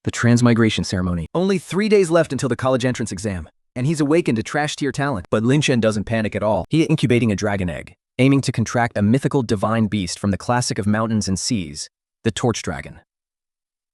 The transmigration ceremony. Only 3 days left until the college entrance exam, and he's awakened to trash-tier talent. But Lin Chen doesn't panic at all. He is incubating a dragon egg, aiming to contract a mythical divine beast from the classic of mountains and seas, the torch dragon.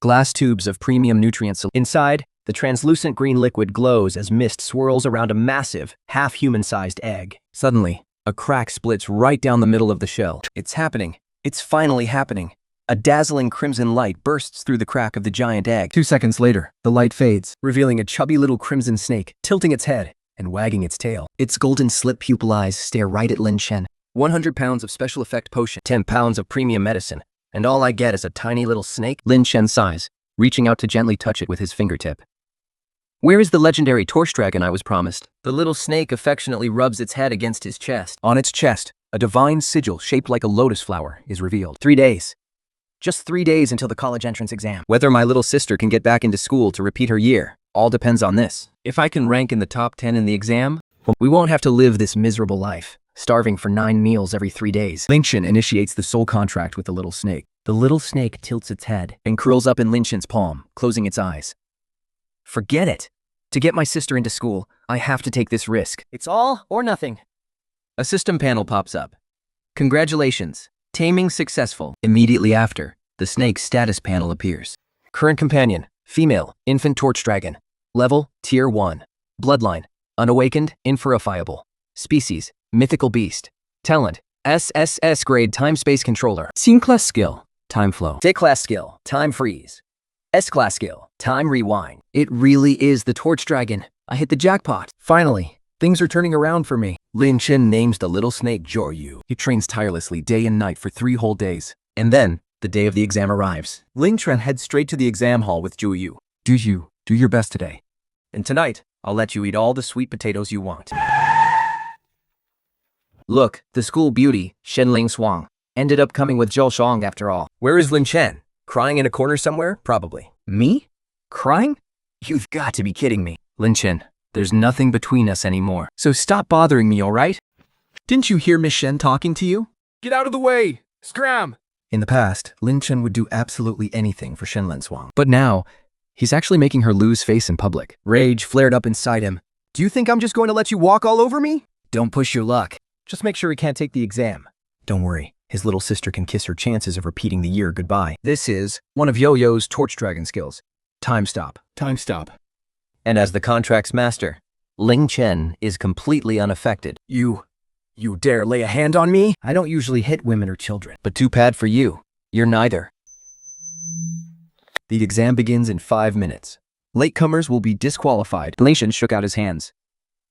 Glass tubes of premium nutrients. Inside, the translucent green liquid glows as mist swirls around a massive, half-human-sized egg. Suddenly, a crack splits right down the middle of the shell. It's happening. It's finally happening. A dazzling crimson light bursts through the crack of the giant egg. 2 seconds later, the light fades, revealing a chubby little crimson snake, tilting its head and wagging its tail. Its golden slit pupil eyes stare right at Lin Chen. 100 pounds of special effect potion, 10 pounds of premium medicine, and all I get is a tiny little snake? Lin Chen sighs, reaching out to gently touch it with his fingertip. Where is the legendary torch dragon I was promised? The little snake affectionately rubs its head against his chest. On its chest, a divine sigil shaped like a lotus flower is revealed. 3 days. Just 3 days until the college entrance exam. Whether my little sister can get back into school to repeat her year, all depends on this. If I can rank in the top 10 in the exam, we won't have to live this miserable life, starving for 9 meals every 3 days. Lin Chen initiates the soul contract with the little snake. The little snake tilts its head and curls up in Lin Chen's palm, closing its eyes. Forget it. To get my sister into school, I have to take this risk. It's all or nothing. A system panel pops up. Congratulations. Taming successful. Immediately after, the snake's status panel appears. Current companion, female, infant torch dragon. Level, tier 1. Bloodline, unawakened, inverifiable. Species, mythical beast. Talent, SSS grade time-space controller. C-class skill, time flow. D-class skill, time freeze. S-class skill, time rewind. It really is the torch dragon. I hit the jackpot. Finally, things are turning around for me. Lin Chen names the little snake Joryu. He trains tirelessly day and night for 3 whole days. And then, the day of the exam arrives. Lin Chen heads straight to the exam hall with Joryu. Do your best today. And tonight, I'll let you eat all the sweet potatoes you want. Look, the school beauty, Shenling Shuang, ended up coming with Zhou Shang after all. Where is Lin Chen? Crying in a corner somewhere? Probably. Me? Crying? You've got to be kidding me. Lin Chen, there's nothing between us anymore. So stop bothering me, alright? Didn't you hear Miss Shen talking to you? Get out of the way! Scram! In the past, Lin Chen would do absolutely anything for Shenlen Shuang. But now, he's actually making her lose face in public. Rage flared up inside him. Do you think I'm just going to let you walk all over me? Don't push your luck. Just make sure he can't take the exam. Don't worry. His little sister can kiss her chances of repeating the year goodbye. This is one of Yo-Yo's torch dragon skills. Time stop. Time stop. And as the contract's master, Lin Chen is completely unaffected. You dare lay a hand on me? I don't usually hit women or children. But too bad for you. You're neither. The exam begins in 5 minutes. Latecomers will be disqualified. Lin Chen shook out his hands.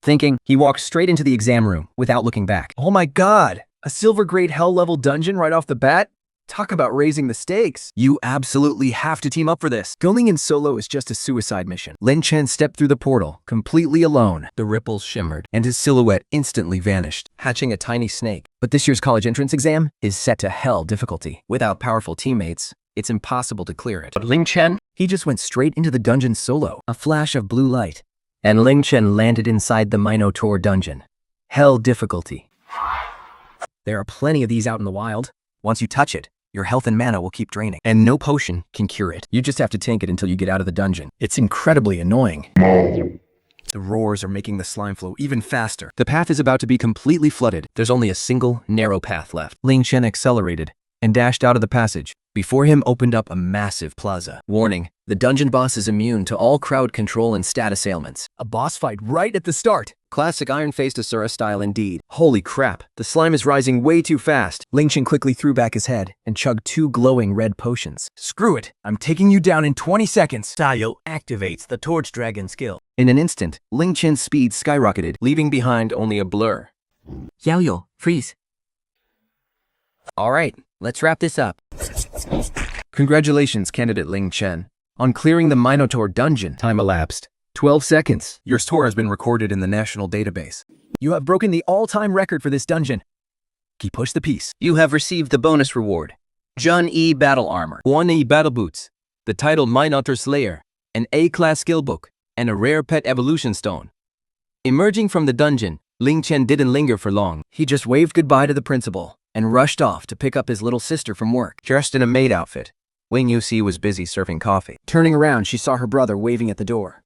Thinking, he walked straight into the exam room without looking back. Oh my god! A silver grade hell level dungeon right off the bat? Talk about raising the stakes. You absolutely have to team up for this. Going in solo is just a suicide mission. Lin Chen stepped through the portal, completely alone. The ripples shimmered, and his silhouette instantly vanished, hatching a tiny snake. But this year's college entrance exam is set to hell difficulty. Without powerful teammates, it's impossible to clear it. But Lin Chen? He just went straight into the dungeon solo. A flash of blue light. And Lin Chen landed inside the Minotaur dungeon. Hell difficulty. There are plenty of these out in the wild. Once you touch it, your health and mana will keep draining, and no potion can cure it. You just have to tank it until you get out of the dungeon. It's incredibly annoying. The roars are making the slime flow even faster. The path is about to be completely flooded. There's only a single, narrow path left. Lin Chen accelerated and dashed out of the passage. Before him opened up a massive plaza. Warning, the dungeon boss is immune to all crowd control and status ailments. A boss fight right at the start. Classic iron-faced Asura style indeed. Holy crap, the slime is rising way too fast. Lin Chen quickly threw back his head and chugged 2 glowing red potions. Screw it, I'm taking you down in 20 seconds. Tayo activates the torch dragon skill. In an instant, Lin Chen's speed skyrocketed, leaving behind only a blur. Yaoyo, freeze. Alright, let's wrap this up. Congratulations, candidate Lin Chen, on clearing the Minotaur dungeon. Time elapsed. 12 seconds. Your score has been recorded in the national database. You have broken the all-time record for this dungeon. Keep push the piece. You have received the bonus reward. Jun E Battle Armor, 1 E Battle Boots, the title Minotaur Slayer, an A-class skill book, and a rare pet evolution stone. Emerging from the dungeon, Lin Chen didn't linger for long. He just waved goodbye to the principal and rushed off to pick up his little sister from work. Dressed in a maid outfit, Wing Yuxi was busy serving coffee. Turning around, she saw her brother waving at the door.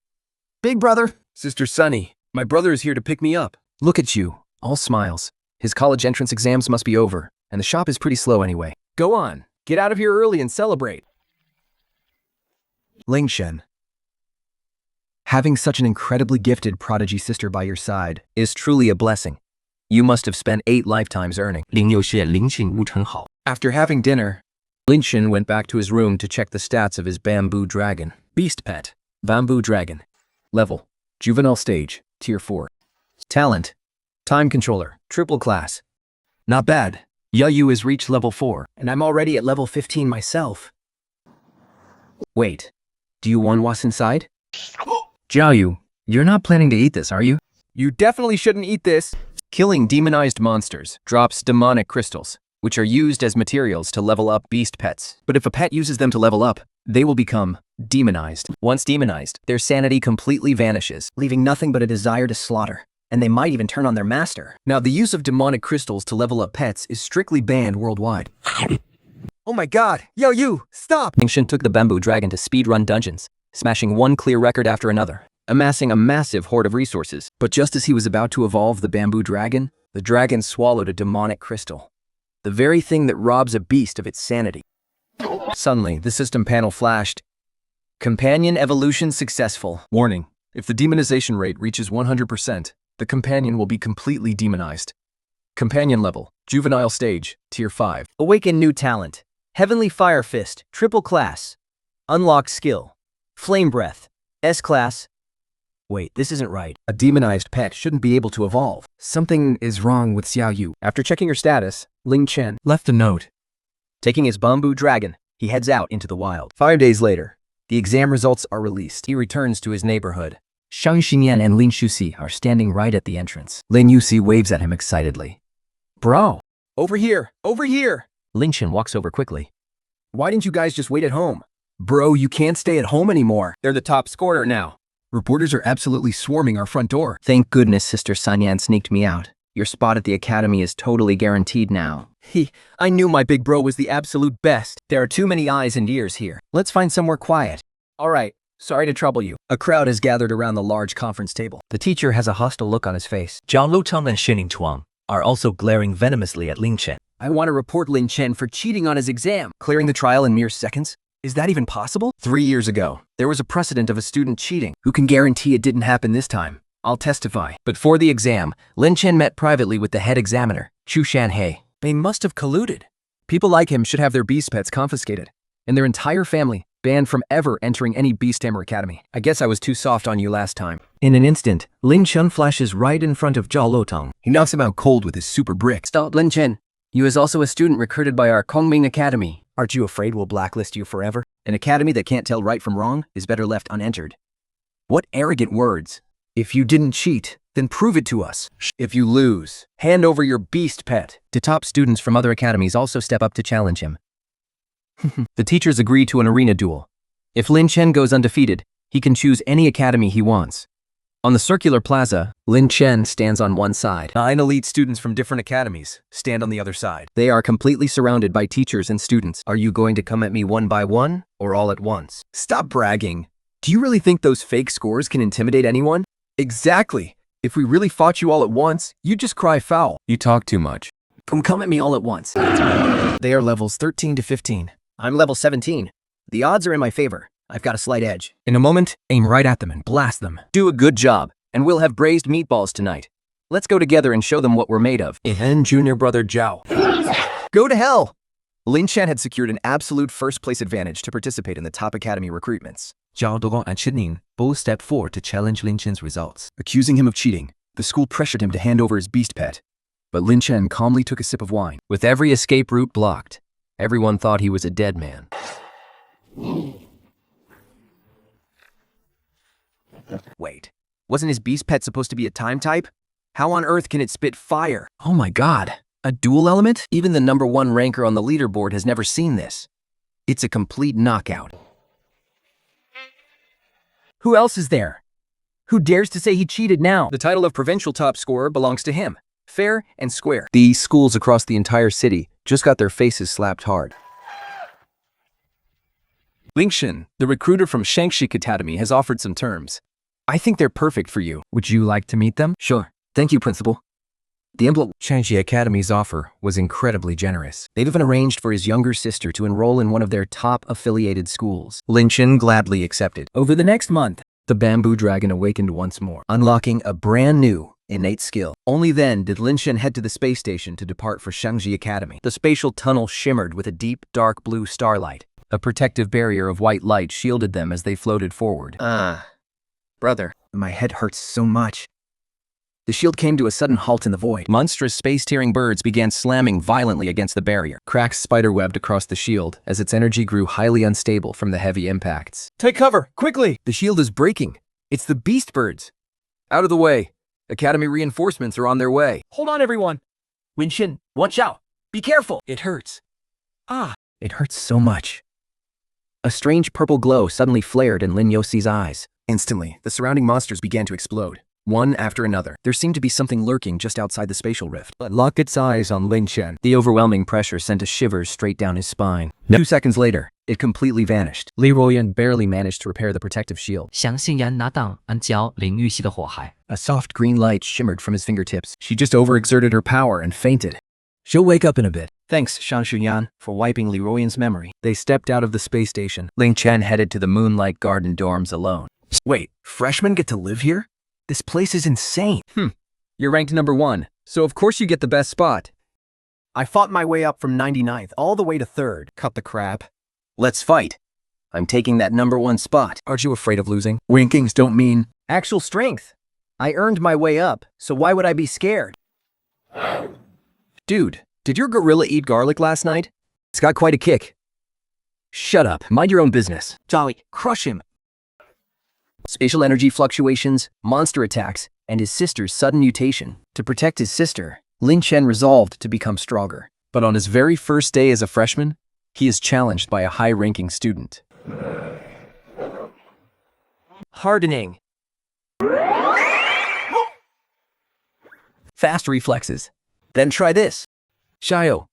Big brother! Sister Sunny, my brother is here to pick me up. Look at you, all smiles. His college entrance exams must be over, and the shop is pretty slow anyway. Go on, get out of here early and celebrate. Lin Chen. Having such an incredibly gifted prodigy sister by your side is truly a blessing. You must have spent 8 lifetimes earning. After having dinner, Lin Chen went back to his room to check the stats of his bamboo dragon. Beast pet. Bamboo dragon. Level. Juvenile stage. Tier 4. Talent. Time controller. Triple class. Not bad. Yayu has reached level 4, and I'm already at level 15 myself. Wait. Do you want what's inside? Jiaoyu, you're not planning to eat this, are you? You definitely shouldn't eat this. Killing demonized monsters drops demonic crystals, which are used as materials to level up beast pets. But if a pet uses them to level up, they will become demonized. Once demonized, their sanity completely vanishes, leaving nothing but a desire to slaughter, and they might even turn on their master. Now, the use of demonic crystals to level up pets is strictly banned worldwide. Oh my god, yo you, stop! Lin Chen took the bamboo dragon to speedrun dungeons, smashing one clear record after another, amassing a massive hoard of resources. But just as he was about to evolve the bamboo dragon, the dragon swallowed a demonic crystal, the very thing that robs a beast of its sanity. Suddenly, the system panel flashed. Companion evolution successful. Warning, if the demonization rate reaches 100%, the companion will be completely demonized. Companion level, juvenile stage, tier 5. Awaken new talent. Heavenly Fire Fist, triple class. Unlock skill. Flame Breath, S-class. Wait, this isn't right. A demonized pet shouldn't be able to evolve. Something is wrong with Xiaoyu. After checking her status, Lin Chen left a note. Taking his bamboo dragon, he heads out into the wild. 5 days later, the exam results are released. He returns to his neighborhood. Shang Xinyan and Lin Shuxi are standing right at the entrance. Lin Yuxi waves at him excitedly. Bro, over here, over here! Lin Chen walks over quickly. Why didn't you guys just wait at home? Bro, you can't stay at home anymore. They're the top scorer now. Reporters are absolutely swarming our front door. Thank goodness Sister Sanyan sneaked me out. Your spot at the academy is totally guaranteed now. I knew my big bro was the absolute best. There are too many eyes and ears here. Let's find somewhere quiet. All right, sorry to trouble you. A crowd has gathered around the large conference table. The teacher has a hostile look on his face. Zhao Lutong and Shining Chuang are also glaring venomously at Lin Chen. I want to report Lin Chen for cheating on his exam. Clearing the trial in mere seconds? Is that even possible? 3 years ago, there was a precedent of a student cheating. Who can guarantee it didn't happen this time? I'll testify. But for the exam, Lin Chen met privately with the head examiner, Chu Shanhei. They must have colluded. People like him should have their beast pets confiscated, and their entire family banned from ever entering any beast tamer academy. I guess I was too soft on you last time. In an instant, Lin Chen flashes right in front of Zhao Lotong. He knocks him out cold with his super brick. Stop, Lin Chen. You is also a student recruited by our Kongming Academy. Aren't you afraid we'll blacklist you forever? An academy that can't tell right from wrong is better left unentered. What arrogant words. If you didn't cheat, then prove it to us. If you lose, hand over your beast pet. The top students from other academies also step up to challenge him. The teachers agree to an arena duel. If Lin Chen goes undefeated, he can choose any academy he wants. On the circular plaza, Lin Chen stands on one side. 9 elite students from different academies stand on the other side. They are completely surrounded by teachers and students. Are you going to come at me one by one, or all at once? Stop bragging. Do you really think those fake scores can intimidate anyone? Exactly. If we really fought you all at once, you'd just cry foul. You talk too much. Come at me all at once. They are levels 13 to 15. I'm level 17. The odds are in my favor. I've got a slight edge. In a moment, aim right at them and blast them. Do a good job, and we'll have braised meatballs tonight. Let's go together and show them what we're made of. And junior brother Zhao. Go to hell! Lin Chen had secured an absolute first-place advantage to participate in the top academy recruitments. Zhao Dogong and Shining both stepped forward to challenge Lin Chen's results. Accusing him of cheating, the school pressured him to hand over his beast pet. But Lin Chen calmly took a sip of wine. With every escape route blocked, everyone thought he was a dead man. Wait, wasn't his beast pet supposed to be a time type? How on earth can it spit fire? Oh my god, a dual element? Even the #1 ranker on the leaderboard has never seen this. It's a complete knockout. Who else is there? Who dares to say he cheated now? The title of provincial top scorer belongs to him. Fair and square. These schools across the entire city just got their faces slapped hard. Lin Chen, the recruiter from Shangxi Academy, has offered some terms. I think they're perfect for you. Would you like to meet them? Sure. Thank you, Principal. The envelope. Shangxi Academy's offer was incredibly generous. They've even arranged for his younger sister to enroll in one of their top affiliated schools. Lin Chen gladly accepted. Over the next month, the bamboo dragon awakened once more, unlocking a brand new innate skill. Only then did Lin Chen head to the space station to depart for Shangxi Academy. The spatial tunnel shimmered with a deep, dark blue starlight. A protective barrier of white light shielded them as they floated forward. Brother, my head hurts so much. The shield came to a sudden halt in the void. Monstrous space-tearing birds began slamming violently against the barrier. Cracks spiderwebbed across the shield as its energy grew highly unstable from the heavy impacts. Take cover, quickly! The shield is breaking. It's the beast birds. Out of the way. Academy reinforcements are on their way. Hold on, everyone. Lin Chen, watch out! Be careful! It hurts. It hurts so much. A strange purple glow suddenly flared in Lin Yossi's eyes. Instantly, the surrounding monsters began to explode, one after another. There seemed to be something lurking just outside the spatial rift. But locked its eyes on Lin Chen. The overwhelming pressure sent a shiver straight down his spine. 2 seconds later, it completely vanished. Li Ruoyan barely managed to repair the protective shield. 相信人拿档按照领域系的火海。 A soft green light shimmered from his fingertips. She just overexerted her power and fainted. She'll wake up in a bit. Thanks, Shan Shuyan, for wiping Li Ruoyan's memory. They stepped out of the space station. Lin Chen headed to the Moonlight Garden dorms alone. Wait, freshmen get to live here? This place is insane. You're ranked number 1, so of course you get the best spot. I fought my way up from 99th all the way to 3rd. Cut the crap. Let's fight. I'm taking that number 1 spot. Aren't you afraid of losing? Rankings don't mean actual strength. I earned my way up, so why would I be scared? Dude, did your gorilla eat garlic last night? It's got quite a kick. Shut up. Mind your own business. Jolly, crush him. Spatial energy fluctuations, monster attacks, and his sister's sudden mutation. To protect his sister, Lin Chen resolved to become stronger. But on his very first day as a freshman, he is challenged by a high-ranking student. Hardening. Fast reflexes. Then try this. Xiao.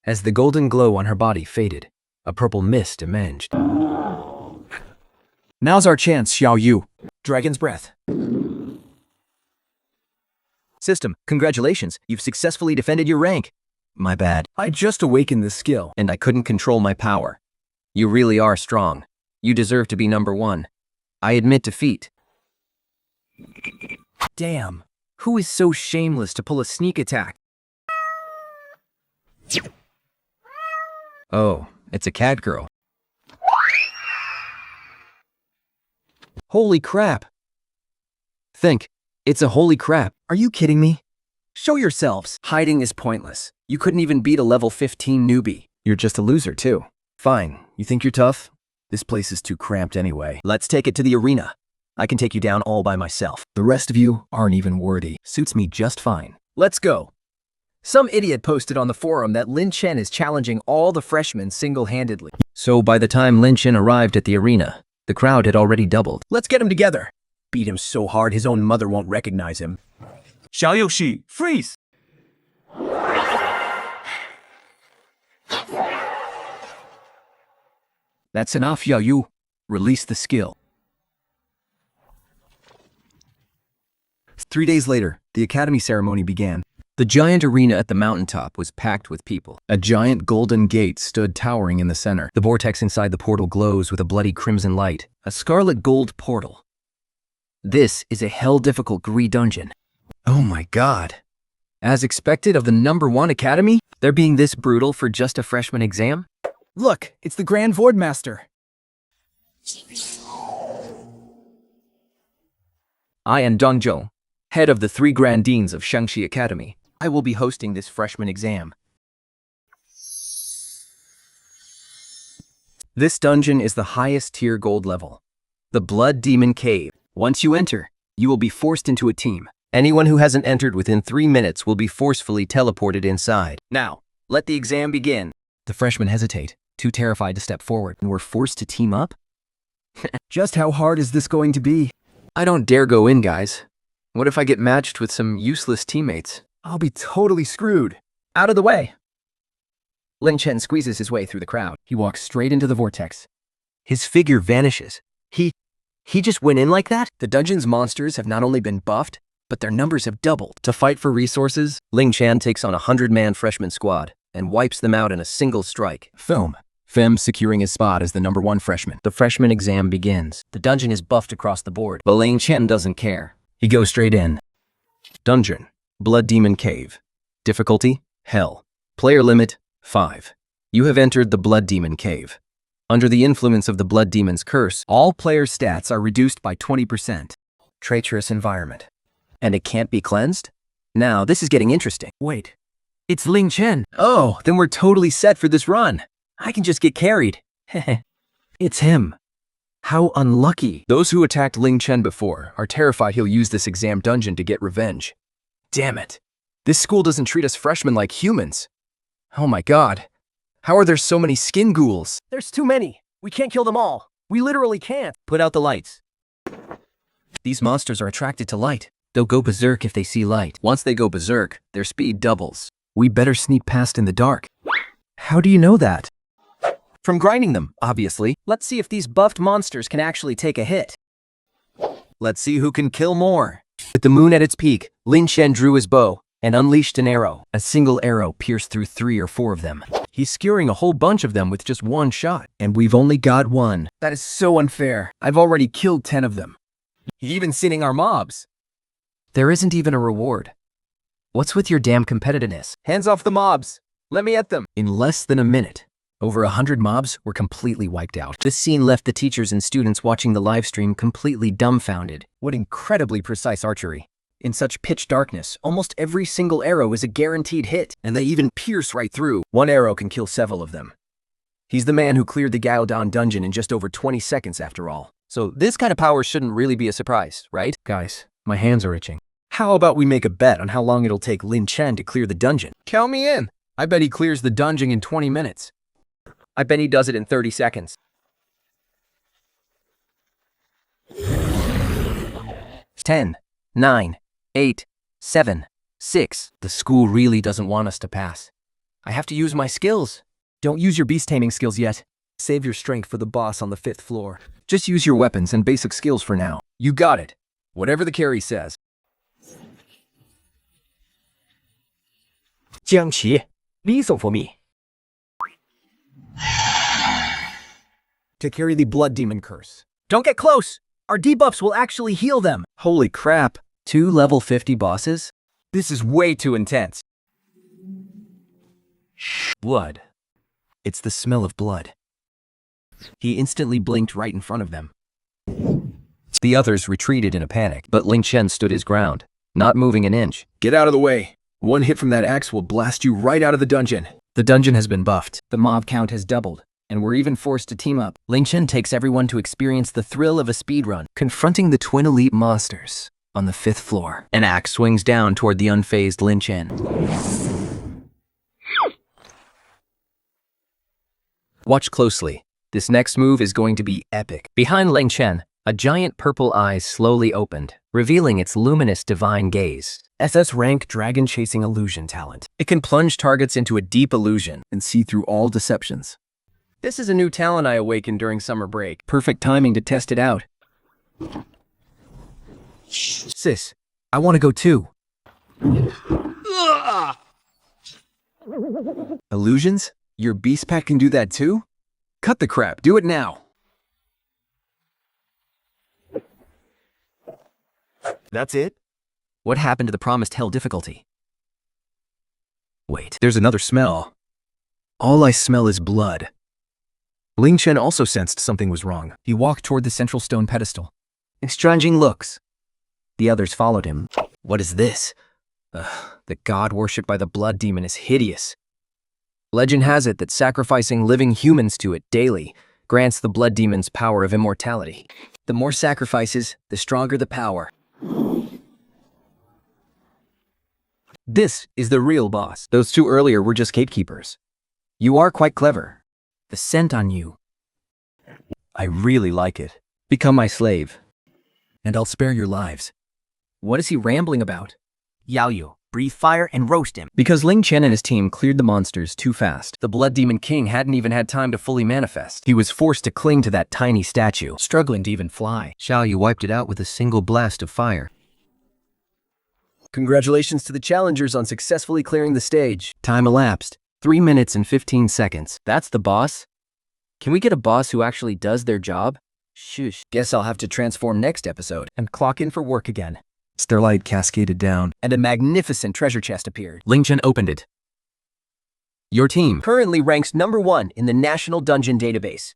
As the golden glow on her body faded, a purple mist emerged. Now's our chance, Xiao Yu. Dragon's Breath. System, congratulations. You've successfully defended your rank. My bad. I just awakened this skill, and I couldn't control my power. You really are strong. You deserve to be number 1. I admit defeat. Damn. Who is so shameless to pull a sneak attack? Oh, it's a cat girl. Holy crap. Think. It's a holy crap. Are you kidding me? Show yourselves. Hiding is pointless. You couldn't even beat a level 15 newbie. You're just a loser too. Fine. You think you're tough? This place is too cramped anyway. Let's take it to the arena. I can take you down all by myself. The rest of you aren't even worthy. Suits me just fine. Let's go. Some idiot posted on the forum that Lin Chen is challenging all the freshmen single-handedly. So by the time Lin Chen arrived at the arena, the crowd had already doubled. Let's get him together. Beat him so hard his own mother won't recognize him. Xiaoyoshi, freeze! That's enough, Xiao Yu. Release the skill. 3 days later, the academy ceremony began. The giant arena at the mountaintop was packed with people. A giant golden gate stood towering in the center. The vortex inside the portal glows with a bloody crimson light. A scarlet gold portal. This is a hell-difficult Gree dungeon. Oh my god. As expected of the number 1 academy, they're being this brutal for just a freshman exam? Look, it's the Grand Void Master. I am Dong Zhou, head of the 3 Grand Deans of Shangxi Academy. I will be hosting this freshman exam. This dungeon is the highest tier gold level. The Blood Demon Cave. Once you enter, you will be forced into a team. Anyone who hasn't entered within 3 minutes will be forcefully teleported inside. Now, let the exam begin. The freshmen hesitate, too terrified to step forward, and we're forced to team up? Just how hard is this going to be? I don't dare go in, guys. What if I get matched with some useless teammates? I'll be totally screwed. Out of the way! Lin Chen squeezes his way through the crowd. He walks straight into the vortex. His figure vanishes. He just went in like that? The dungeon's monsters have not only been buffed, but their numbers have doubled. To fight for resources, Lin Chen takes on a 100-man freshman squad and wipes them out in a single strike. Fem securing his spot as the #1 freshman. The freshman exam begins. The dungeon is buffed across the board, but Lin Chen doesn't care. He goes straight in. Dungeon, Blood Demon Cave. Difficulty, Hell. Player limit, 5. You have entered the Blood Demon Cave. Under the influence of the Blood Demon's curse, all player stats are reduced by 20%. Treacherous environment. And it can't be cleansed? Now, this is getting interesting. Wait, it's Lin Chen. Oh, then we're totally set for this run. I can just get carried. It's him. How unlucky. Those who attacked Lin Chen before are terrified he'll use this exam dungeon to get revenge. Damn it. This school doesn't treat us freshmen like humans. Oh my god. How are there so many skin ghouls? There's too many. We can't kill them all. We literally can't. Put out the lights. These monsters are attracted to light. They'll go berserk if they see light. Once they go berserk, their speed doubles. We better sneak past in the dark. How do you know that? From grinding them, obviously. Let's see if these buffed monsters can actually take a hit. Let's see who can kill more. With the moon at its peak, Lin Chen drew his bow and unleashed an arrow. A single arrow pierced through 3 or 4 of them. He's skewering a whole bunch of them with just one shot. And we've only got 1. That is so unfair. I've already killed 10 of them. He's even sinning our mobs. There isn't even a reward. What's with your damn competitiveness? Hands off the mobs. Let me at them. In less than a minute, over 100 mobs were completely wiped out. This scene left the teachers and students watching the live stream completely dumbfounded. What incredibly precise archery. In such pitch darkness, almost every single arrow is a guaranteed hit, and they even pierce right through. One arrow can kill several of them. He's the man who cleared the Gaodan dungeon in just over 20 seconds after all. So this kind of power shouldn't really be a surprise, right? Guys, my hands are itching. How about we make a bet on how long it'll take Lin Chen to clear the dungeon? Count me in. I bet he clears the dungeon in 20 minutes. I bet he does it in 30 seconds. 10, 9, 8, 7, 6. The school really doesn't want us to pass. I have to use my skills. Don't use your beast taming skills yet. Save your strength for the boss on the 5th floor. Just use your weapons and basic skills for now. You got it. Whatever the carry says. 将其 lethal for me. To carry the Blood Demon curse. Don't get close. Our debuffs will actually heal them. Holy crap. 2 level 50 bosses? This is way too intense. Blood. It's the smell of blood. He instantly blinked right in front of them. The others retreated in a panic, but Lin Chen stood his ground, not moving an inch. Get out of the way. One hit from that axe will blast you right out of the dungeon. The dungeon has been buffed. The mob count has doubled, and we're even forced to team up. Lin Chen takes everyone to experience the thrill of a speedrun, confronting the twin elite monsters on the 5th floor. An axe swings down toward the unfazed Lin Chen. Watch closely. This next move is going to be epic. Behind Lin Chen, a giant purple eye slowly opened, revealing its luminous divine gaze. SS-Rank dragon-chasing illusion talent. It can plunge targets into a deep illusion and see through all deceptions. This is a new talent I awakened during summer break. Perfect timing to test it out. Sis, I want to go too. Illusions? Your beast pack can do that too? Cut the crap. Do it now. That's it? What happened to the promised hell difficulty? Wait, there's another smell. All I smell is blood. Lin Chen also sensed something was wrong. He walked toward the central stone pedestal. Exchanging looks. The others followed him. What is this? The god worshipped by the blood demon is hideous. Legend has it that sacrificing living humans to it daily grants the blood demon's power of immortality. The more sacrifices, the stronger the power. This is the real boss. Those 2 earlier were just gatekeepers. You are quite clever. The scent on you. I really like it. Become my slave, and I'll spare your lives. What is he rambling about? Yao Yu, breathe fire, and roast him. Because Lin Chen and his team cleared the monsters too fast, the Blood Demon King hadn't even had time to fully manifest. He was forced to cling to that tiny statue, struggling to even fly. Xiaoyu wiped it out with a single blast of fire. Congratulations to the challengers on successfully clearing the stage. Time elapsed. 3 minutes and 15 seconds. That's the boss? Can we get a boss who actually does their job? Shush. Guess I'll have to transform next episode and clock in for work again. Starlight cascaded down, and a magnificent treasure chest appeared. Lin Chen opened it. Your team currently ranks #1 in the National Dungeon Database.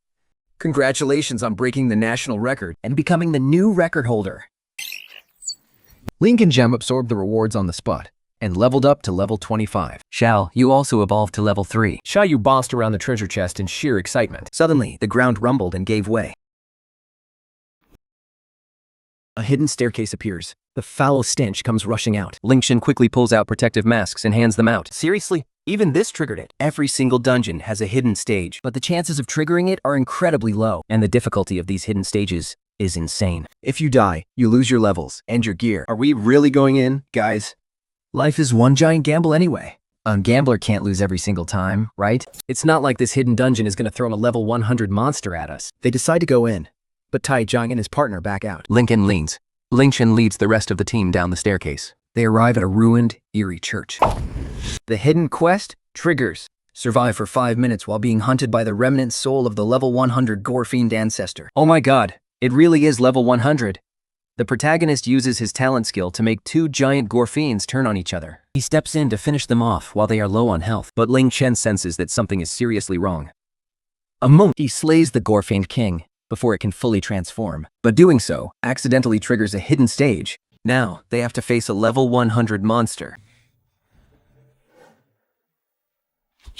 Congratulations on breaking the national record and becoming the new record holder. Lincoln Gem absorbed the rewards on the spot and leveled up to level 25. Xiao, you also evolved to level 3. Xiaoyu bossed around the treasure chest in sheer excitement. Suddenly, the ground rumbled and gave way. A hidden staircase appears. The foul stench comes rushing out. Lin Chen quickly pulls out protective masks and hands them out. Seriously? Even this triggered it. Every single dungeon has a hidden stage, but the chances of triggering it are incredibly low, and the difficulty of these hidden stages is insane. If you die, you lose your levels and your gear. Are we really going in, guys? Life is one giant gamble anyway. A gambler can't lose every single time, right? It's not like this hidden dungeon is going to throw a level 100 monster at us. They decide to go in, but Tai Zhang and his partner back out. Lincoln leans. Lin Chen leads the rest of the team down the staircase. They arrive at a ruined, eerie church. The hidden quest triggers. Survive for 5 minutes while being hunted by the remnant soul of the level 100 Gore Fiend ancestor. Oh my god, it really is level 100. The protagonist uses his talent skill to make 2 giant Gore Fiends turn on each other. He steps in to finish them off while they are low on health, but Lin Chen senses that something is seriously wrong. A moment, he slays the Gore Fiend King before it can fully transform, but doing so accidentally triggers a hidden stage. Now, they have to face a level 100 monster.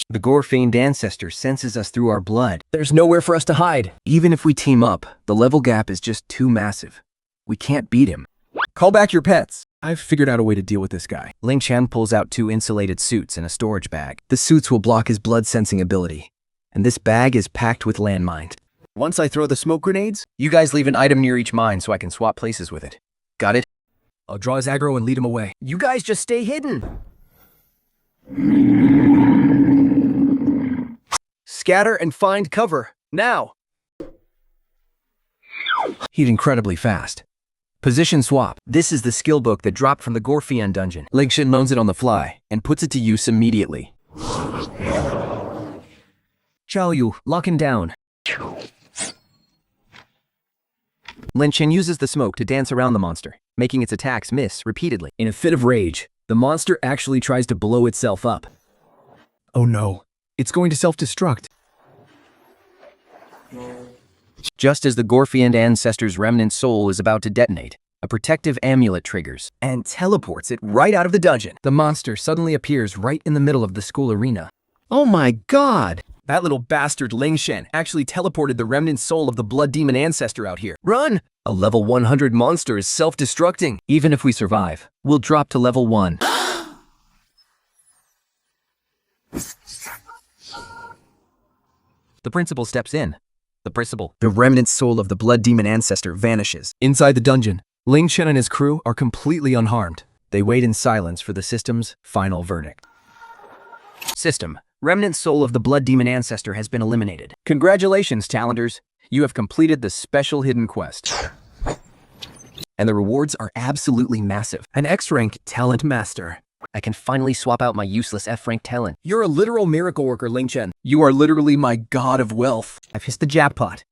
The Gore Fiend ancestor senses us through our blood. There's nowhere for us to hide. Even if we team up, the level gap is just too massive. We can't beat him. Call back your pets. I've figured out a way to deal with this guy. Lin Chen pulls out 2 insulated suits and a storage bag. The suits will block his blood sensing ability, and this bag is packed with landmines. Once I throw the smoke grenades, you guys leave an item near each mine so I can swap places with it. Got it? I'll draw his aggro and lead him away. You guys just stay hidden. Scatter and find cover, now! He's incredibly fast. Position swap. This is the skill book that dropped from the Gore Fiend dungeon. Lin Chen loans it on the fly and puts it to use immediately. Xiaoyu, lock him down. Lin Chen uses the smoke to dance around the monster, making its attacks miss repeatedly. In a fit of rage, the monster actually tries to blow itself up. Oh no, it's going to self-destruct. Just as the Gore Fiend ancestor's remnant soul is about to detonate, a protective amulet triggers and teleports it right out of the dungeon. The monster suddenly appears right in the middle of the school arena. Oh my god! That little bastard Lin Chen actually teleported the remnant soul of the Blood Demon ancestor out here. Run! A level 100 monster is self-destructing. Even if we survive, we'll drop to level 1. The principal steps in. The remnant soul of the Blood Demon ancestor vanishes. Inside the dungeon, Lin Chen and his crew are completely unharmed. They wait in silence for the system's final verdict. System. Remnant soul of the Blood Demon ancestor has been eliminated. Congratulations, talenters. You have completed the special hidden quest. And the rewards are absolutely massive. An X-Rank Talent Master. I can finally swap out my useless F-Rank talent. You're a literal miracle worker, Lin Chen. You are literally my god of wealth. I've hit the jackpot.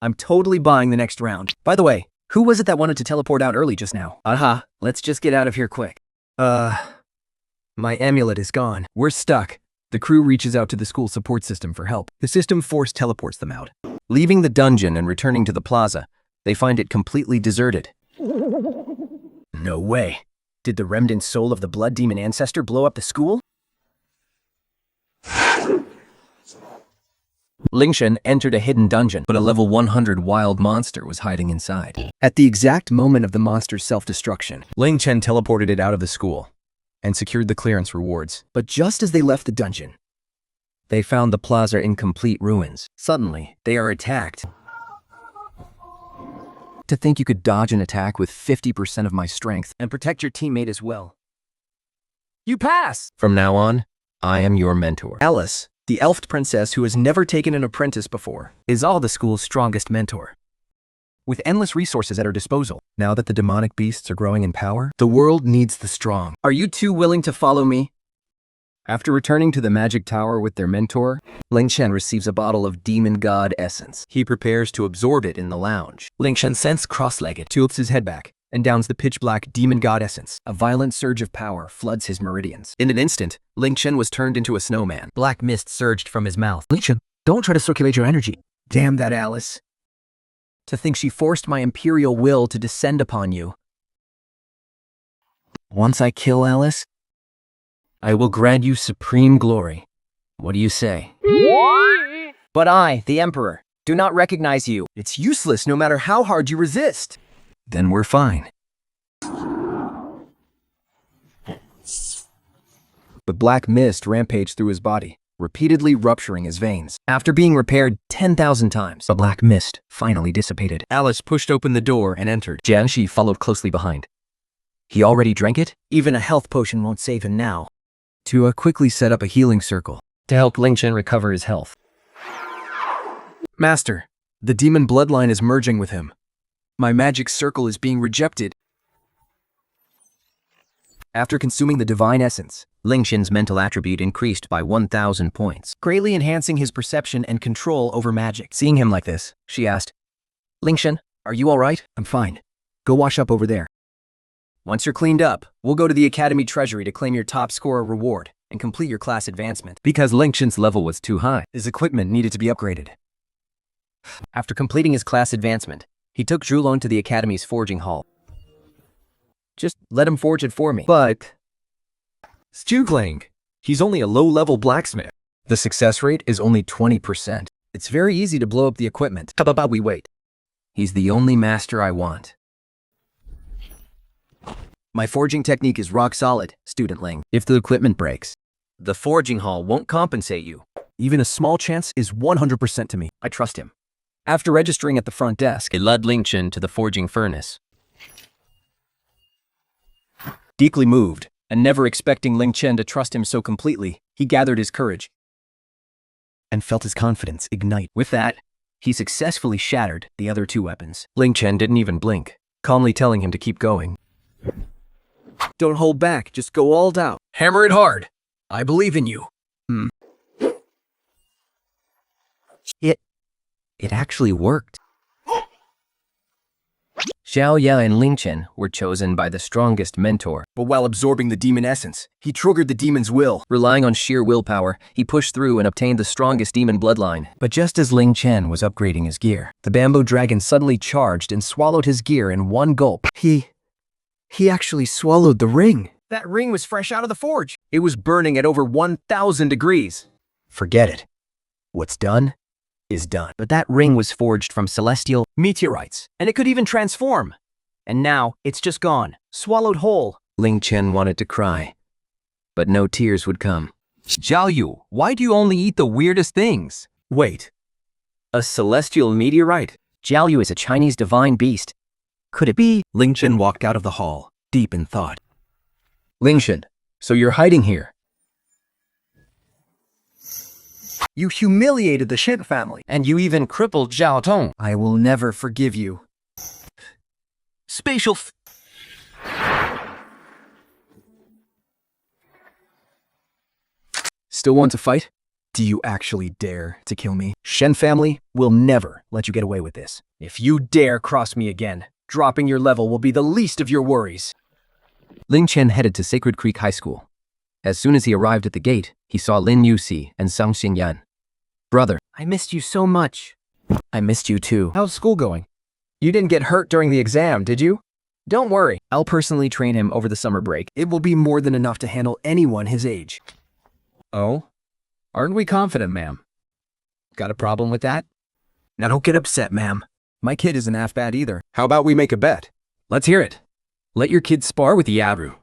I'm totally buying the next round. By the way, who was it that wanted to teleport out early just now? Aha, let's just get out of here quick. My amulet is gone. We're stuck. The crew reaches out to the school support system for help. The system force teleports them out. Leaving the dungeon and returning to the plaza, they find it completely deserted. No way. Did the remnant soul of the Blood Demon ancestor blow up the school? Lin Chen entered a hidden dungeon, but a level 100 wild monster was hiding inside. At the exact moment of the monster's self-destruction, Lin Chen teleported it out of the school and secured the clearance rewards. But just as they left the dungeon, they found the plaza in complete ruins. Suddenly, they are attacked. To think you could dodge an attack with 50% of my strength and protect your teammate as well. You pass! From now on, I am your mentor. Alice, the elf princess who has never taken an apprentice before, is all the school's strongest mentor. With endless resources at her disposal, now that the demonic beasts are growing in power, the world needs the strong. Are you two willing to follow me? After returning to the magic tower with their mentor, Lin Chen receives a bottle of demon god essence. He prepares to absorb it in the lounge. Lin Chen sits cross-legged, tilts his head back, and downs the pitch-black demon god essence. A violent surge of power floods his meridians. In an instant, Lin Chen was turned into a snowman. Black mist surged from his mouth. Lin Chen, don't try to circulate your energy. Damn that Alice. To think she forced my imperial will to descend upon you. Once I kill Alice, I will grant you supreme glory. What do you say? But I, the Emperor, do not recognize you. It's useless no matter how hard you resist. Then we're fine. But black mist rampaged through his body, repeatedly rupturing his veins. After being repaired 10,000 times, the black mist finally dissipated. Alice pushed open the door and entered. Jiangxi followed closely behind. He already drank it? Even a health potion won't save him now. Tua quickly set up a healing circle to help Lin Chen recover his health. Master, the demon bloodline is merging with him. My magic circle is being rejected. After consuming the divine essence, Lin Chen's mental attribute increased by 1,000 points, greatly enhancing his perception and control over magic. Seeing him like this, she asked, Lin Chen, are you all right? I'm fine. Go wash up over there. Once you're cleaned up, we'll go to the Academy Treasury to claim your top scorer reward and complete your class advancement. Because Lin Chen's level was too high, his equipment needed to be upgraded. After completing his class advancement, he took Zhulon to the Academy's forging hall. Just let him forge it for me. But Stugling, he's only a low-level blacksmith. The success rate is only 20%. It's very easy to blow up the equipment. How about we wait? He's the only master I want. My forging technique is rock solid, Student Ling. If the equipment breaks, the forging hall won't compensate you. Even a small chance is 100% to me. I trust him. After registering at the front desk, it led Lin Chen to the forging furnace. Deeply moved, and never expecting Lin Chen to trust him so completely, he gathered his courage and felt his confidence ignite. With that, he successfully shattered the other two weapons. Lin Chen didn't even blink, calmly telling him to keep going. Don't hold back, just go all out. Hammer it hard. I believe in you. It actually worked. Xiao Ya and Lin Chen were chosen by the strongest mentor. But while absorbing the demon essence, he triggered the demon's will. Relying on sheer willpower, he pushed through and obtained the strongest demon bloodline. But just as Lin Chen was upgrading his gear, the bamboo dragon suddenly charged and swallowed his gear in one gulp. He actually swallowed the ring. That ring was fresh out of the forge. It was burning at over 1,000 degrees. Forget it. What's done is done. But that ring was forged from celestial meteorites, and it could even transform. And now, it's just gone, swallowed whole. Lin Chen wanted to cry, but no tears would come. Zhao Yu, why do you only eat the weirdest things? Wait, a celestial meteorite? Zhao Yu is a Chinese divine beast. Could it be? Lin Chen walked out of the hall, deep in thought. Lin Chen, so you're hiding here. You humiliated the Shen family. And you even crippled Zhao Tong. I will never forgive you. Spatial Still want to fight? Do you actually dare to kill me? Shen family will never let you get away with this. If you dare cross me again, dropping your level will be the least of your worries. Lin Chen headed to Sacred Creek High School. As soon as he arrived at the gate, he saw Lin Yuxi and Sang Xingyan. Brother, I missed you so much. I missed you too. How's school going? You didn't get hurt during the exam, did you? Don't worry, I'll personally train him over the summer break. it will be more than enough to handle anyone his age. Oh? Aren't we confident, ma'am? Got a problem with that? Now don't get upset, ma'am. My kid isn't half bad either. How about we make a bet? Let's hear it. Let your kid spar with Yaru.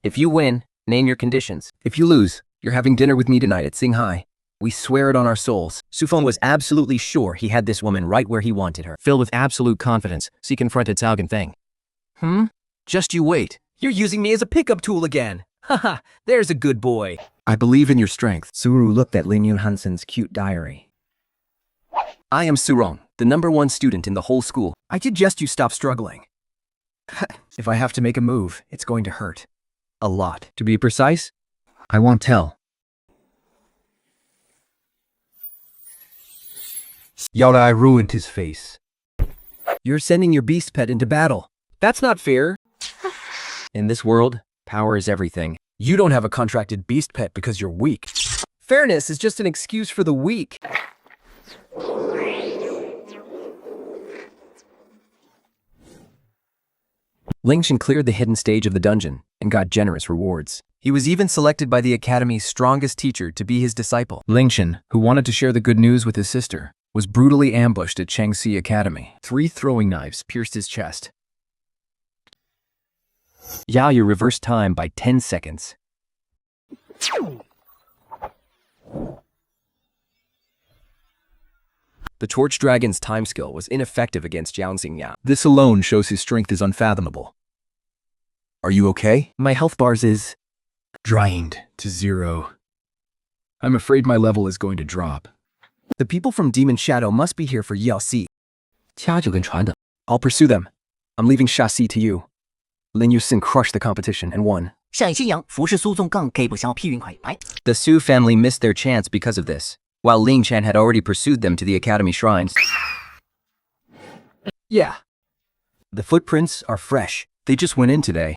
If you win, name your conditions. If you lose, you're having dinner with me tonight at Singhai. We swear it on our souls. Sufeng was absolutely sure he had this woman right where he wanted her. Filled with absolute confidence, he confronted Cao Ganfeng. Just you wait. You're using me as a pickup tool again. Haha, there's a good boy. I believe in your strength. Suru looked at Lin Yunhansen's cute diary. I am Surong, the #1 student in the whole school. I suggest you stop struggling. If I have to make a move, it's going to hurt. A lot. To be precise, I won't tell. Yao Dai ruined his face. You're sending your beast pet into battle. That's not fair. In this world, power is everything. You don't have a contracted beast pet because you're weak. Fairness is just an excuse for the weak. Lin Chen cleared the hidden stage of the dungeon and got generous rewards. He was even selected by the Academy's strongest teacher to be his disciple. Lin Chen, who wanted to share the good news with his sister, was brutally ambushed at Changxi Academy. 3 throwing knives pierced his chest. Yao Yu reversed time by 10 seconds. The Torch Dragon's time skill was ineffective against Jiang Xingyao. This alone shows his strength is unfathomable. Are you okay? My health bars is Drained to 0. I'm afraid my level is going to drop. The people from Demon Shadow must be here for Yao Si. 掐就跟传的. I'll pursue them. I'm leaving Shaxi to you. Lin Yusin crushed the competition and won. 陕西阳服饰诉讼更基本上批允係咪？ The Su family missed their chance because of this, while Lin Chen had already pursued them to the academy shrines. Yeah. The footprints are fresh. They just went in today.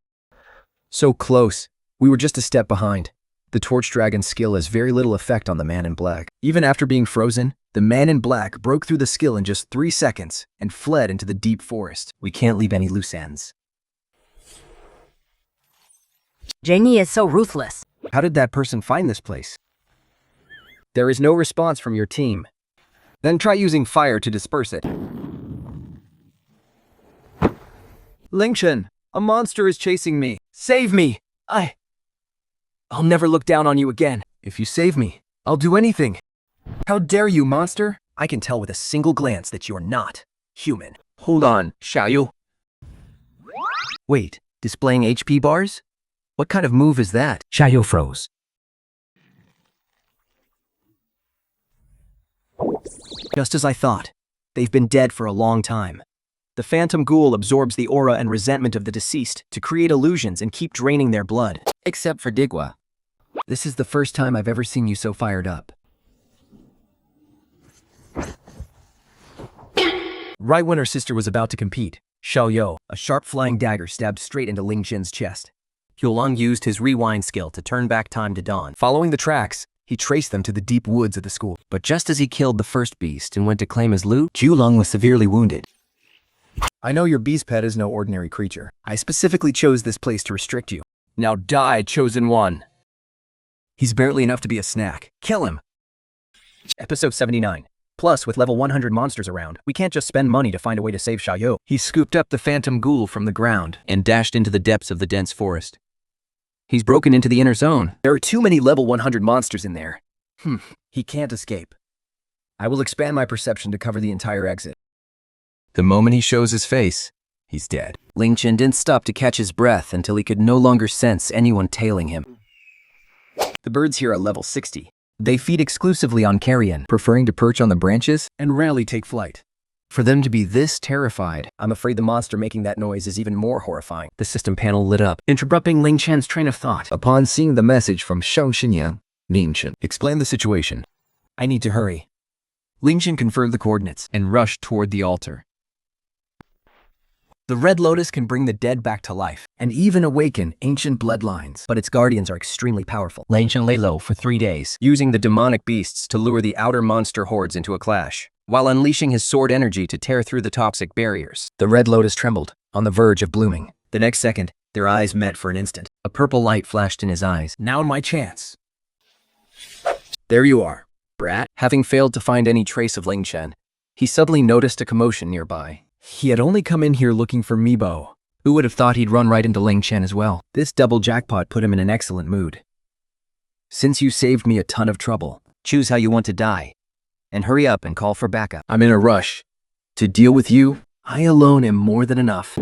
So close. We were just a step behind. The Torch Dragon's skill has very little effect on the Man in Black. Even after being frozen, the Man in Black broke through the skill in just 3 seconds and fled into the deep forest. We can't leave any loose ends. Jenny is so ruthless. How did that person find this place? There is no response from your team. Then try using fire to disperse it. Lin Chen, a monster is chasing me. Save me! I'll never look down on you again. If you save me, I'll do anything. How dare you, monster? I can tell with a single glance that you're not human. Hold on, Xiaoyu. Wait, displaying HP bars? What kind of move is that? Xiaoyu froze. Just as I thought. They've been dead for a long time. The phantom ghoul absorbs the aura and resentment of the deceased to create illusions and keep draining their blood. Except for Digwa. This is the first time I've ever seen you so fired up. Right when her sister was about to compete, Xiaoyu, a sharp flying dagger stabbed straight into Lin Chen's chest. Huolong used his rewind skill to turn back time to dawn. Following the tracks, he traced them to the deep woods of the school. But just as he killed the first beast and went to claim his loot, Huolong was severely wounded. I know your beast pet is no ordinary creature. I specifically chose this place to restrict you. Now die, chosen one. He's barely enough to be a snack. Kill him. Episode 79. Plus, with level 100 monsters around, we can't just spend money to find a way to save Xiaoyu. He scooped up the phantom ghoul from the ground and dashed into the depths of the dense forest. He's broken into the inner zone. There are too many level 100 monsters in there. He can't escape. I will expand my perception to cover the entire exit. The moment he shows his face, he's dead. Lin Chen didn't stop to catch his breath until he could no longer sense anyone tailing him. The birds here are level 60. They feed exclusively on carrion, preferring to perch on the branches and rarely take flight. For them to be this terrified, I'm afraid the monster making that noise is even more horrifying. The system panel lit up, interrupting Lin Chen's train of thought. Upon seeing the message from Shang Xinyang, Lin Chen Explain the situation. I need to hurry. Lin Chen confirmed the coordinates and rushed toward the altar. The Red Lotus can bring the dead back to life and even awaken ancient bloodlines, but its guardians are extremely powerful. Lin Chen lay low for 3 days, Using the demonic beasts to lure the outer monster hordes into a clash, while unleashing his sword energy to tear through the toxic barriers. The Red Lotus trembled, on the verge of blooming. The next second, their eyes met for an instant. A purple light flashed in his eyes. Now my chance. There you are, brat. Having failed to find any trace of Lin Chen, he suddenly noticed a commotion nearby. He had only come in here looking for Mibo. Who would have thought he'd run right into Lin Chen as well? This double jackpot put him in an excellent mood. Since you saved me a ton of trouble, Choose how you want to die. And hurry up and call for backup. I'm in a rush. To deal with you, I alone am more than enough.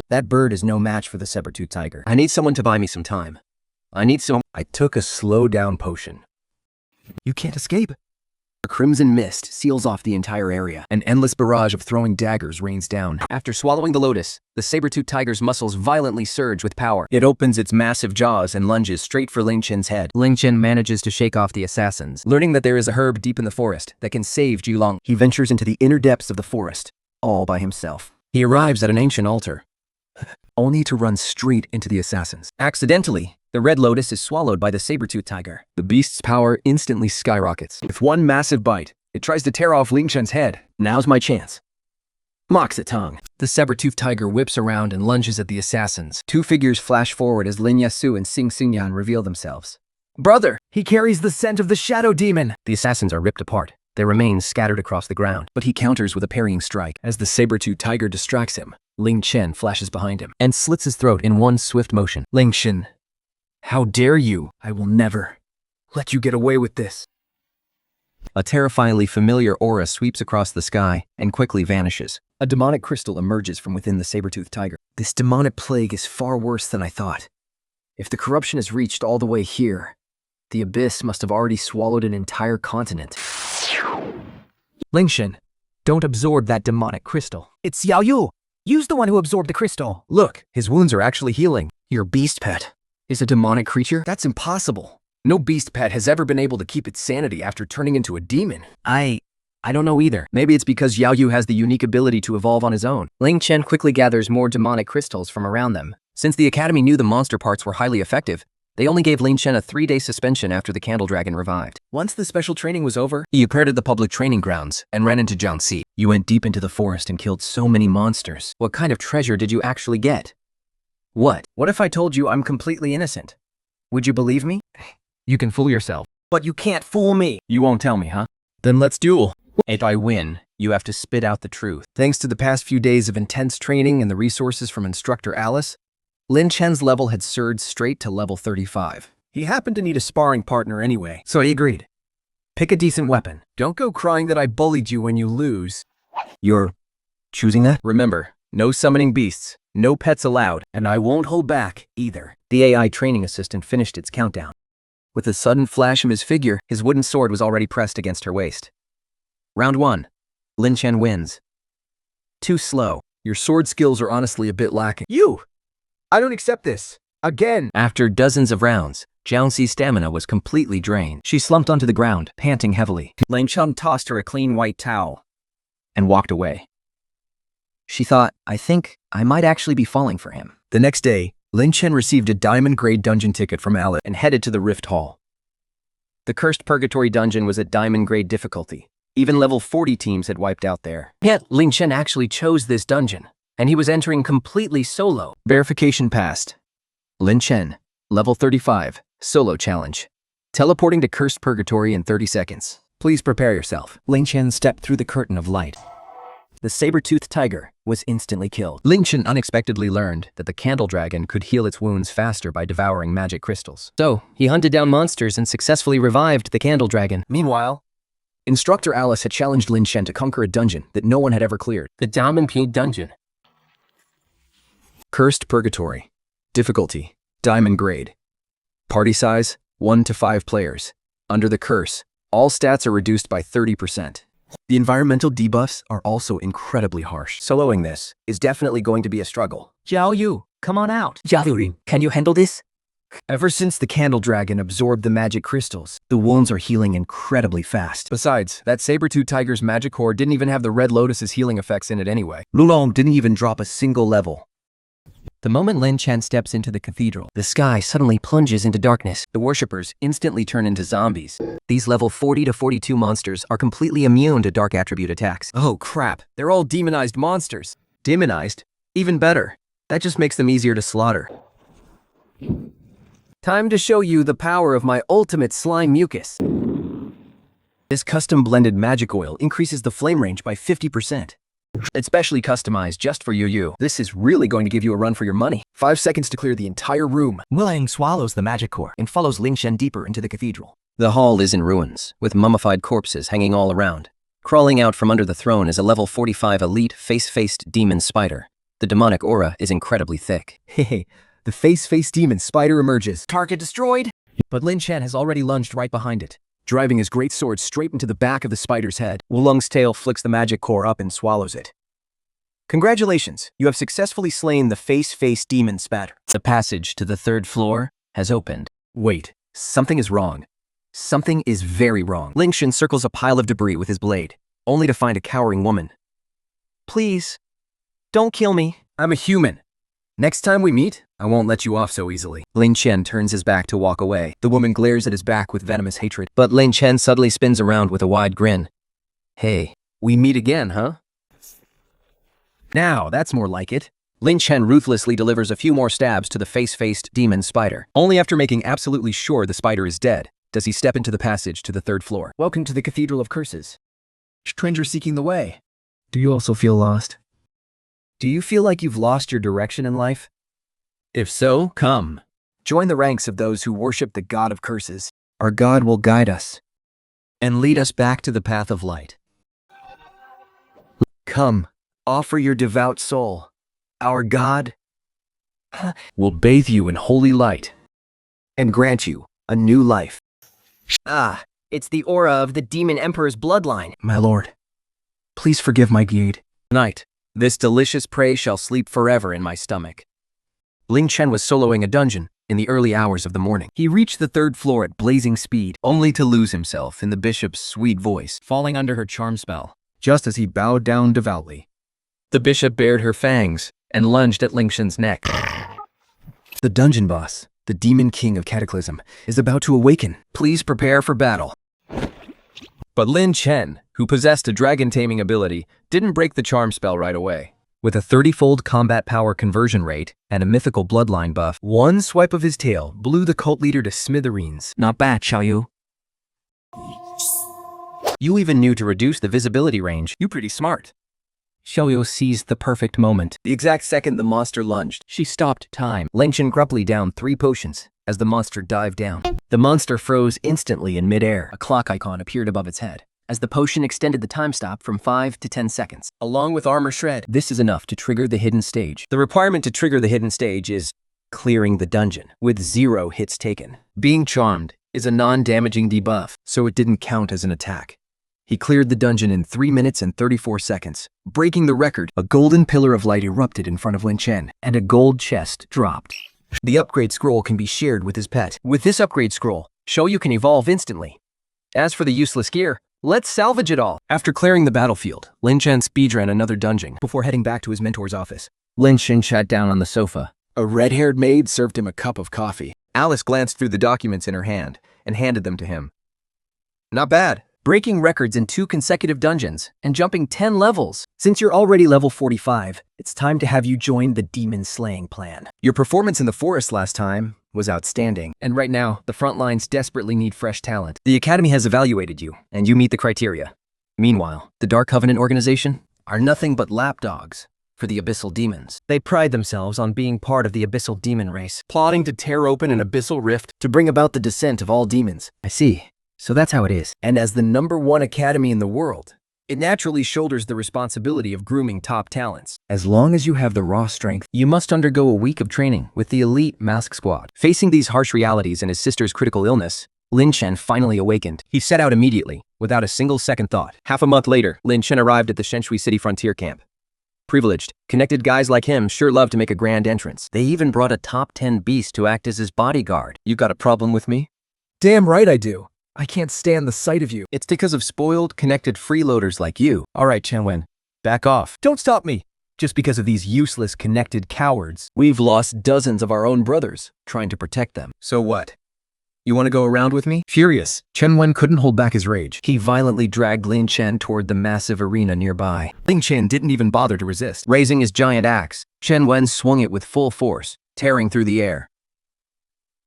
That bird is no match for the saber-tooth tiger. I need someone to buy me some time. I need some. I took a slow down potion. You can't escape. A crimson mist seals off the entire area. An endless barrage of throwing daggers rains down. After swallowing the lotus, the saber-toothed tiger's muscles violently surge with power. It opens its massive jaws and lunges straight for Lin Chen's head. Lin Chen manages to shake off the assassins. Learning that there is a herb deep in the forest that can save Julong, he ventures into the inner depths of the forest, all by himself. He arrives at an ancient altar, only to run straight into the assassins. Accidentally, the red lotus is swallowed by the saber-toothed tiger. The beast's power instantly skyrockets. With one massive bite, it tries to tear off Lin Chen's head. Now's my chance. Mocks at tongue. The saber-toothed tiger whips around and lunges at the assassins. Two figures flash forward as Lin Yasu and Xing Xingyan reveal themselves. Brother! He carries the scent of the shadow demon. The assassins are ripped apart, their remains scattered across the ground. But he counters with a parrying strike. As the saber-toothed tiger distracts him, Lin Chen flashes behind him and slits his throat in one swift motion. Lin Chen, how dare you? I will never let you get away with this. A terrifyingly familiar aura sweeps across the sky and quickly vanishes. A demonic crystal emerges from within the saber-toothed tiger. This demonic plague is far worse than I thought. If the corruption has reached all the way here, the abyss must have already swallowed an entire continent. Lin Chen, don't absorb that demonic crystal. It's Xiao Yu. Use the one who absorbed the crystal. Look, his wounds are actually healing. Your beast pet is a demonic creature? That's impossible. No beast pet has ever been able to keep its sanity after turning into a demon. I don't know either. Maybe it's because Xiao Yu has the unique ability to evolve on his own. Lin Chen quickly gathers more demonic crystals from around them. Since the Academy knew the monster parts were highly effective, they only gave Lin Chen a 3-day suspension after the Candle Dragon revived. Once the special training was over, he appeared at the public training grounds and ran into Jiangxi. You went deep into the forest and killed so many monsters. What kind of treasure did you actually get? What? What if I told you I'm completely innocent? Would you believe me? You can fool yourself. But you can't fool me. You won't tell me, huh? Then let's duel. If I win, you have to spit out the truth. Thanks to the past few days of intense training and the resources from instructor Alice, Lin Chen's level had surged straight to level 35. He happened to need a sparring partner anyway, so he agreed. Pick a decent weapon. Don't go crying that I bullied you when you lose. You're choosing that? Remember, no summoning beasts, no pets allowed, and I won't hold back either. The AI training assistant finished its countdown. With a sudden flash of his figure, his wooden sword was already pressed against her waist. Round 1. Lin Chen wins. Too slow. Your sword skills are honestly a bit lacking. You! I don't accept this. Again. After dozens of rounds, Jiangxi's stamina was completely drained. She slumped onto the ground, panting heavily. Lin Chen tossed her a clean white towel and walked away. She thought, I think I might actually be falling for him. The next day, Lin Chen received a diamond-grade dungeon ticket from Alice and headed to the Rift Hall. The Cursed Purgatory dungeon was at diamond-grade difficulty. Even level 40 teams had wiped out there. Yet, Lin Chen actually chose this dungeon, and he was entering completely solo. Verification passed. Lin Chen, level 35, solo challenge. Teleporting to Cursed Purgatory in 30 seconds. Please prepare yourself. Lin Chen stepped through the curtain of light. The saber-toothed tiger was instantly killed. Lin Chen unexpectedly learned that the Candle Dragon could heal its wounds faster by devouring magic crystals. So, he hunted down monsters and successfully revived the Candle Dragon. Meanwhile, Instructor Alice had challenged Lin Chen to conquer a dungeon that no one had ever cleared. The Diamond Peak Dungeon. Cursed Purgatory. Difficulty, diamond grade. Party size, 1 to 5 players. Under the curse, all stats are reduced by 30%. The environmental debuffs are also incredibly harsh. Soloing this is definitely going to be a struggle. Xiao Yu, come on out. Xiao Yu, can you handle this? Ever since the Candle Dragon absorbed the magic crystals, the wounds are healing incredibly fast. Besides, that saber-tooth tiger's magic core didn't even have the Red Lotus's healing effects in it anyway. Lulong didn't even drop a single level. The moment Lin Chen steps into the cathedral, the sky suddenly plunges into darkness. The worshippers instantly turn into zombies. These level 40 to 42 monsters are completely immune to dark attribute attacks. Oh crap, they're all demonized monsters. Demonized? Even better. That just makes them easier to slaughter. Time to show you the power of my ultimate slime mucus. This custom blended magic oil increases the flame range by 50%. It's specially customized just for you. This is really going to give you a run for your money. 5 seconds to clear the entire room. Willing swallows the magic core and follows Lin Chen deeper into the cathedral. The hall is in ruins, with mummified corpses hanging all around. Crawling out from under the throne is a level 45 elite face-faced demon spider. The demonic aura is incredibly thick. Hehe, the The face demon spider emerges. Target destroyed. But Lin Chen has already lunged right behind it. Driving his great sword straight into the back of the spider's head. Wulong's tail flicks the magic core up and swallows it. Congratulations, you have successfully slain the face demon spatter. The passage to the 3rd floor has opened. Wait, something is wrong. Something is very wrong. Lin Chen circles a pile of debris with his blade, only to find a cowering woman. Please, don't kill me. I'm a human. Next time we meet, I won't let you off so easily. Lin Chen turns his back to walk away. The woman glares at his back with venomous hatred. But Lin Chen suddenly spins around with a wide grin. Hey, we meet again, huh? Now, that's more like it. Lin Chen ruthlessly delivers a few more stabs to the face-faced demon spider. Only after making absolutely sure the spider is dead, does he step into the passage to the 3rd floor. Welcome to the Cathedral of Curses. Stranger seeking the way. Do you also feel lost? Do you feel like you've lost your direction in life? If so, come. Join the ranks of those who worship the god of curses. Our God will guide us and lead us back to the path of light. Come, offer your devout soul. Our God will bathe you in holy light and grant you a new life. Ah, it's the aura of the demon emperor's bloodline. My lord, please forgive my deed. Tonight, this delicious prey shall sleep forever in my stomach. Lin Chen was soloing a dungeon in the early hours of the morning. He reached the 3rd floor at blazing speed, only to lose himself in the bishop's sweet voice, Falling under her charm spell. Just as he bowed down devoutly. The bishop bared her fangs and lunged at Lin Chen's neck. The dungeon boss, the demon king of Cataclysm, is about to awaken. Please prepare for battle. But Lin Chen, who possessed a dragon-taming ability, didn't break the charm spell right away. With a 30-fold combat power conversion rate and a mythical bloodline buff, one swipe of his tail blew the cult leader to smithereens. Not bad, Xiaoyu. You even knew to reduce the visibility range. You pretty smart. Xiaoyu seized the perfect moment. The exact second the monster lunged, she stopped time. Lin Chen grumpily downed 3 potions as the monster dived down. The monster froze instantly in midair. A clock icon appeared above its head as the potion extended the time stop from 5 to 10 seconds. Along with armor shred, this is enough to trigger the hidden stage. The requirement to trigger the hidden stage is clearing the dungeon with 0 hits taken. Being charmed is a non-damaging debuff, so it didn't count as an attack. He cleared the dungeon in 3 minutes and 34 seconds, breaking the record. A golden pillar of light erupted in front of Lin Chen, and a gold chest dropped. The upgrade scroll can be shared with his pet. With this upgrade scroll, Xiaoyu can evolve instantly. As for the useless gear, let's salvage it all. After clearing the battlefield, Lin Chen speedran another dungeon before heading back to his mentor's office. Lin Chen sat down on the sofa. A red-haired maid served him a cup of coffee. Alice glanced through the documents in her hand and handed them to him. Not bad. Breaking records in 2 consecutive dungeons and jumping 10 levels. Since you're already level 45, it's time to have you join the demon slaying plan. Your performance in the forest last time was outstanding, and right now, the front lines desperately need fresh talent. The Academy has evaluated you, and you meet the criteria. Meanwhile, the Dark Covenant organization are nothing but lapdogs for the Abyssal Demons. They pride themselves on being part of the Abyssal Demon race. Plotting to tear open an abyssal rift to bring about the descent of all demons. I see. So that's how it is. And as the #1 academy in the world, it naturally shoulders the responsibility of grooming top talents. As long as you have the raw strength, you must undergo a week of training with the elite mask squad. Facing these harsh realities and his sister's critical illness, Lin Chen finally awakened. He set out immediately, without a single second thought. Half a month later, Lin Chen arrived at the Shenshui City frontier camp. Privileged, connected guys like him sure love to make a grand entrance. They even brought a top 10 beast to act as his bodyguard. You got a problem with me? Damn right I do. I can't stand the sight of you. It's because of spoiled, connected freeloaders like you. All right, Chen Wen, back off. Don't stop me. Just because of these useless, connected cowards. We've lost dozens of our own brothers trying to protect them. So what? You want to go around with me? Furious, Chen Wen couldn't hold back his rage. He violently dragged Lin Chen toward the massive arena nearby. Lin Chen didn't even bother to resist. Raising his giant axe, Chen Wen swung it with full force, tearing through the air.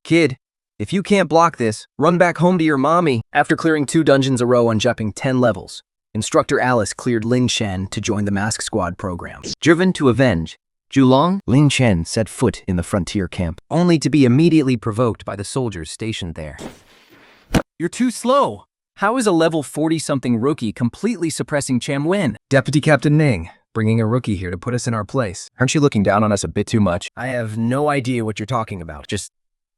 Kid, if you can't block this, run back home to your mommy. After clearing 2 dungeons a row and jumping 10 levels, Instructor Alice cleared Lin Chen to join the Mask Squad program. Driven to avenge Julong, Lin Chen set foot in the frontier camp, only to be immediately provoked by the soldiers stationed there. You're too slow. How is a level 40-something rookie completely suppressing Chen Wen? Deputy Captain Ning, bringing a rookie here to put us in our place. Aren't you looking down on us a bit too much? I have no idea what you're talking about. Just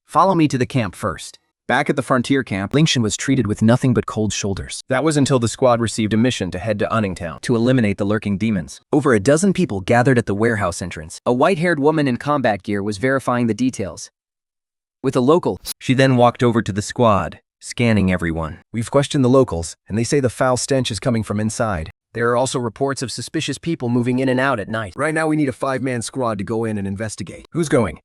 follow me to the camp first. Back at the frontier camp, Lin Chen was treated with nothing but cold shoulders. that was until the squad received a mission to head to Unningtown. To eliminate the lurking demons. Over a dozen people gathered at the warehouse entrance. A white-haired woman in combat gear was verifying the details. With a local, She then walked over to the squad, scanning everyone. We've questioned the locals, and they say the foul stench is coming from inside. there are also reports of suspicious people moving in and out at night. Right now we need a 5-man squad to go in and investigate. Who's going?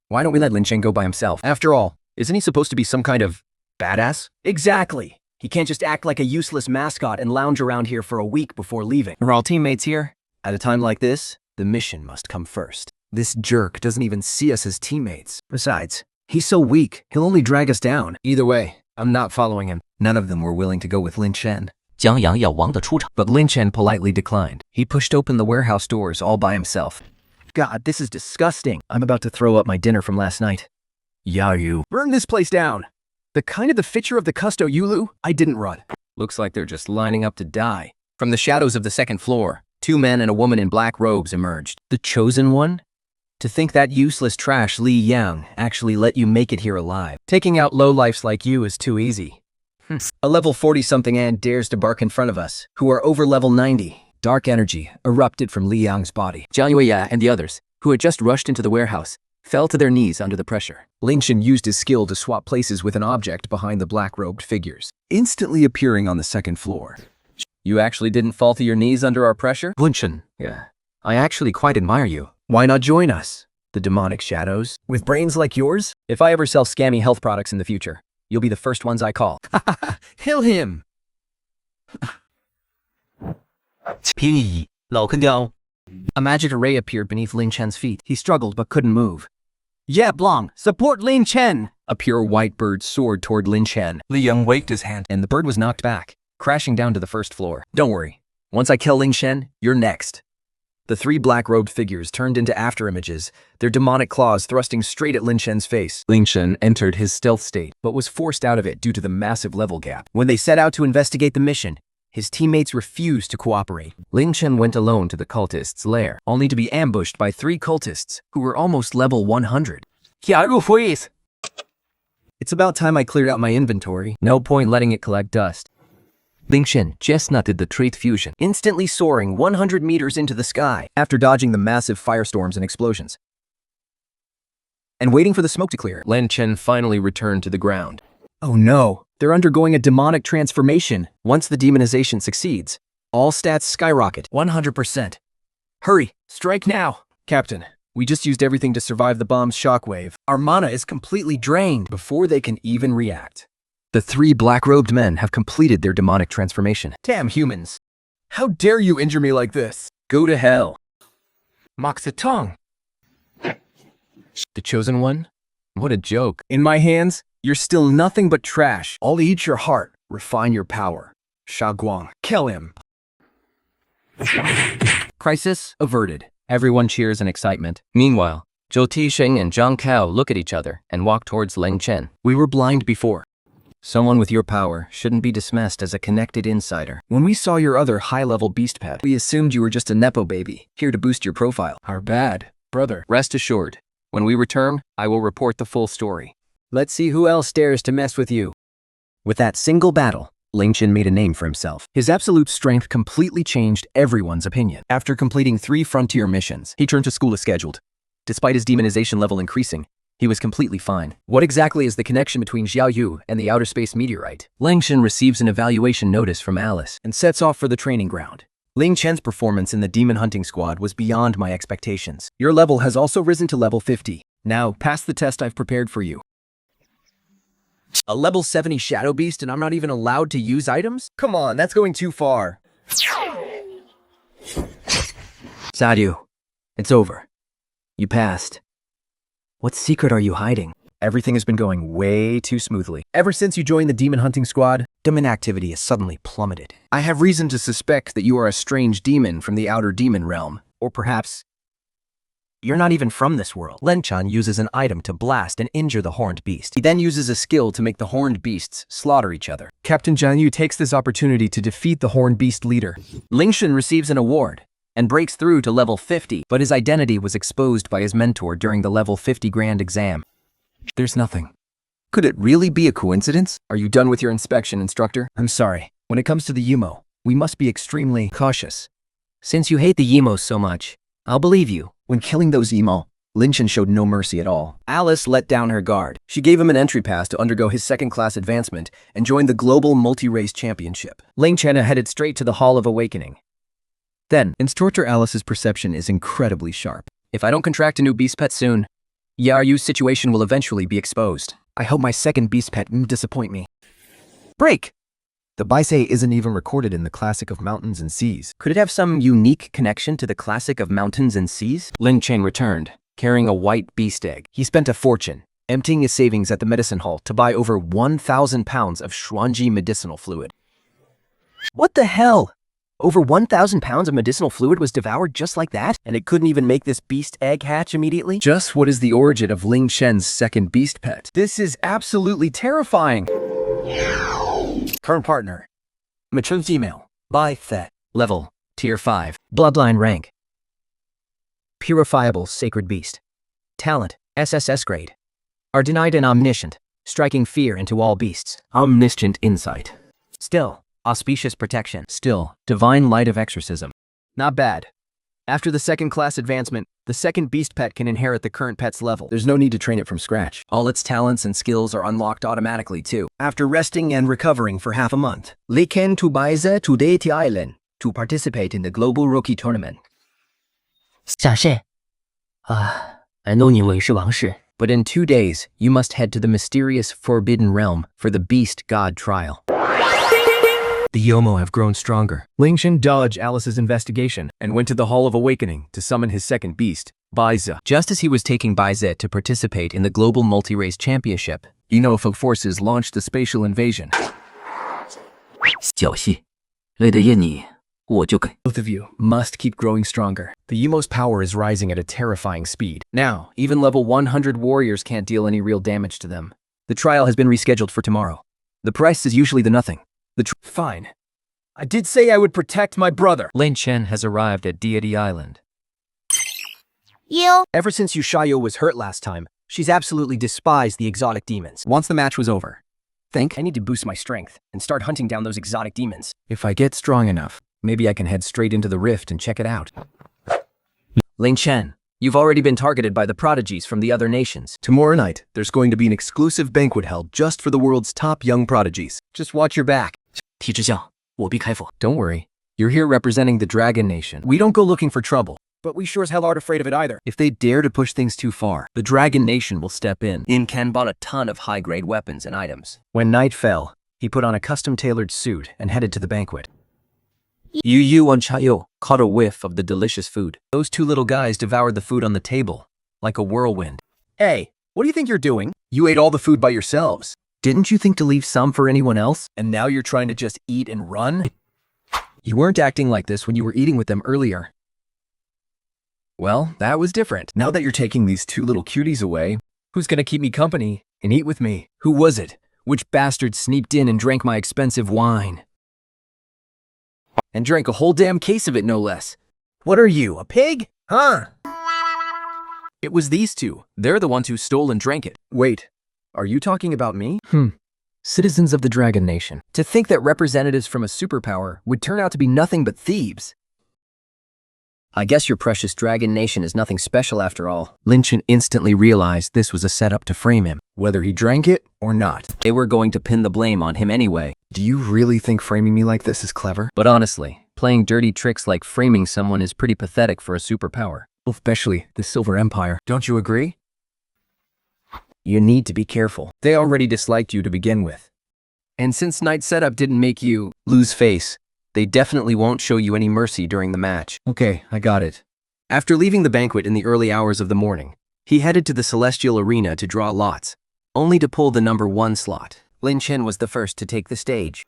Why don't we let Lin Chen go by himself? After all, isn't he supposed to be some kind of badass? Exactly. He can't just act like a useless mascot and lounge around here for a week before leaving. We're all teammates here. At a time like this, the mission must come first. This jerk doesn't even see us as teammates. Besides, he's so weak, he'll only drag us down. Either way, I'm not following him. None of them were willing to go with Lin Chen. 将杨耀王的出场。 But Lin Chen politely declined. He pushed open the warehouse doors all by himself. God, this is disgusting. I'm about to throw up my dinner from last night. Yayu. Burn this place down. The kind of the feature of the Custo Yulu, I didn't run. Looks like they're just lining up to die. From the shadows of the second floor, 2 men and a woman in black robes emerged. The chosen one? To think that useless trash Li Yang actually let you make it here alive. Taking out lowlifes like you is too easy. A level 40-something ant dares to bark in front of us, who are over level 90. Dark energy erupted from Li Yang's body. Jiang Yueya and the others, who had just rushed into the warehouse, fell to their knees under the pressure. Lin Chen used his skill to swap places with an object behind the black-robed figures, instantly appearing on the second floor. You actually didn't fall to your knees under our pressure? Lin Chen, Yeah. I actually quite admire you. why not join us? The demonic shadows. With brains like yours? If I ever sell scammy health products in the future, you'll be the first ones I call. Kill him! 平移，老坑雕。 A magic array appeared beneath Lin Chen's feet. He struggled but couldn't move. Yeah, Blanc, support Lin Chen! A pure white bird soared toward Lin Chen, Li Yang waved his hand. and the bird was knocked back, crashing down to the first floor. Don't worry. Once I kill Lin Chen, you're next. The 3 black-robed figures turned into afterimages, their demonic claws thrusting straight at Lin Chen's face. Lin Chen entered his stealth state, but was forced out of it due to the massive level gap. When they set out to investigate the mission, his teammates refused to cooperate. Lin Chen went alone to the cultists' lair, only to be ambushed by 3 cultists who were almost level 100. 加入会议。 It's about time I cleared out my inventory. No point letting it collect dust. Lin Chen chestnutted the trait fusion, Instantly soaring 100 meters into the sky. after dodging the massive firestorms and explosions. And waiting for the smoke to clear, Lin Chen finally returned to the ground. Oh no, they're undergoing a demonic transformation. Once the demonization succeeds, all stats skyrocket. 100%. Hurry, strike now. Captain, we just used everything to survive the bomb's shockwave Our mana is completely drained. before they can even react. The 3 black-robed men have completed their demonic transformation. Damn humans. How dare you injure me like this? Go to hell. Mock the tongue. The chosen one? What a joke. In my hands, you're still nothing but trash. I'll eat your heart, refine your power. Sha Guang, kill him. Crisis averted. Everyone cheers in excitement. Meanwhile, Zhou Tixing and Zhang Kao look at each other and walk towards Lin Chen. We were blind before. Someone with your power shouldn't be dismissed as a connected insider. When we saw your other high-level beast pet, We assumed you were just a Nepo baby, here to boost your profile. our bad, brother. Rest assured, when we return, I will report the full story. Let's see who else dares to mess with you. With that single battle, Lin Chen made a name for himself. His absolute strength completely changed everyone's opinion. After completing 3 frontier missions, he turned to school as scheduled. Despite his demonization level increasing, he was completely fine. What exactly is the connection between Xiao Yu and the outer space meteorite? Lin Chen receives an evaluation notice from Alice and sets off for the training ground. Lin Chen's performance in the demon hunting squad was beyond my expectations. Your level has also risen to level 50. Now, pass the test I've prepared for you. a level 70 shadow beast and I'm not even allowed to use items? Come on, that's going too far. Sadhu, it's over. You passed. What secret are you hiding? Everything has been going way too smoothly. Ever since you joined the demon hunting squad, Demon activity has suddenly plummeted. I have reason to suspect that you are a strange demon from the outer demon realm. Or perhaps, you're not even from this world. Lin Chen uses an item to blast and injure the horned beast. He then uses a skill to make the horned beasts slaughter each other. Captain Jian Yu takes this opportunity to defeat the horned beast leader. Lin Chen receives an award. and breaks through to level 50, but his identity was exposed by his mentor during the level 50 grand exam. There's nothing. Could it really be a coincidence? Are you done with your inspection, instructor? I'm sorry. When it comes to the Yumo, we must be extremely cautious. Since you hate the Yimos so much, I'll believe you. When killing those emo, Lin Chen showed no mercy at all. Alice let down her guard. She gave him an entry pass to undergo his second-class advancement and join the Global Multi-Race Championship. Lin Chen headed straight to the Hall of Awakening. Then, Instructor Alice's perception is incredibly sharp. If I don't contract a new beast pet soon, Yaryu's situation will eventually be exposed. I hope my second beast pet won't disappoint me. Break! The Baisei isn't even recorded in the Classic of Mountains and Seas. Could it have some unique connection to the Classic of Mountains and Seas? Lin Chen returned, carrying a white beast egg. He spent a fortune, emptying his savings at the medicine hall to buy over 1,000 pounds of Xuanji medicinal fluid. What the hell? Over 1,000 pounds of medicinal fluid was devoured just like that? And it couldn't even make this beast egg hatch immediately? Just what is the origin of Lin Chen's second beast pet? This is absolutely terrifying. Current partner. Mature female. By Thet. Level, Tier 5. Bloodline rank. Purifiable sacred beast. Talent, SSS grade. Are denied and omniscient, striking fear into all beasts. Omniscient insight. Still, auspicious protection. Still, divine light of exorcism. Not bad. After the second-class advancement, the second beast pet can inherit the current pet's level. There's no need to train it from scratch. All its talents and skills are unlocked automatically, too. After resting and recovering for half a month, Lin Chen to Baize to Deity Island to participate in the Global Rookie Tournament. 下线 I know 你为是王室 But in 2 days, you must head to the mysterious Forbidden Realm for the Beast God trial. The Yomo have grown stronger. Lin Chen dodged Alice's investigation and went to the Hall of Awakening to summon his second beast, Baize. Just as he was taking Baize to participate in the Global Multi-Race Championship, Enofolk forces launched the spatial invasion. 小戏累得厌你我就给 Both of you must keep growing stronger. The Yumo's power is rising at a terrifying speed. Now, even level 100 warriors can't deal any real damage to them. The trial has been rescheduled for tomorrow. The price is usually the nothing. Fine. I did say I would protect my brother. Lin Chen has arrived at Deity Island. Ever since Yushayo was hurt last time, she's absolutely despised the exotic demons. Once the match was over, I need to boost my strength and start hunting down those exotic demons. If I get strong enough, maybe I can head straight into the rift and check it out. Lin Chen, you've already been targeted by the prodigies from the other nations. Tomorrow night, there's going to be an exclusive banquet held just for the world's top young prodigies. Just watch your back. 体之将我必开府 Don't worry. You're here representing the Dragon Nation. We don't go looking for trouble, but we sure as hell aren't afraid of it either. If they dare to push things too far, the Dragon Nation will step in. Lin Chen bought a ton of high-grade weapons and items. When night fell, he put on a custom-tailored suit and headed to the banquet. Yu and Chayo caught a whiff of the delicious food. Those two little guys devoured the food on the table, like a whirlwind. Hey, what do you think you're doing? You ate all the food by yourselves. Didn't you think to leave some for anyone else? And now you're trying to just eat and run? You weren't acting like this when you were eating with them earlier. Well, that was different. Now that you're taking these two little cuties away, Who's gonna keep me company and eat with me? Who was it? Which bastard sneaked in and drank my expensive wine? And drank a whole damn case of it, no less. What are you, a pig? Huh? It was these two. They're the ones who stole and drank it. wait, are you talking about me? Citizens of the Dragon Nation. To think that representatives from a superpower would turn out to be nothing but thieves. I guess your precious Dragon Nation is nothing special after all. Lin Chen instantly realized this was a setup to frame him. Whether he drank it or not. They were going to pin the blame on him anyway. Do you really think framing me like this is clever? But honestly, playing dirty tricks like framing someone is pretty pathetic for a superpower. Especially the Silver Empire. Don't you agree? You need to be careful. They already disliked you to begin with. And since Knight's setup didn't make you lose face, they definitely won't show you any mercy during the match. Okay, I got it. After leaving the banquet in the early hours of the morning, he headed to the Celestial Arena to draw lots, only to pull the number 1 slot. Lin Chen was the first to take the stage.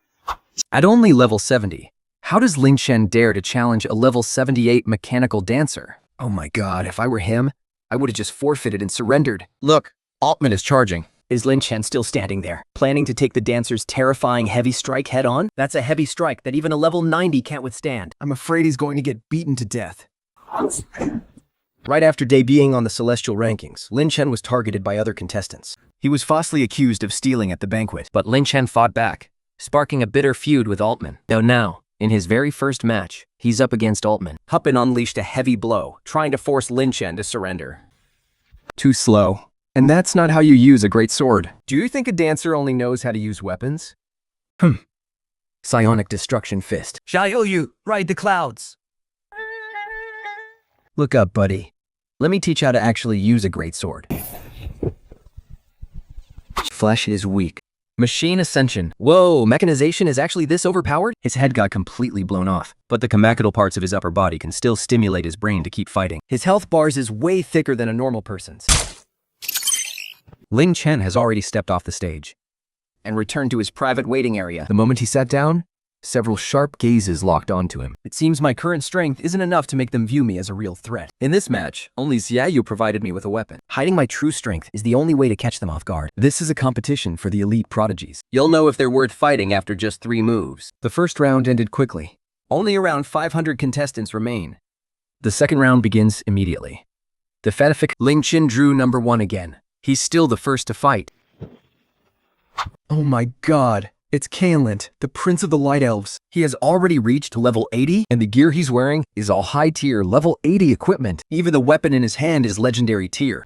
At only level 70, how does Lin Chen dare to challenge a level 78 mechanical dancer? Oh my god, if I were him, I would have just forfeited and surrendered. Look, Altman is charging. Is Lin Chen still standing there, planning to take the dancer's terrifying heavy strike head on? That's a heavy strike that even a level 90 can't withstand. I'm afraid he's going to get beaten to death. Right after debuting on the Celestial rankings, Lin Chen was targeted by other contestants. He was falsely accused of stealing at the banquet. But Lin Chen fought back, sparking a bitter feud with Altman. Though now, in his very first match, he's up against Altman. Huppin unleashed a heavy blow, trying to force Lin Chen to surrender. Too slow. And that's not how you use a great sword. Do you think a dancer only knows how to use weapons? Psionic Destruction Fist. Xiaoyu, ride the clouds. Look up, buddy. Let me teach you how to actually use a great sword. Flesh is weak. Machine Ascension. Whoa, mechanization is actually this overpowered? His head got completely blown off, but the comacidal parts of his upper body can still stimulate his brain to keep fighting. His health bars is way thicker than a normal person's. Lin Chen has already stepped off the stage And returned to his private waiting area. The moment he sat down, several sharp gazes locked onto him. It seems my current strength isn't enough to make them view me as a real threat. In this match, only Xiaoyu provided me with a weapon. Hiding my true strength is the only way to catch them off guard. This is a competition for the elite prodigies. You'll know if they're worth fighting after just 3 moves. The first round ended quickly. Only around 500 contestants remain. The second round begins immediately. The Fatific Lin Chen drew number 1 again. He's still the first to fight. Oh my god. It's Kaelint, the Prince of the Light Elves. He has already reached level 80, and the gear he's wearing is all high-tier level 80 equipment. Even the weapon in his hand is legendary tier.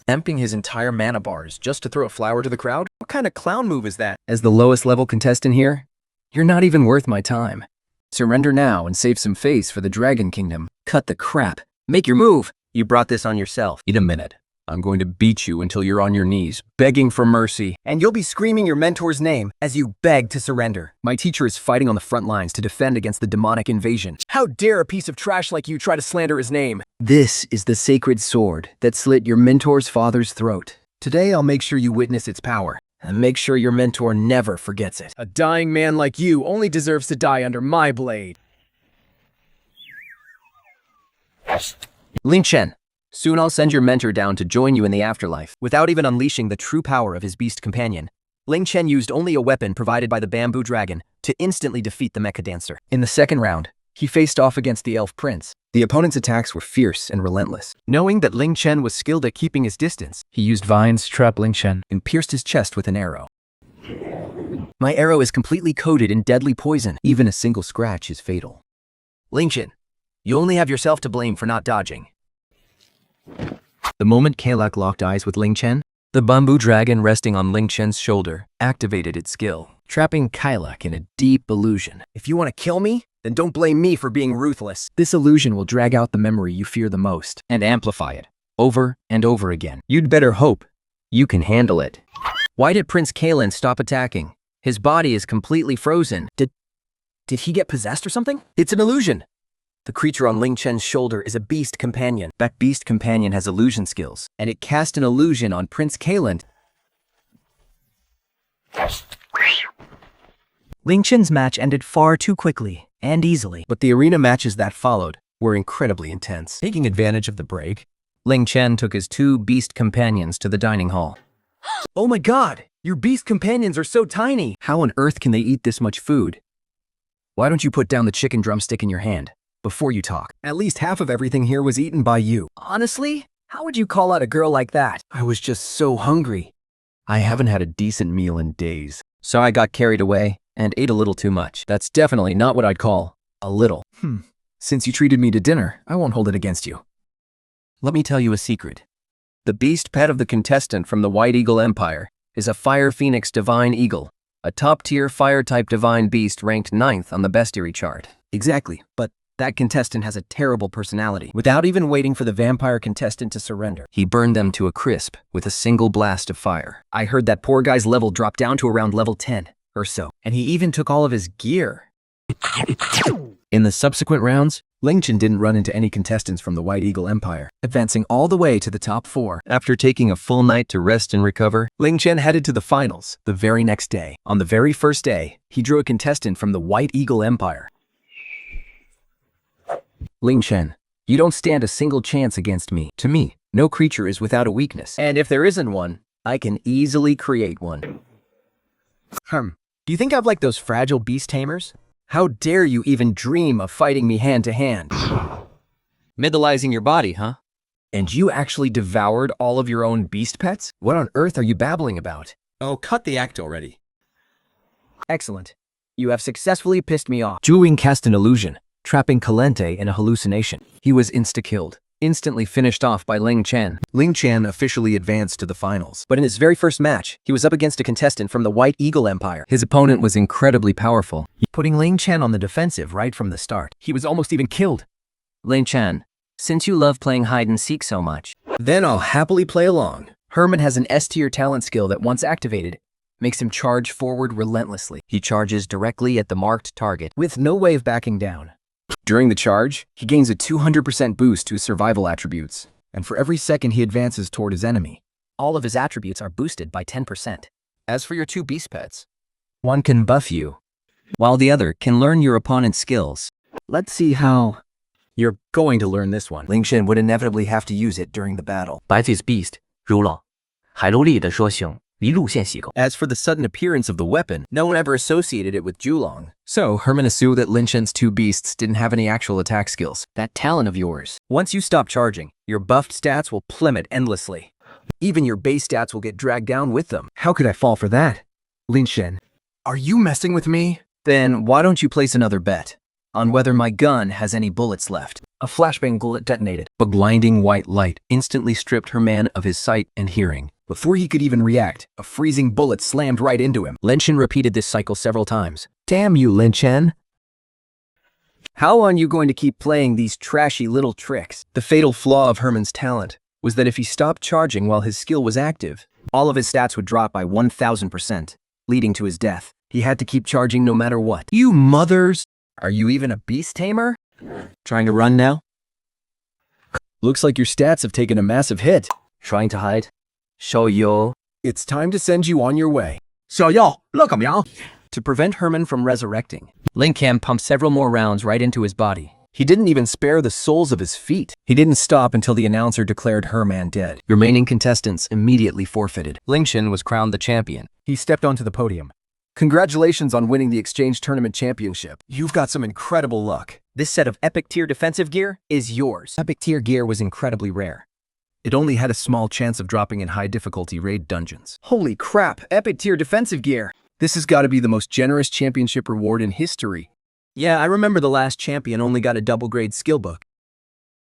Emptying his entire mana bars just to throw a flower to the crowd? What kind of clown move is that? As the lowest level contestant here, you're not even worth my time. Surrender now and save some face for the Dragon Kingdom. Cut the crap. Make your move. You brought this on yourself. Wait a minute. I'm going to beat you until you're on your knees, begging for mercy. And you'll be screaming your mentor's name as you beg to surrender. My teacher is fighting on the front lines to defend against the demonic invasion. How dare a piece of trash like you try to slander his name? This is the sacred sword that slit your mentor's father's throat. Today I'll make sure you witness its power. And make sure your mentor never forgets it. A dying man like you only deserves to die under my blade. Lin Chen. Soon I'll send your mentor down to join you in the afterlife. Without even unleashing the true power of his beast companion, Lin Chen used only a weapon provided by the bamboo dragon to instantly defeat the mecha dancer. In the second round, he faced off against the elf prince. The opponent's attacks were fierce and relentless. Knowing that Lin Chen was skilled at keeping his distance, He used vines to trap Lin Chen and pierced his chest with an arrow. my arrow is completely coated in deadly poison. Even a single scratch is fatal. Lin Chen, you only have yourself to blame for not dodging. The moment Kalak locked eyes with Lin Chen, The bamboo dragon resting on Lin Chen's shoulder activated its skill. trapping Kalak in a deep illusion. If you want to kill me, then don't blame me for being ruthless. This illusion will drag out the memory you fear the most and amplify it over and over again. You'd better hope you can handle it. Why did Prince Kalen stop attacking? His body is completely frozen. Did he get possessed or something? It's an illusion. The creature on Lin Chen's shoulder is a beast companion. That beast companion has illusion skills, and it cast an illusion on Prince Kalen. Lin Chen's match ended far too quickly and easily, but the arena matches that followed were incredibly intense. Taking advantage of the break, Lin Chen took his 2 beast companions to the dining hall. Oh my god! Your beast companions are so tiny! How on earth can they eat this much food? Why don't you put down the chicken drumstick in your hand before you talk? At least half of everything here was eaten by you. Honestly, how would you call out a girl like that? I was just so hungry. I haven't had a decent meal in days. So I got carried away and ate a little too much. That's definitely not what I'd call a little. Since you treated me to dinner, I won't hold it against you. Let me tell you a secret. The beast pet of the contestant from the White Eagle Empire is a Fire Phoenix Divine Eagle, a top-tier fire-type divine beast ranked 9th on the bestiary chart. Exactly, but that contestant has a terrible personality. Without even waiting for the vampire contestant to surrender, He burned them to a crisp with a single blast of fire. I heard that poor guy's level dropped down to around level 10 or so, and he even took all of his gear. In the subsequent rounds, Lin Chen didn't run into any contestants from the White Eagle Empire, advancing all the way to the top 4. After taking a full night to rest and recover, Lin Chen headed to the finals. The very next day, On the very first day, he drew a contestant from the White Eagle Empire. Lin Chen, you don't stand a single chance against me. To me, No creature is without a weakness. And if there isn't one, I can easily create one. Do you think I've like those fragile beast tamers? How dare you even dream of fighting me hand to hand? Middleizing your body, huh? And you actually devoured all of your own beast pets? What on earth are you babbling about? Oh, cut the act already. Excellent. You have successfully pissed me off. Zhu cast an illusion, trapping Calente in a hallucination. He was insta-killed, instantly finished off by Lin Chen. Lin Chen officially advanced to the finals. But in his very first match, he was up against a contestant from the White Eagle Empire. His opponent was incredibly powerful. Putting Lin Chen on the defensive right from the start. He was almost even killed. Lin Chen, since you love playing hide and seek so much, Then I'll happily play along. Herman has an S-tier talent skill that once activated, makes him charge forward relentlessly. he charges directly at the marked target. With no way of backing down. During the charge, he gains a 200% boost to his survival attributes. And for every second he advances toward his enemy. All of his attributes are boosted by 10%. As for your two beast pets, One can buff you. While the other can learn your opponent's skills. Let's see how... You're going to learn this one. Lin Chen would inevitably have to use it during the battle. 白嘴 beast 如了，海陆力的说行，离路线系统。 As for the sudden appearance of the weapon, no one ever associated it with Julong. So Herman assumed that Lin Chen's two beasts didn't have any actual attack skills. That talent of yours. Once you stop charging, your buffed stats will plummet endlessly. Even your base stats will get dragged down with them. How could I fall for that? Lin Chen, are you messing with me? Then why don't you place another bet on whether my gun has any bullets left? A flashbang bullet detonated. A blinding white light instantly stripped Herman of his sight and hearing. Before he could even react, a freezing bullet slammed right into him. Lin Chen repeated this cycle several times. Damn you, Lin Chen. How are you going to keep playing these trashy little tricks? The fatal flaw of Herman's talent was that if he stopped charging while his skill was active, All of his stats would drop by 1,000%, leading to his death. he had to keep charging no matter what. You mothers! Are you even a beast tamer? Trying to run now? Looks like your stats have taken a massive hit. Trying to hide. 手游 It's time to send you on your way. 小药乐怎么样？ To prevent Herman from resurrecting, Lin Chen pumped several more rounds right into his body. He didn't even spare the soles of his feet. He didn't stop until the announcer declared Herman dead. Remaining contestants immediately forfeited. Lin Chen was crowned the champion. He stepped onto the podium. Congratulations on winning the Exchange Tournament Championship. You've got some incredible luck. This set of epic tier defensive gear is yours. Epic tier gear was incredibly rare. It only had a small chance of dropping in high difficulty raid dungeons. Holy crap, epic tier defensive gear. This has got to be the most generous championship reward in history. Yeah, I remember the last champion only got a double grade skill book.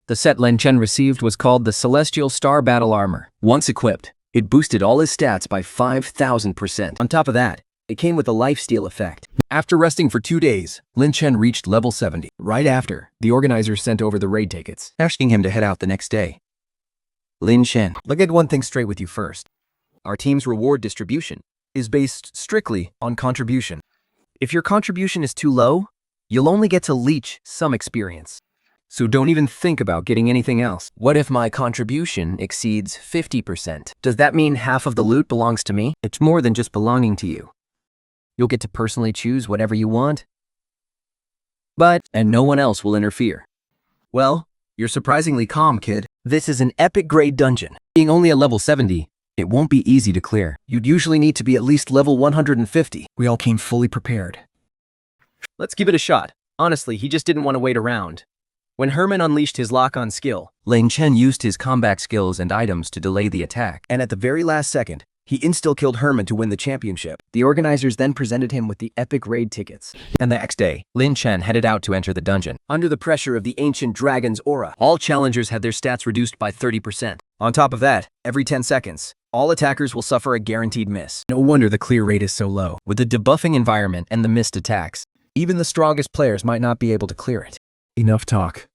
The set Lin Chen received was called the Celestial Star Battle Armor. Once equipped, it boosted all his stats by 5,000%. On top of that, it came with a lifesteal effect. After resting for 2 days, Lin Chen reached level 70. Right after, the organizers sent over the raid tickets, Asking him to head out the next day. Lin Chen. Let's get one thing straight with you first. Our team's reward distribution Is based strictly on contribution. If your contribution is too low, you'll only get to leech some experience. So don't even think about getting anything else. What if my contribution exceeds 50%? Does that mean half of the loot belongs to me? It's more than just belonging to you. You'll get to personally choose whatever you want, and no one else will interfere. Well, you're surprisingly calm, kid. This is an epic grade dungeon. Being only a level 70, it won't be easy to clear. You'd usually need to be at least level 150. We all came fully prepared. Let's give it a shot. Honestly, he just didn't want to wait around. When Herman unleashed his lock-on skill, Lin Chen used his combat skills and items to delay the attack. And at the very last second, he insta-killed Herman to win the championship. the organizers then presented him with the epic raid tickets. And the next day, Lin Chen headed out to enter the dungeon. Under the pressure of the ancient dragon's aura, all challengers had their stats reduced by 30%. On top of that, every 10 seconds, all attackers will suffer a guaranteed miss. No wonder the clear rate is so low. With the debuffing environment and the missed attacks, Even the strongest players might not be able to clear it. Enough talk.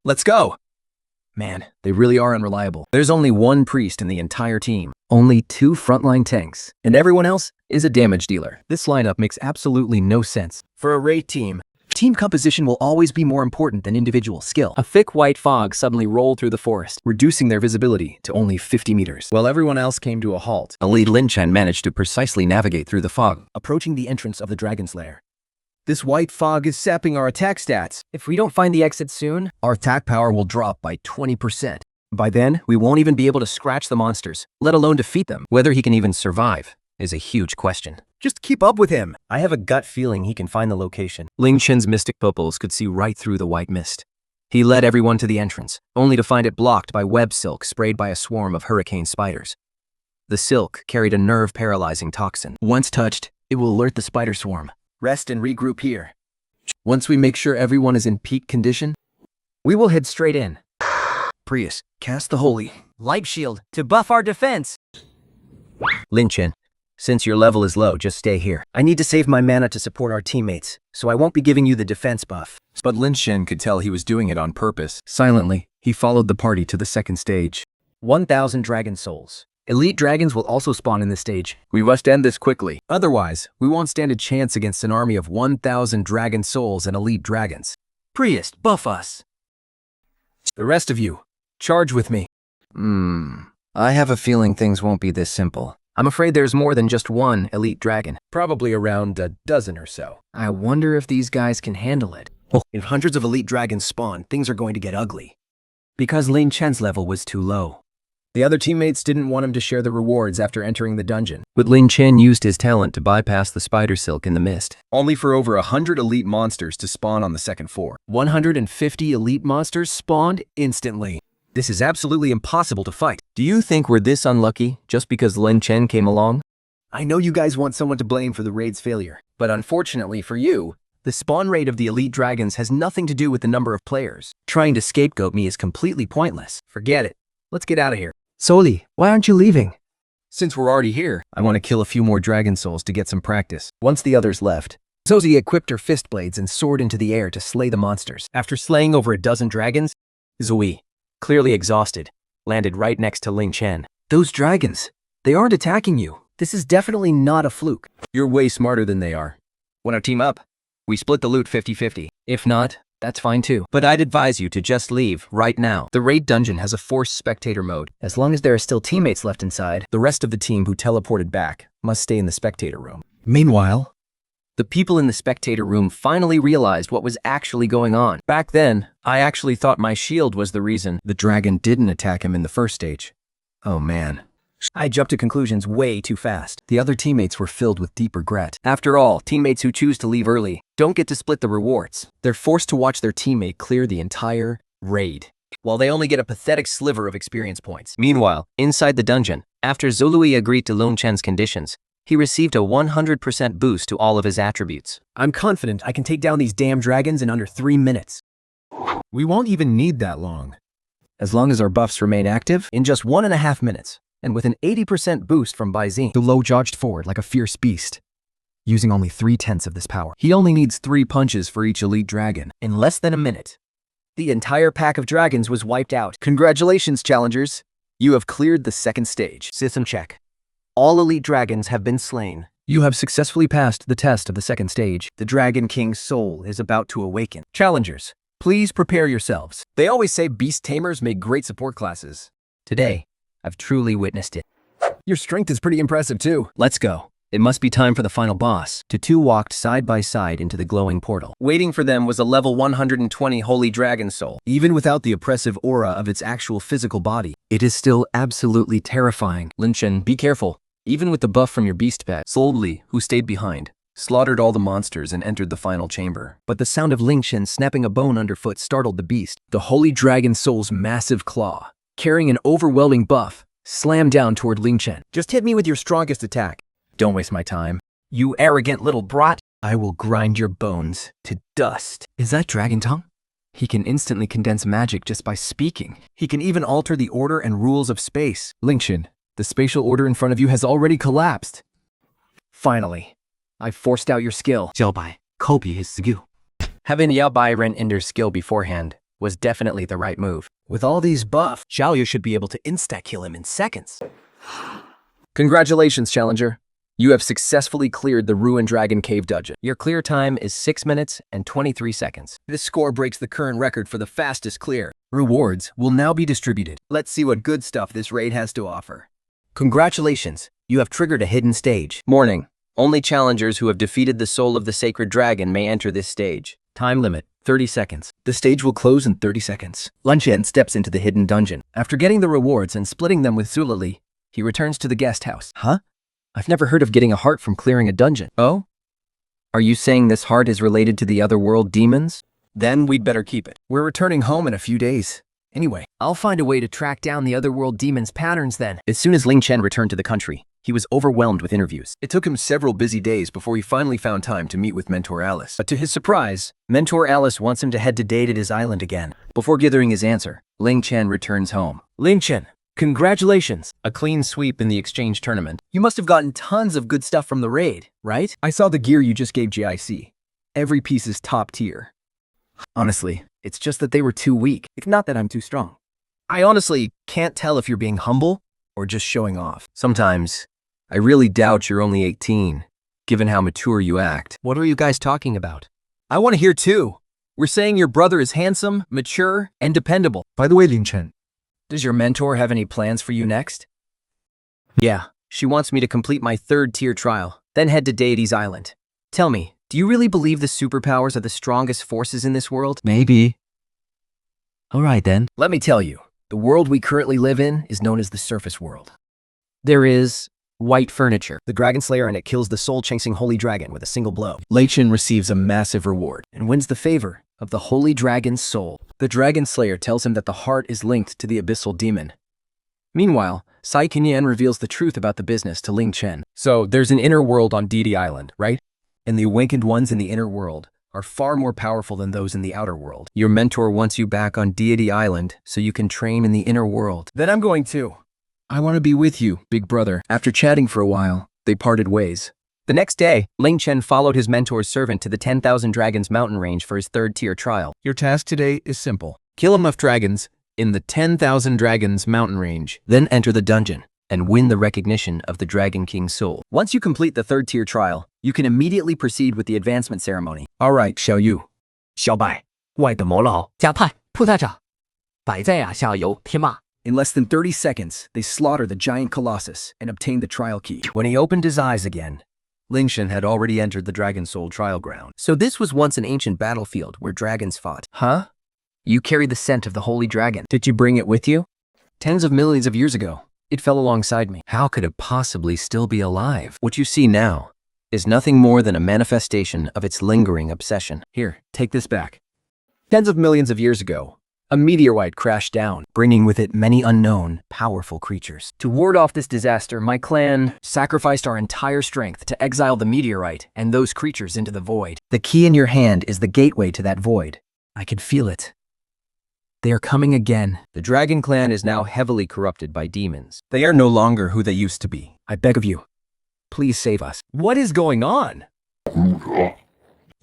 Let's go! Man, they really are unreliable. there's only one priest in the entire team, only 2 frontline tanks, and everyone else is a damage dealer. This lineup makes absolutely no sense. For a raid team, team composition will always be more important than individual skill. A thick white fog suddenly rolled through the forest, Reducing their visibility to only 50 meters. While everyone else came to a halt, only Lin Chen managed to precisely navigate through the fog. Approaching the entrance of the dragon's lair. this white fog is sapping our attack stats. If we don't find the exit soon, Our attack power will drop by 20%. By then, we won't even be able to scratch the monsters, let alone defeat them. Whether he can even survive is a huge question. Just keep up with him. I have a gut feeling he can find the location. Lin Chen's mystic pupils could see right through the white mist. He led everyone to the entrance, only to find it blocked by web silk sprayed by a swarm of hurricane spiders. The silk carried a nerve-paralyzing toxin. Once touched, it will alert the spider swarm. Rest and regroup here. Once we make sure everyone is in peak condition, We will head straight in. Prius, cast the holy. Light shield to buff our defense. Lin Chen, since your level is low, just stay here. I need to save my mana to support our teammates, so I won't be giving you the defense buff. But Lin Chen could tell he was doing it on purpose. Silently, he followed the party to the second stage. 1,000 dragon souls. Elite dragons will also spawn in this stage. We must end this quickly. Otherwise, we won't stand a chance against an army of 1,000 dragon souls and elite dragons. Priest, buff us. The rest of you, charge with me. I have a feeling things won't be this simple. I'm afraid there's more than just one elite dragon. Probably around a dozen or so. I wonder if these guys can handle it. If hundreds of elite dragons spawn, things are going to get ugly. Because Lin Chen's level was too low. The other teammates didn't want him to share the rewards after entering the dungeon. But Lin Chen used his talent to bypass the spider silk in the mist. Only for over 100 elite monsters to spawn on the second floor. 150 elite monsters spawned instantly. This is absolutely impossible to fight. Do you think we're this unlucky just because Lin Chen came along? I know you guys want someone to blame for the raid's failure, but unfortunately for you, the spawn rate of the elite dragons has nothing to do with the number of players. Trying to scapegoat me is completely pointless. Forget it. Let's get out of here. Soli, why aren't you leaving? Since we're already here, I want to kill a few more dragon souls to get some practice. Once the others left, Zozi equipped her fist blades and soared into the air to slay the monsters. After slaying over a dozen dragons, Zoe, clearly exhausted, landed right next to Lin Chen. Those dragons, they aren't attacking you. This is definitely not a fluke. You're way smarter than they are. Want to team up? We split the loot 50-50. If not, that's fine too. But I'd advise you to just leave right now. The raid dungeon has a forced spectator mode. As long as there are still teammates left inside, The rest of the team who teleported back must stay in the spectator room. meanwhile, The people in the spectator room finally realized what was actually going on. Back then, I actually thought my shield was the reason. The dragon didn't attack him in the first stage. Oh man. I jumped to conclusions way too fast. The other teammates were filled with deep regret. After all, teammates who choose to leave early don't get to split the rewards. They're forced to watch their teammate clear the entire raid, While they only get a pathetic sliver of experience points. Meanwhile, inside the dungeon, after Zolui agreed to Lin Chen's conditions, he received a 100% boost to all of his attributes. I'm confident I can take down these damn dragons in under 3 minutes. We won't even need that long. As long as our buffs remain active, in just 1.5 minutes, and with an 80% boost from Baizing. The low charged forward like a fierce beast, using only 3/10 of this power. He only needs 3 punches for each elite dragon. In less than a minute, the entire pack of dragons was wiped out. Congratulations, challengers. You have cleared the second stage. System check. All elite dragons have been slain. You have successfully passed the test of the second stage. The Dragon King's soul is about to awaken. Challengers, please prepare yourselves. They always say beast tamers make great support classes. Today, I've truly witnessed it. Your strength is pretty impressive too. Let's go. It must be time for the final boss. The two walked side by side into the glowing portal. Waiting for them was a level 120 Holy Dragon Soul. Even without the oppressive aura of its actual physical body, it is still absolutely terrifying. Lin Chen, be careful. Even with the buff from your beast pet, Solli, who stayed behind, slaughtered all the monsters and entered the final chamber. But the sound of Lin Chen snapping a bone underfoot startled the beast. The Holy Dragon Soul's massive claw, carrying an overwhelming buff, slammed down toward Lin Chen. Just hit me with your strongest attack. Don't waste my time. You arrogant little brat. I will grind your bones to dust. Is that Dragon Tongue? He can instantly condense magic just by speaking. He can even alter the order and rules of space. Lin Chen, the spatial order in front of you has already collapsed. Finally, I forced out your skill. Xiao Bai, copy his skill. Having Yao Bai rent Ender's skill beforehand was definitely the right move. With all these buffs, Xiaoyu should be able to insta-kill him in seconds. Congratulations, Challenger. You have successfully cleared the Ruined Dragon Cave dungeon. Your clear time is 6 minutes and 23 seconds. This score breaks the current record for the fastest clear. Rewards will now be distributed. Let's see what good stuff this raid has to offer. Congratulations, you have triggered a hidden stage. Warning. Only challengers who have defeated the soul of the sacred dragon may enter this stage. Time limit, 30 seconds. The stage will close in 30 seconds. Lin Chen steps into the hidden dungeon. After getting the rewards and splitting them with Zulali, he returns to the guest house. Huh? I've never heard of getting a heart from clearing a dungeon. Oh? Are you saying this heart is related to the otherworld demons? Then we'd better keep it. We're returning home in a few days. Anyway, I'll find a way to track down the otherworld demons' patterns then. As soon as Lin Chen returned to the country, he was overwhelmed with interviews. It took him several busy days before he finally found time to meet with Mentor Alice. But to his surprise, Mentor Alice wants him to head to Data's island again. Before gathering his answer, Lin Chen returns home. Lin Chen, congratulations! A clean sweep in the exchange tournament. You must have gotten tons of good stuff from the raid, right? I saw the gear you just gave GIC. Every piece is top tier. Honestly, it's just that they were too weak. It's not that I'm too strong. I honestly can't tell if you're being humble or just showing off. Sometimes, I really doubt you're only 18, given how mature you act. What are you guys talking about? I want to hear too. We're saying your brother is handsome, mature, and dependable. By the way, Lin Chen, Does your mentor have any plans for you next? Yeah, she wants me to complete my 3rd tier trial, then head to Deity's Island. Tell me, do you really believe the superpowers are the strongest forces in this world? Maybe. Alright then. Let me tell you, the world we currently live in is known as the surface world. There is white furniture, the dragon slayer, and it kills the soul-chasing holy dragon with a single blow. Lin Chen receives a massive reward and wins the favor of the holy dragon's soul. The dragon slayer tells him that the heart is linked to the abyssal demon. Meanwhile, Sai Kinyan reveals the truth about the business to Lin Chen. So there's an inner world on Deity Island, right? And the awakened ones in the inner world are far more powerful than those in the outer world. Your mentor wants you back on Deity Island so you can train in the inner world. Then I'm going too. I want to be with you, big brother. After chatting for a while, they parted ways. The next day, Lin Chen followed his mentor's servant to the 10,000 Dragons mountain range for his 3rd tier trial. Your task today is simple. Kill enough dragons in the 10,000 Dragons mountain range, then enter the dungeon and win the recognition of the Dragon King's soul. Once you complete the 3rd tier trial, you can immediately proceed with the advancement ceremony. All right, Xiao Yu. 小白，外的魔老，加派副大长，摆在下游天马。 In less than 30 seconds, they slaughter the giant colossus and obtain the trial key. When he opened his eyes again, Lin Chen had already entered the Dragon Soul trial ground. So this was once an ancient battlefield where dragons fought. Huh? You carried the scent of the holy dragon. Did you bring it with you? Tens of millions of years ago, it fell alongside me. How could it possibly still be alive? What you see now is nothing more than a manifestation of its lingering obsession. Here, take this back. Tens of millions of years ago, a meteorite crashed down, bringing with it many unknown, powerful creatures. To ward off this disaster, my clan sacrificed our entire strength to exile the meteorite and those creatures into the void. The key in your hand is the gateway to that void. I could feel it. They are coming again. The Dragon Clan is now heavily corrupted by demons. They are no longer who they used to be. I beg of you, please save us. What is going on?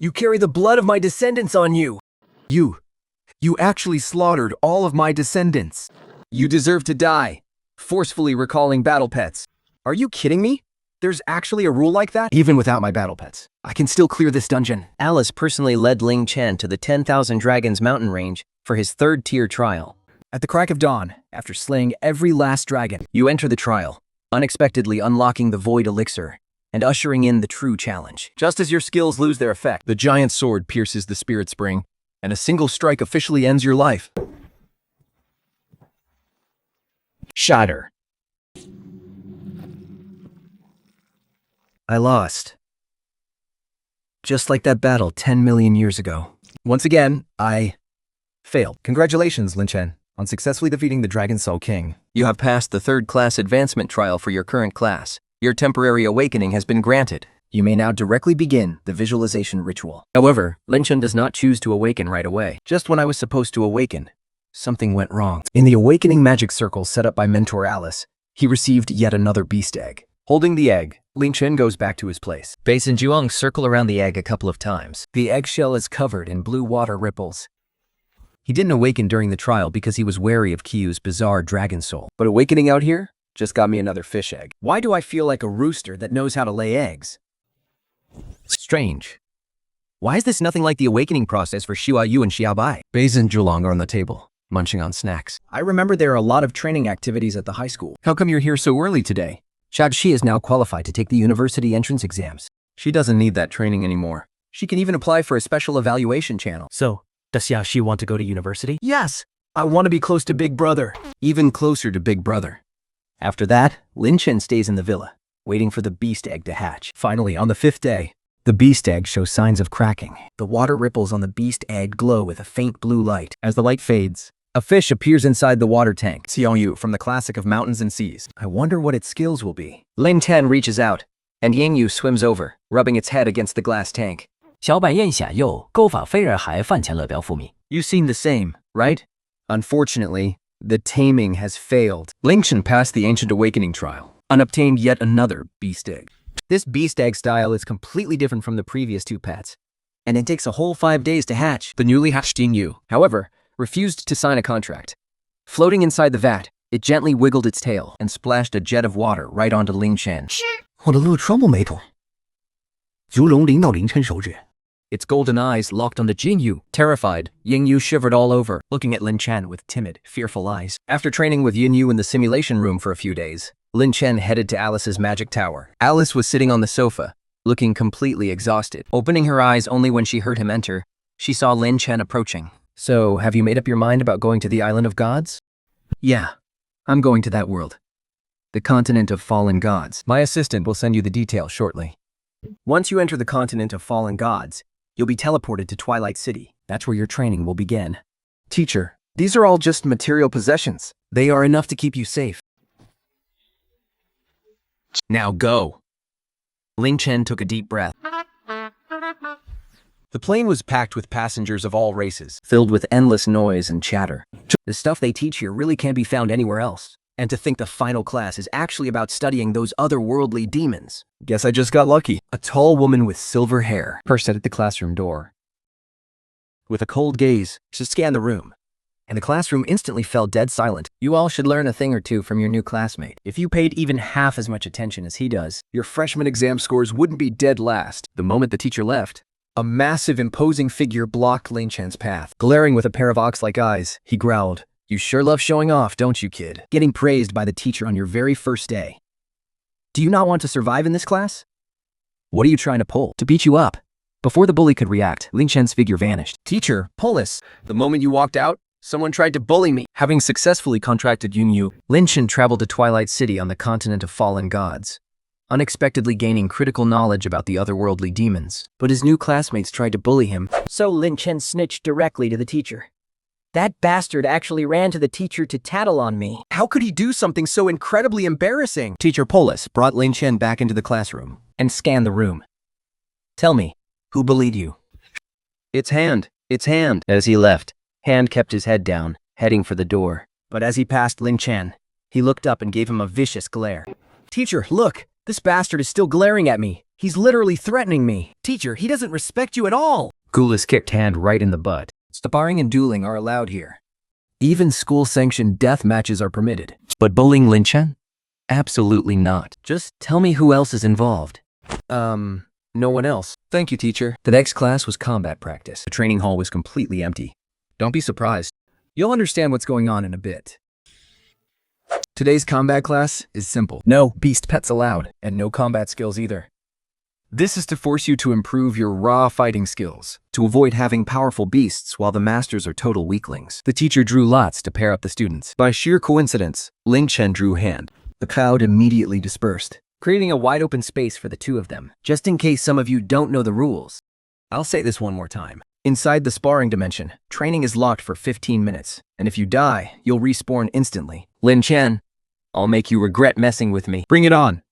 You carry the blood of my descendants on you. You actually slaughtered all of my descendants. You deserve to die. Forcefully recalling battle pets. Are you kidding me? There's actually a rule like that? Even without my battle pets, I can still clear this dungeon. Alice personally led Lin Chen to the 10,000 Dragons mountain range for his 3rd tier trial. At the crack of dawn, after slaying every last dragon, you enter the trial, unexpectedly unlocking the void elixir and ushering in the true challenge. Just as your skills lose their effect, the giant sword pierces the spirit spring, and a single strike officially ends your life. Shatter. I lost. Just like that battle 10 million years ago. Once again, I failed. Congratulations, Lin Chen, on successfully defeating the Dragon Soul King. You have passed the 3rd class advancement trial for your current class. Your temporary awakening has been granted. You may now directly begin the visualization ritual. However, Lin Chen does not choose to awaken right away. Just when I was supposed to awaken, something went wrong. In the awakening magic circle set up by Mentor Alice, he received yet another beast egg. Holding the egg, Lin Chen goes back to his place. Base and Zhuang circle around the egg a couple of times. The eggshell is covered in blue water ripples. He didn't awaken during the trial because he was wary of Kyu's bizarre dragon soul. But awakening out here just got me another fish egg. Why do I feel like a rooster that knows how to lay eggs? Strange. Why is this nothing like the awakening process for Xia Yu and Xiaobai? Base and Zhuang are on the table, munching on snacks. I remember there are a lot of training activities at the high school. How come you're here so early today? Shi is now qualified to take the university entrance exams. She doesn't need that training anymore. She can even apply for a special evaluation channel. So, Does Xiaoxi want to go to university? Yes, I want to be close to Big Brother. Even closer to Big Brother. After that, Lin Chen stays in the villa, waiting for the beast egg to hatch. Finally, on the 5th day, the beast egg shows signs of cracking. The water ripples on the beast egg glow with a faint blue light. As the light fades, a fish appears inside the water tank. Xiangyu from the classic of mountains and seas. I wonder what its skills will be. Lin Chen reaches out, and Yingyu swims over, rubbing its head against the glass tank. 小百宴下幼，钩法飞而还饭前乐表父米。 You seem the same, right? Unfortunately, the taming has failed. Lin Chen passed the Ancient Awakening trial and obtained yet another beast egg. This beast egg style is completely different from the previous 2 pets, and it takes a whole 5 days to hatch. The newly hatched Yingyu, however, refused to sign a contract. Floating inside the vat, it gently wiggled its tail and splashed a jet of water right onto Lin Chen. 我的乐川木美桶，如龙临到凌晨手指。 Its golden eyes locked onto Jingyu. Terrified, Yingyu shivered all over, looking at Lin Chen with timid, fearful eyes. After training with Yingyu in the simulation room for a few days, Lin Chen headed to Alice's magic tower. Alice was sitting on the sofa, looking completely exhausted. Opening her eyes only when she heard him enter, she saw Lin Chen approaching. So, have you made up your mind about going to the Island of Gods? Yeah, I'm going to that world. The continent of fallen gods. My assistant will send you the details shortly. Once you enter the continent of fallen gods, you'll be teleported to Twilight City. That's where your training will begin. Teacher, these are all just material possessions. They are enough to keep you safe. Now go. Lin Chen took a deep breath. The plane was packed with passengers of all races, filled with endless noise and chatter. The stuff they teach here really can't be found anywhere else. And to think the final class is actually about studying those otherworldly demons. Guess I just got lucky. A tall woman with silver hair perched at the classroom door. With a cold gaze, she scanned the room, and the classroom instantly fell dead silent. You all should learn a thing or two from your new classmate. If you paid even half as much attention as he does, your freshman exam scores wouldn't be dead last. The moment the teacher left, a massive, imposing figure blocked Lin Chen's path. Glaring with a pair of ox-like eyes, he growled, "You sure love showing off, don't you, kid? Getting praised by the teacher on your very first day. Do you not want to survive in this class? What are you trying to pull? To beat you up?" Before the bully could react, Lin Chen's figure vanished. "Teacher, pull us. The moment you walked out, someone tried to bully me." Having successfully contracted Yunyu, Lin Chen traveled to Twilight City on the continent of fallen gods, unexpectedly gaining critical knowledge about the otherworldly demons. But his new classmates tried to bully him. So Lin Chen snitched directly to the teacher. That bastard actually ran to the teacher to tattle on me. How could he do something so incredibly embarrassing? Teacher Polis brought Lin Chen back into the classroom and scanned the room. "Tell me, who bullied you?" "It's Hand. It's Hand." As he left, Hand kept his head down, heading for the door. But as he passed Lin Chen, he looked up and gave him a vicious glare. "Teacher, look! This bastard is still glaring at me. He's literally threatening me. Teacher, he doesn't respect you at all." Gulas kicked Hand right in the butt. Sparring and dueling are allowed here. Even school-sanctioned death matches are permitted. But bullying Lin Chen? Absolutely not. Just tell me who else is involved. No one else. Thank you, teacher. The next class was combat practice. The training hall was completely empty. Don't be surprised. You'll understand what's going on in a bit. Today's combat class is simple. No beast pets allowed, and no combat skills either. This is to force you to improve your raw fighting skills, to avoid having powerful beasts while the masters are total weaklings. The teacher drew lots to pair up the students. By sheer coincidence, Lin Chen drew Hand. The crowd immediately dispersed, creating a wide open space for the two of them. Just in case some of you don't know the rules, I'll say this one more time. Inside the sparring dimension, training is locked for 15 minutes, and if you die, you'll respawn instantly. Lin Chen, I'll make you regret messing with me. Bring it on.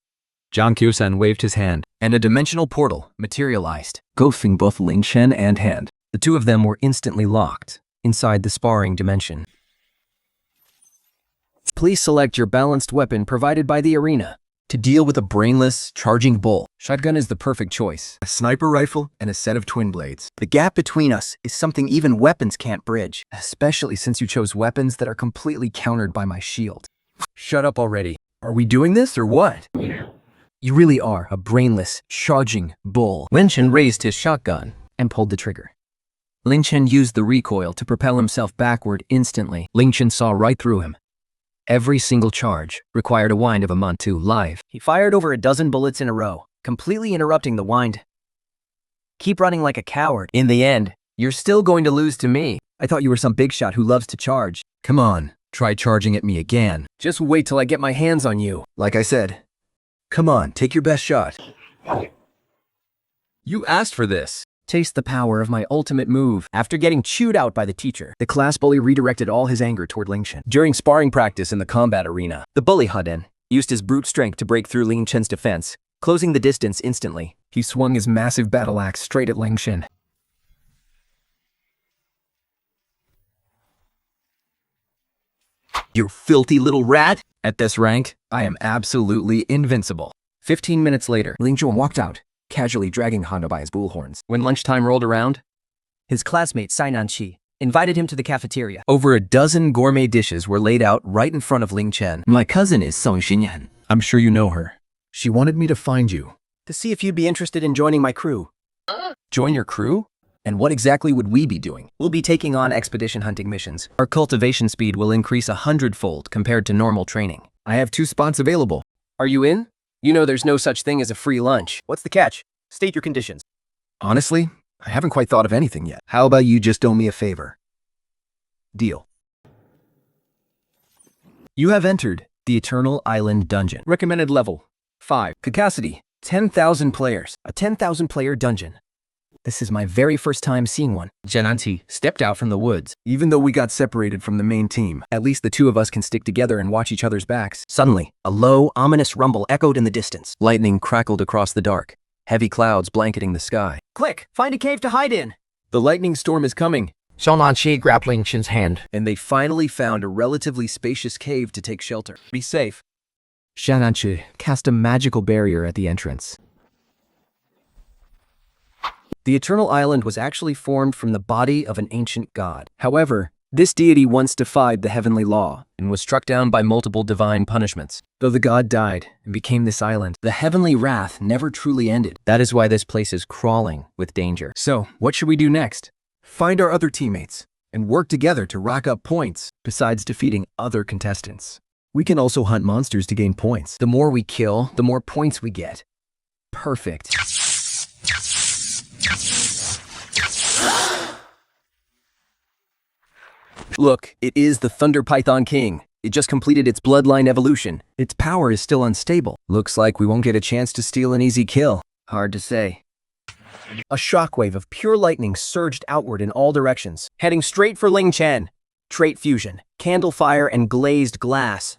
Zhang Qiusan waved his hand, and a dimensional portal materialized, engulfing both Lin Chen and Hand. The two of them were instantly locked inside the sparring dimension. Please select your balanced weapon provided by the arena to deal with a brainless, charging bull. Shotgun is the perfect choice. A sniper rifle and a set of twin blades. The gap between us is something even weapons can't bridge, especially since you chose weapons that are completely countered by my shield. Shut up already. Are we doing this or what? You really are a brainless, charging bull. Lin Chen raised his shotgun and pulled the trigger. Lin Chen used the recoil to propel himself backward instantly. Lin Chen saw right through him. Every single charge required a wind of a month to live. He fired over a dozen bullets in a row, completely interrupting the wind. Keep running like a coward. In the end, You're still going to lose to me. I thought you were some big shot who loves to charge. Come on, try charging at me again. Just wait till I get my hands on you. Like I said, come on, take your best shot. You asked for this. Taste the power of my ultimate move. After getting chewed out by the teacher, The class bully redirected all his anger toward Lin Chen. during sparring practice in the combat arena, the bully Haden used his brute strength to break through Lin Chen's defense, closing the distance instantly. He swung his massive battle axe straight at Lin Chen. You filthy little rat! At this rank, I am absolutely invincible. 15 minutes later, Lin Chen walked out, casually dragging Hondo by his bullhorns. when lunchtime rolled around, His classmate, Sainan Qi, invited him to the cafeteria. over a dozen gourmet dishes were laid out right in front of Lin Chen. My cousin is Song Xunyan. I'm sure you know her. She wanted me to find you. To see if you'd be interested in joining my crew. Join your crew? And what exactly would we be doing? We'll be taking on expedition hunting missions. Our cultivation speed will increase 100-fold compared to normal training. I have 2 spots available. Are you in? You know there's no such thing as a free lunch. What's the catch? State your conditions. Honestly, I haven't quite thought of anything yet. How about you just owe me a favor? Deal. You have entered the Eternal Island Dungeon. Recommended level 5. Capacity 10,000 players. A 10,000 player dungeon. This is my very first time seeing one. Jananti stepped out from the woods. Even though we got separated from the main team, at least the 2 of us can stick together and watch each other's backs. Suddenly, a low, ominous rumble echoed in the distance. Lightning crackled across the dark, heavy clouds blanketing the sky. Quick, find a cave to hide in. The lightning storm is coming, Xiaonan grabbed Lin Chen's hand. And they finally found a relatively spacious cave to take shelter. Be safe. Shananchi cast a magical barrier at the entrance. The Eternal Island was actually formed from the body of an ancient god. However, this deity once defied the heavenly law and was struck down by multiple divine punishments. Though the god died and became this island, The heavenly wrath never truly ended. That is why this place is crawling with danger. so what should we do next? Find our other teammates and work together to rack up points, besides defeating other contestants. We can also hunt monsters to gain points. The more we kill, the more points we get. Perfect. Look, it is the Thunder Python King. It just completed its bloodline evolution. Its power is still unstable. Looks like we won't get a chance to steal an easy kill. Hard to say. A shockwave of pure lightning surged outward in all directions, heading straight for Lin Chen. Trait fusion, candle fire, and glazed glass.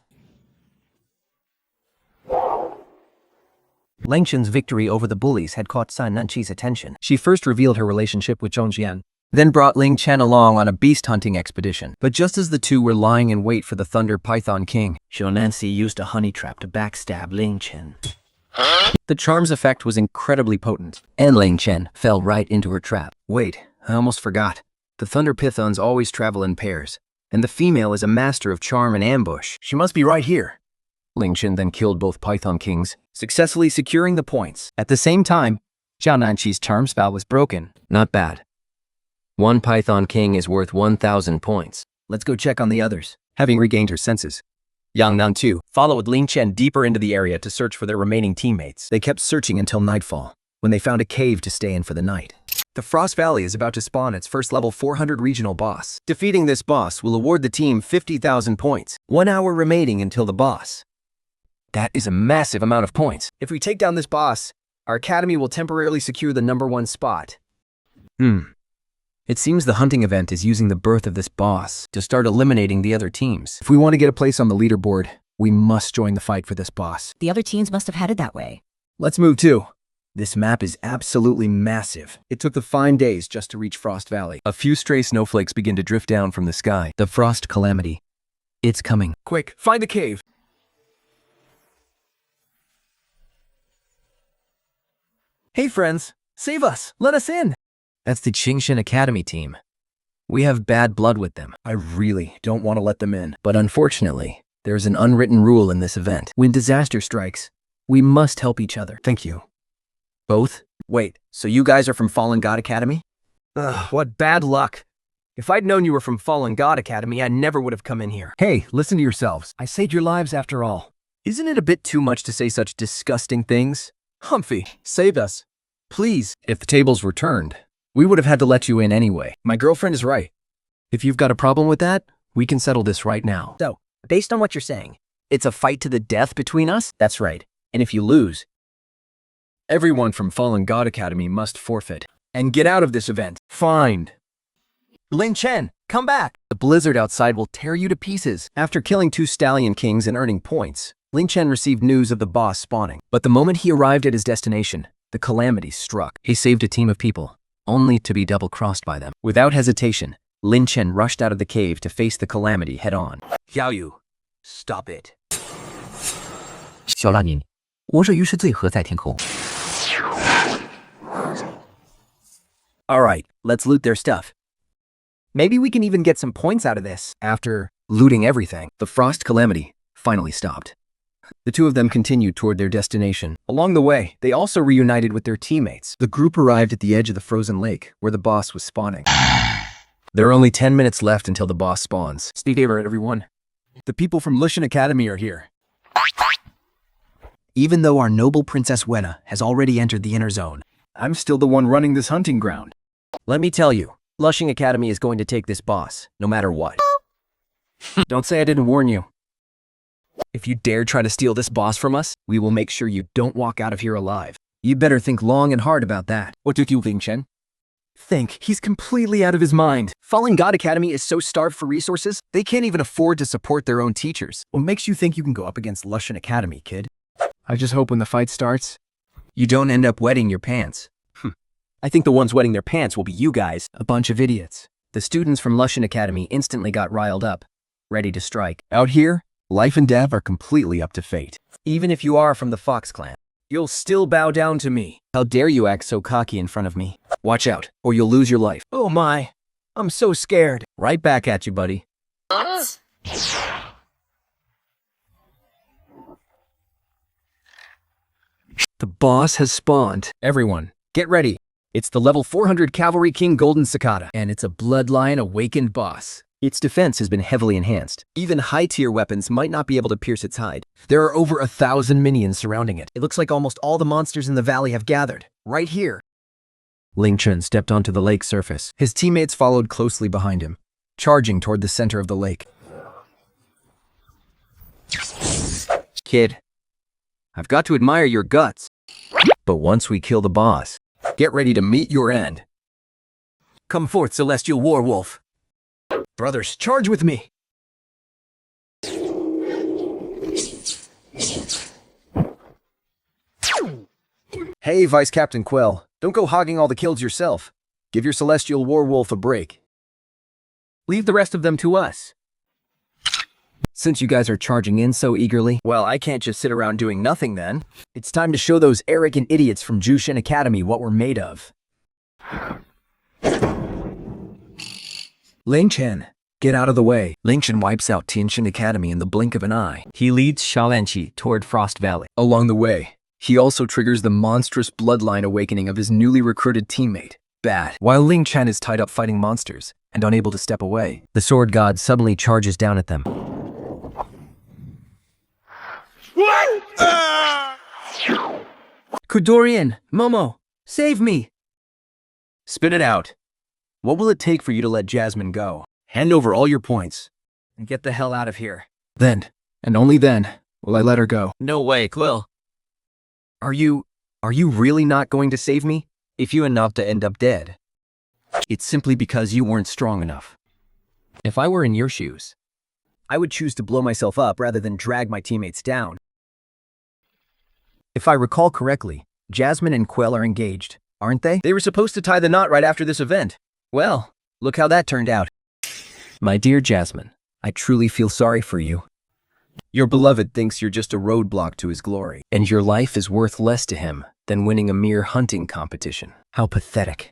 Lin Chen's victory over the bullies had caught Sainan Qi's attention. She first revealed her relationship with Zhong Jian, then brought Lin Chen along on a beast hunting expedition. But just as the two were lying in wait for the Thunder Python King, Xiaonan used a honey trap to backstab Lin Chen. the charm's effect was incredibly potent, and Lin Chen fell right into her trap. Wait, I almost forgot. The Thunder Pythons always travel in pairs, and the female is a master of charm and ambush. She must be right here. Lin Chen then killed both Python Kings, successfully securing the points. At the same time, Xiaonan Qi's charm spell was broken. Not bad. One Python King is worth 1,000 points. Let's go check on the others. Having regained her senses, Yang Nan too Followed Lin Chen deeper into the area to search for their remaining teammates. They kept searching until nightfall, when they found a cave to stay in for the night. The Frost Valley is about to spawn its first level 400 regional boss. Defeating this boss will award the team 50,000 points. 1 hour remaining until the boss. That is a massive amount of points. If we take down this boss, our academy will temporarily secure the #1 spot. It seems the hunting event is using the birth of this boss to start eliminating the other teams. If we want to get a place on the leaderboard, we must join the fight for this boss. The other teams must have had it that way. Let's move too. This map is absolutely massive. It took the fine days just to reach Frost Valley. A few stray snowflakes begin to drift down from the sky. The frost calamity. It's coming. Quick, find the cave. Hey friends, save us. Let us in. That's the Qingshan Academy team. We have bad blood with them, I really don't want to let them in. but unfortunately, there's an unwritten rule in this event. When disaster strikes, we must help each other. Thank you. Both? Wait, so you guys are from Fallen God Academy? Ugh, what bad luck. If I'd known you were from Fallen God Academy, I never would have come in here. Hey, listen to yourselves. I saved your lives after all. Isn't it a bit too much to say such disgusting things? Humphrey, save us. Please. If the tables were turned, We would have had to let you in anyway. My girlfriend is right. If you've got a problem with that, we can settle this right now. So, based on what you're saying, it's a fight to the death between us? That's right. And if you lose, Everyone from Fallen God Academy must forfeit and get out of this event. Fined. Lin Chen, come back! The blizzard outside will tear you to pieces. After killing 2 stallion kings and earning points, Lin Chen received news of the boss spawning. But the moment he arrived at his destination, the calamity struck. He saved a team of people, only to be double-crossed by them. Without hesitation, Lin Chen rushed out of the cave to face the calamity head-on. Xiaoyu, stop it. 小辣宁，我这鱼是最何在天空。 Alright, let's loot their stuff. Maybe we can even get some points out of this. After looting everything, The frost calamity finally stopped. The two of them continued toward their destination. along the way, they also reunited with their teammates. The group arrived at the edge of the frozen lake, where the boss was spawning. There are only 10 minutes left until the boss spawns. Stay favor, everyone. The people from Lin Chen Academy are here. Even though our noble Princess Wenna has already entered the inner zone, I'm still the one running this hunting ground. let me tell you, Lushing Academy is going to take this boss, no matter what. Don't say I didn't warn you. If you dare try to steal this boss from us, we will make sure you don't walk out of here alive. You better think long and hard about that. What took you, Lin Chen? Think, he's completely out of his mind. Fallen God Academy is so starved for resources, they can't even afford to support their own teachers. What makes you think you can go up against Lin Chen Academy, kid? I just hope when the fight starts, You don't end up wetting your pants. I think the ones wetting their pants will be you guys. a bunch of idiots. The students from Lushan Academy instantly got riled up, ready to strike. Out here, life and death are completely up to fate. Even if you are from the Fox clan, you'll still bow down to me. How dare you act so cocky in front of me? Watch out, or you'll lose your life. Oh my, I'm so scared. Right back at you, buddy. The boss has spawned. Everyone, get ready. It's the level 400 Cavalry King Golden Cicada. And it's a bloodline awakened boss. Its defense has been heavily enhanced. Even high-tier weapons might not be able to pierce its hide. There are over 1,000 minions surrounding it. It looks like almost all the monsters in the valley have gathered, right here. Lin Chen stepped onto the lake's surface. His teammates followed closely behind him, charging toward the center of the lake. Kid, I've got to admire your guts. But once we kill the boss, get ready to meet your end. Come forth, Celestial Warwolf. Brothers, charge with me. Hey, Vice Captain Quell, don't go hogging all the kills yourself. Give your Celestial Warwolf a break. Leave the rest of them to us. Since you guys are charging in so eagerly, Well, I can't just sit around doing nothing then. It's time to show those arrogant idiots from Jushin Academy what we're made of. Lin Chen, get out of the way. Lin Chen wipes out Tianxin Academy in the blink of an eye. He leads Xiaolanqi toward Frost Valley. Along the way, he also triggers the monstrous bloodline awakening of his newly recruited teammate, Bat. While Lin Chen is tied up fighting monsters and unable to step away, The sword god suddenly charges down at them. Kudorian, Momo, save me! Spit it out. What will it take for you to let Jasmine go? Hand over all your points. And get the hell out of here. then, and only then, will I let her go. No way, Quill. Are you really not going to save me? If you and Nopta end up dead, It's simply because you weren't strong enough. if I were in your shoes, I would choose to blow myself up rather than drag my teammates down. If I recall correctly, Jasmine and Quell are engaged, aren't they? They were supposed to tie the knot right after this event. Well, look how that turned out. My dear Jasmine, I truly feel sorry for you, Your beloved thinks you're just a roadblock to his glory. and your life is worth less to him than winning a mere hunting competition. How pathetic.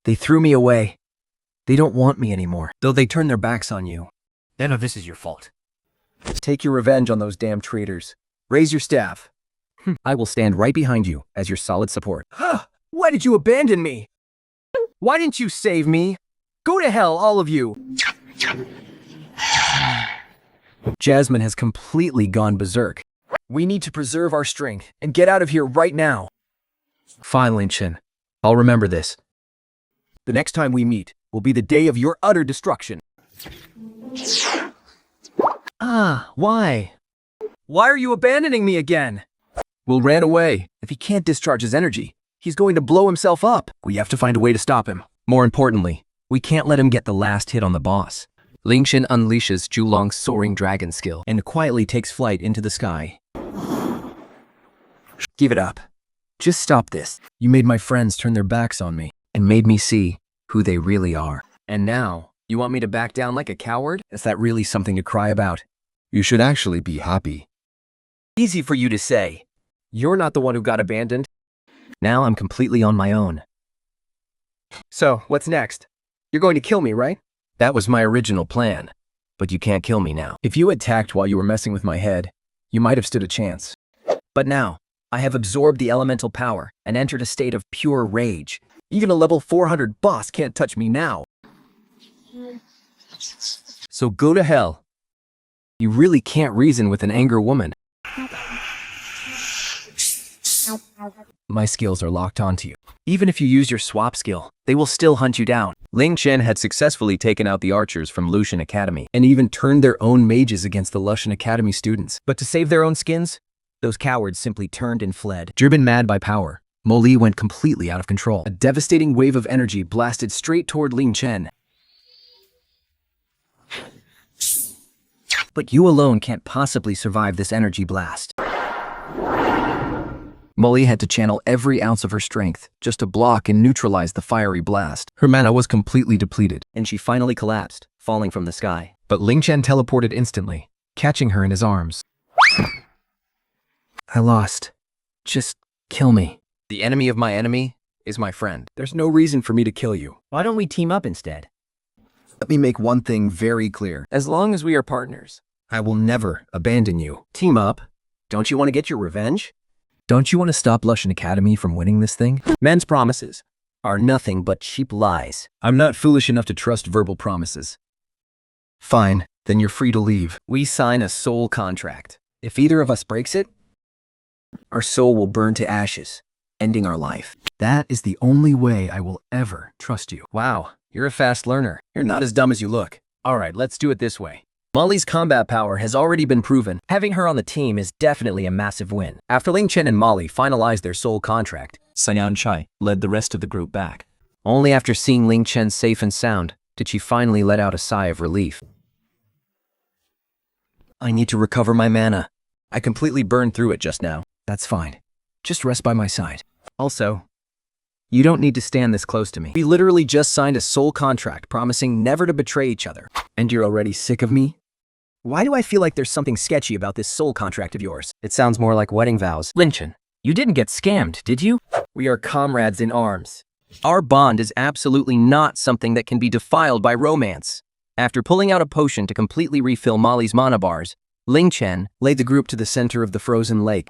They threw me away. They don't want me anymore. Though they turn their backs on you. None of this is your fault. Take your revenge on those damn traitors. Raise your staff. I will stand right behind you as your solid support. Why did you abandon me? Why didn't you save me? Go to hell, all of you. Jasmine has completely gone berserk. We need to preserve our strength and get out of here right now. Fine, Lin Chen. I'll remember this. The next time we meet will be the day of your utter destruction. Why? Why are you abandoning me again? Will ran away. If he can't discharge his energy, he's going to blow himself up. We have to find a way to stop him. More importantly, we can't let him get the last hit on the boss. Lin Chen unleashes Julong's soaring dragon skill And quietly takes flight into the sky. Give it up. Just stop this. You made my friends turn their backs on me. and made me see who they really are. And now, you want me to back down like a coward? Is that really something to cry about? You should actually be happy. Easy for you to say. You're not the one who got abandoned. Now I'm completely on my own. So, what's next? You're going to kill me, right? That was my original plan, but you can't kill me now. If you attacked while you were messing with my head, you might have stood a chance. But now, I have absorbed the elemental power and entered a state of pure rage. Even a level 400 boss can't touch me now. So go to hell. You really can't reason with an angry woman. My skills are locked onto you. Even if you use your swap skill, they will still hunt you down. Lin Chen had successfully taken out the archers from Lucian Academy. And even turned their own mages against the Lucian Academy students. But to save their own skins, those cowards simply turned and fled. Driven mad by power, Mo Li went completely out of control. A devastating wave of energy blasted straight toward Lin Chen. But you alone can't possibly survive this energy blast. Molly had to channel every ounce of her strength just to block and neutralize the fiery blast. Her mana was completely depleted. And she finally collapsed, falling from the sky. But Lin Chen teleported instantly, catching her in his arms. I lost. Just kill me. The enemy of my enemy is my friend. There's no reason for me to kill you. Why don't we team up instead? Let me make one thing very clear. As long as we are partners. I will never abandon you. Team up? Don't you want to get your revenge? Don't you want to stop Lucian Academy from winning this thing? Men's promises are nothing but cheap lies. I'm not foolish enough to trust verbal promises. Fine, then you're free to leave. We sign a soul contract. If either of us breaks it, our soul will burn to ashes, ending our life. That is the only way I will ever trust you. Wow, you're a fast learner. You're not as dumb as you look. All right, let's do it this way. Molly's combat power has already been proven. Having her on the team is definitely a massive win. After Lin Chen and Molly finalized their soul contract, Sanyan Chai led the rest of the group back. Only after seeing Lin Chen safe and sound did she finally let out a sigh of relief. I need to recover my mana. I completely burned through it just now. That's fine. Just rest by my side. Also, you don't need to stand this close to me. We literally just signed a soul contract promising never to betray each other. And you're already sick of me? Why do I feel like there's something sketchy about this soul contract of yours? It sounds more like wedding vows. Lin Chen, you didn't get scammed, did you? We are comrades in arms. Our bond is absolutely not something that can be defiled by romance. After pulling out a potion to completely refill Molly's mana bars, Lin Chen led the group to the center of the frozen lake.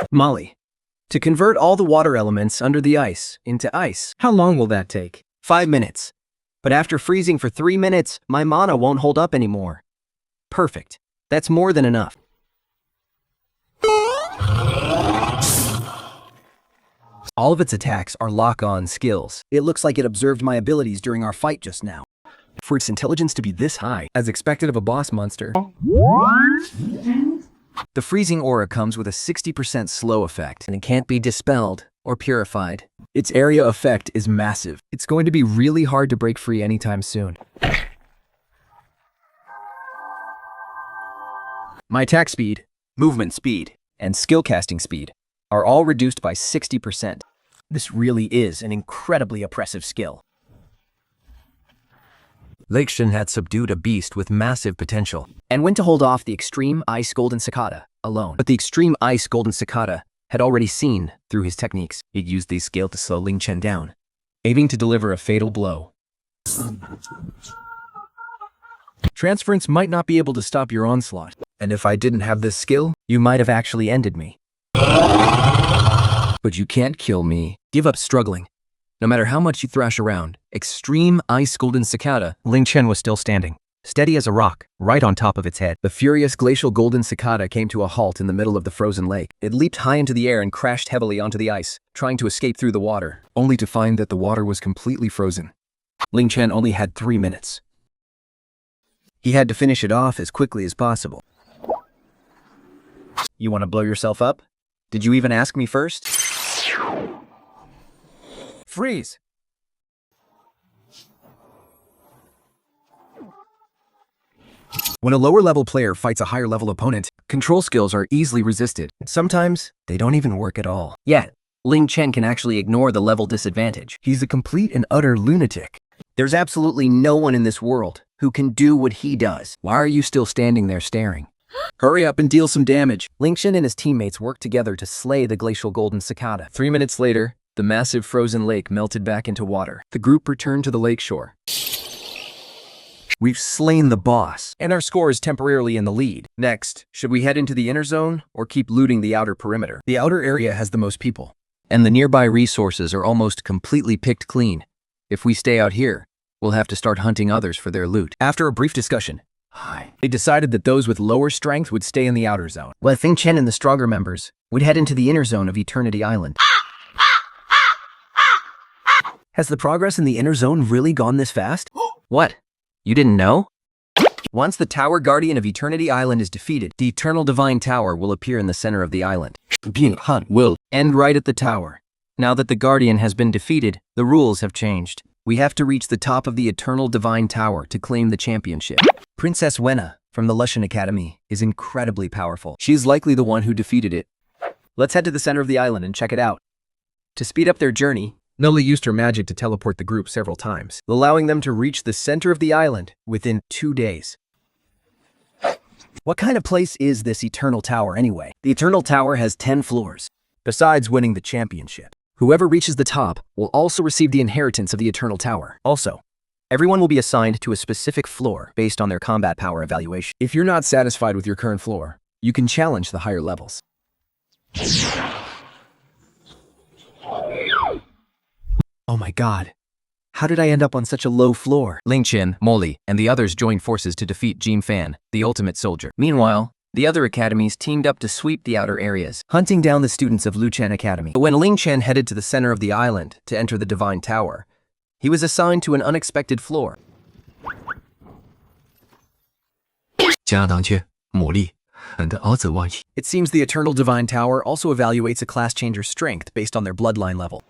Molly, to convert all the water elements under the ice into ice, how long will that take? 5 minutes. But after freezing for 3 minutes, my mana won't hold up anymore. Perfect. That's more than enough. All of its attacks are lock-on skills. It looks like it observed my abilities during our fight just now. For its intelligence to be this high, as expected of a boss monster. The freezing aura comes with a 60% slow effect, and it can't be dispelled or purified. Its area effect is massive. It's going to be really hard to break free anytime soon. My attack speed, movement speed, and skill casting speed are all reduced by 60%. This really is an incredibly oppressive skill. Lin Chen had subdued a beast with massive potential. And went to hold off the extreme ice golden cicada alone. But the extreme ice golden cicada had already seen through his techniques. He'd used these skill to slow Lin Chen down, aiming to deliver a fatal blow. Transference might not be able to stop your onslaught. And if I didn't have this skill, You might have actually ended me. but you can't kill me. Give up struggling. No matter how much you thrash around, extreme ice golden cicada, Lin Chen was still standing. steady as a rock, right on top of its head. The furious glacial golden cicada came to a halt in the middle of the frozen lake. It leaped high into the air and crashed heavily onto the ice, trying to escape through the water, only to find that the water was completely frozen. Lin Chen only had 3 minutes. He had to finish it off as quickly as possible. You want to blow yourself up? Did you even ask me first? Freeze! When a lower-level player fights a higher-level opponent, control skills are easily resisted. Sometimes, they don't even work at all. Yet, Lin Chen can actually ignore the level disadvantage. He's a complete and utter lunatic. There's absolutely no one in this world who can do what he does. Why are you still standing there staring? Hurry up and deal some damage. Lin Chen and his teammates worked together to slay the glacial golden cicada. 3 minutes later, the massive frozen lake melted back into water. The group returned to the lakeshore. We've slain the boss, and our score is temporarily in the lead. Next, should we head into the inner zone or keep looting the outer perimeter? The outer area has the most people, and the nearby resources are almost completely picked clean. If we stay out here, we'll have to start hunting others for their loot. After a brief discussion, they decided that those with lower strength would stay in the outer zone, while Lin Chen and the stronger members would head into the inner zone of Eternity Island. Has the progress in the inner zone really gone this fast? What? You didn't know? Once the Tower Guardian of Eternity Island is defeated, the Eternal Divine Tower will appear in the center of the island. Being hunt will end right at the tower. Now that the Guardian has been defeated, the rules have changed. We have to reach the top of the Eternal Divine Tower to claim the championship. Princess Wenna from the Lushan Academy is incredibly powerful. She is likely the one who defeated it. Let's head to the center of the island and check it out. To speed up their journey, Noli used her magic to teleport the group several times, allowing them to reach the center of the island within 2 days. What kind of place is this Eternal Tower anyway? The Eternal Tower has 10 floors, besides winning the championship. Whoever reaches the top will also receive the inheritance of the Eternal Tower. Also, everyone will be assigned to a specific floor based on their combat power evaluation. If you're not satisfied with your current floor, you can challenge the higher levels. Oh my god. How did I end up on such a low floor? Lin Chen, Molly, and the others joined forces to defeat Jim Fan, the ultimate soldier. Meanwhile, the other academies teamed up to sweep the outer areas, hunting down the students of Lin Chen Academy. But when Lin Chen headed to the center of the island to enter the Divine Tower, he was assigned to an unexpected floor. 加拿大却魔力 and otherwise. It seems the Eternal Divine Tower also evaluates a class changer's strength based on their bloodline level.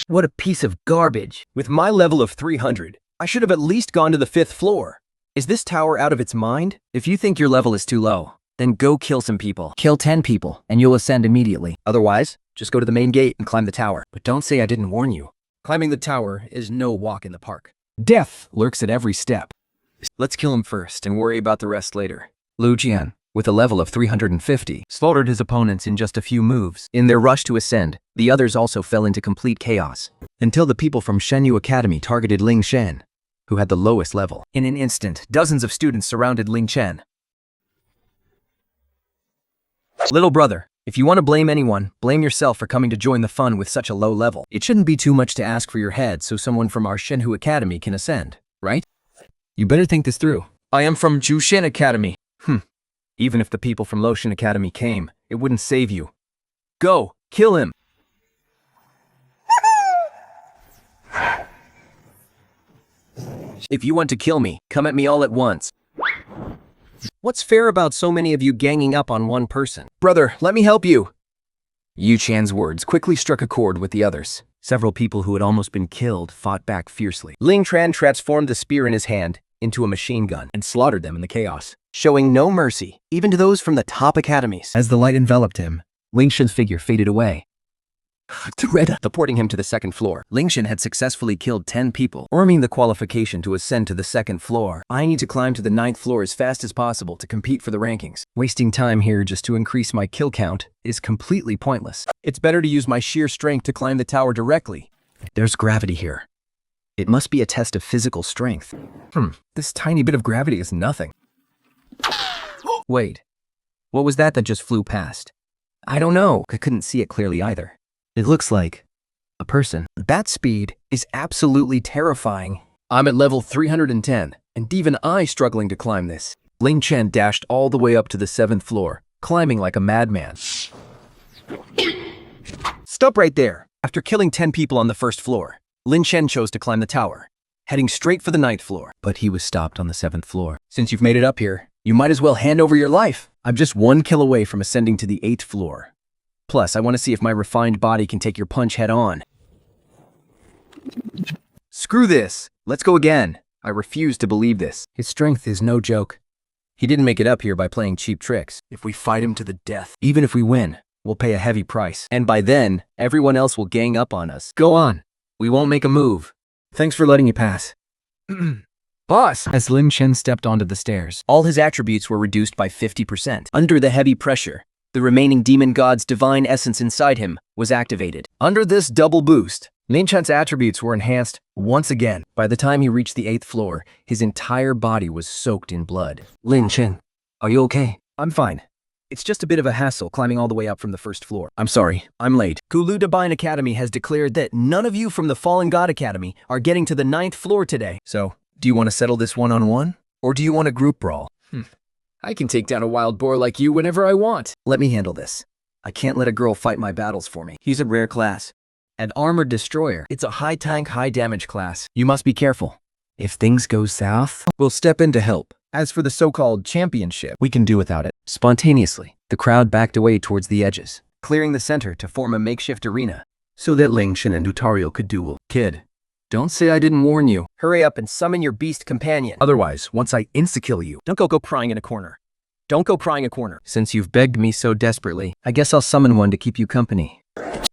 What a piece of garbage. With my level of 300, I should have at least gone to the 5th floor. Is this tower out of its mind? If you think your level is too low, then go kill some people. Kill 10 people, and you'll ascend immediately. Otherwise, just go to the main gate and climb the tower. But don't say I didn't warn you. Climbing the tower is no walk in the park. Death lurks at every step. Let's kill him first and worry about the rest later. Lu Jian, with a level of 350, slaughtered his opponents in just a few moves. In their rush to ascend, the others also fell into complete chaos, until the people from Shenyu Academy targeted Lin Chen, who had the lowest level. In an instant, dozens of students surrounded Lin Chen. Little brother, if you want to blame anyone, blame yourself for coming to join the fun with such a low level. It shouldn't be too much to ask for your head so someone from our Shenhu Academy can ascend, right? You better think this through. I am from Jushen Academy. Even if the people from Loshan Academy came, it wouldn't save you. Go, kill him! If you want to kill me, come at me all at once. What's fair about so many of you ganging up on one person? Brother, let me help you! Yu Chan's words quickly struck a chord with the others. Several people who had almost been killed fought back fiercely. Ling Tran transformed the spear in his hand into a machine gun and slaughtered them in the chaos, showing no mercy, even to those from the top academies. As the light enveloped him, Ling Shen's figure faded away, teleporting him to the 2nd floor. Ling Shen had successfully killed 10 people, earning the qualification to ascend to the 2nd floor. I need to climb to the 9th floor as fast as possible to compete for the rankings. Wasting time here just to increase my kill count is completely pointless. It's better to use my sheer strength to climb the tower directly. There's gravity here. It must be a test of physical strength. This tiny bit of gravity is nothing. Wait, what was that just flew past? I don't know, I couldn't see it clearly either. It looks like a person. That speed is absolutely terrifying. I'm at level 310. And even I struggling to climb this. Lin Chen dashed all the way up to the 7th floor, climbing like a madman. Stop right there! After killing 10 people on the 1st floor, Lin Chen chose to climb the tower, heading straight for the 9th floor. But he was stopped on the 7th floor. Since you've made it up here, you might as well hand over your life. I'm just 1 kill away from ascending to the 8th floor. Plus, I want to see if my refined body can take your punch head on. Screw this! Let's go again! I refuse to believe this. His strength is no joke. He didn't make it up here by playing cheap tricks. If we fight him to the death, even if we win, we'll pay a heavy price. And by then, everyone else will gang up on us. Go on. We won't make a move. Thanks for letting you pass. Boss! As Lin Chen stepped onto the stairs, all his attributes were reduced by 50%. Under the heavy pressure, the remaining demon god's divine essence inside him was activated. Under this double boost, Lin Chen's attributes were enhanced once again. By the time he reached the 8th floor, his entire body was soaked in blood. Lin Chen, are you okay? I'm fine. It's just a bit of a hassle climbing all the way up from the 1st floor. I'm sorry, I'm late. Kulu Divine Academy has declared that none of you from the Fallen God Academy are getting to the 9th floor today. So, do you want to settle this one-on-one? Or do you want a group brawl? I can take down a wild boar like you whenever I want. Let me handle this. I can't let a girl fight my battles for me. He's a rare class. An armored destroyer. It's a high tank, high damage class. You must be careful. If things go south, we'll step in to help. As for the so-called championship, we can do without it. Spontaneously, the crowd backed away towards the edges, clearing the center to form a makeshift arena, so that Lin Chen and Utario could duel. Kid, don't say I didn't warn you. Hurry up and summon your beast companion. Otherwise, once I insta-kill you, Don't go crying in a corner. Don't go crying a corner. Since you've begged me so desperately, I guess I'll summon one to keep you company.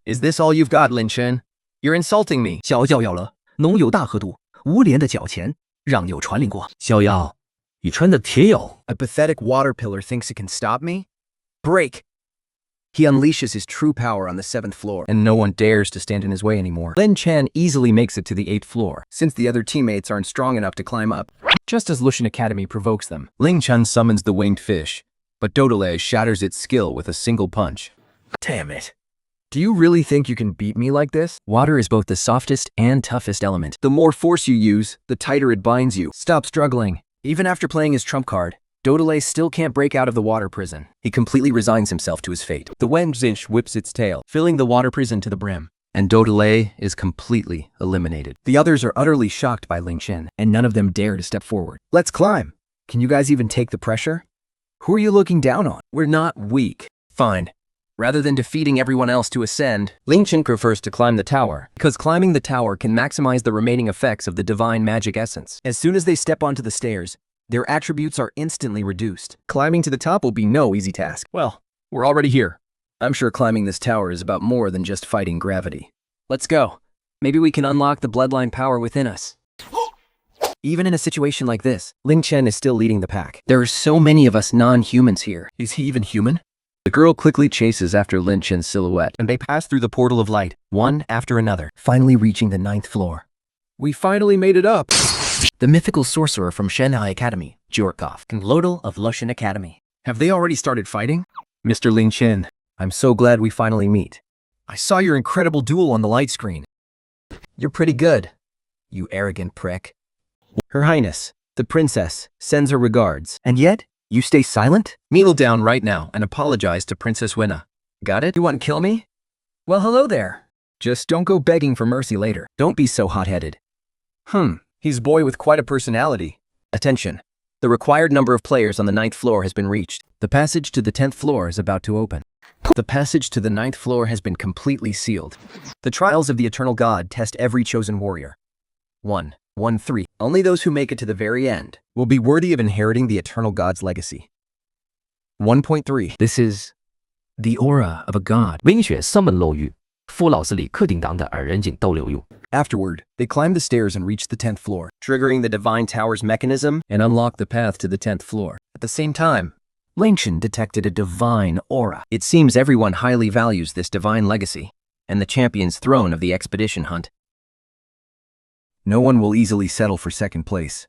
Is this all you've got, Lin Chen? You're insulting me. 小药药了，浓有大河图，无廉的脚钱，让有传令过。逍遥，羽川的铁友。 A pathetic water pillar thinks it can stop me? Break! He unleashes his true power on the 7th floor, and no one dares to stand in his way anymore. Lin Chen easily makes it to the 8th floor, since the other teammates aren't strong enough to climb up. Just as Lushan Academy provokes them, Lin Chen summons the winged fish, but Dodole shatters its skill with a single punch. Damn it. Do you really think you can beat me like this? Water is both the softest and toughest element. The more force you use, the tighter it binds you. Stop struggling. Even after playing his trump card, Dodole still can't break out of the water prison. He completely resigns himself to his fate. The Wenzinch whips its tail, filling the water prison to the brim, and Dodole is completely eliminated. The others are utterly shocked by Lin Chen, and none of them dare to step forward. Let's climb. Can you guys even take the pressure? Who are you looking down on? We're not weak. Fine. Rather than defeating everyone else to ascend, Lin Chen prefers to climb the tower, because climbing the tower can maximize the remaining effects of the divine magic essence. As soon as they step onto the stairs, their attributes are instantly reduced. Climbing to the top will be no easy task. Well, we're already here. I'm sure climbing this tower is about more than just fighting gravity. Let's go. Maybe we can unlock the bloodline power within us. Even in a situation like this, Lin Chen is still leading the pack. There are so many of us non-humans here. is he even human? The girl quickly chases after Lin Chen's silhouette, and they pass through the portal of light, one after another, finally reaching the 9th floor. We finally made it up. The mythical sorcerer from Shanghai Academy, Jorkov, and Lodal of Lushan Academy. Have they already started fighting? Mr. Lin Chen, I'm so glad we finally meet. I saw your incredible duel on the light screen. You're pretty good, you arrogant prick. Her Highness, the princess, sends her regards. And yet, you stay silent? Kneel down right now and apologize to Princess Winna. Got it? You want to kill me? Well, hello there. Just don't go begging for mercy later. Don't be so hot-headed. He's a boy with quite a personality. Attention. The required number of players on the 9th floor has been reached. The passage to the 10th floor is about to open. The passage to the 9th floor has been completely sealed. The trials of the Eternal God test every chosen warrior. 1-1-3. Only those who make it to the very end will be worthy of inheriting the Eternal God's legacy. 1.3. This is the aura of a god. 冰雪 summon 漏玉，傅老师里克定档的矮人井逗留玉。 Afterward, they climb the stairs and reach the 10th floor, triggering the Divine Tower's mechanism and unlock the path to the 10th floor. At the same time, Lin Chen detected a divine aura. It seems everyone highly values this divine legacy and the champion's throne of the expedition hunt. No one will easily settle for second place.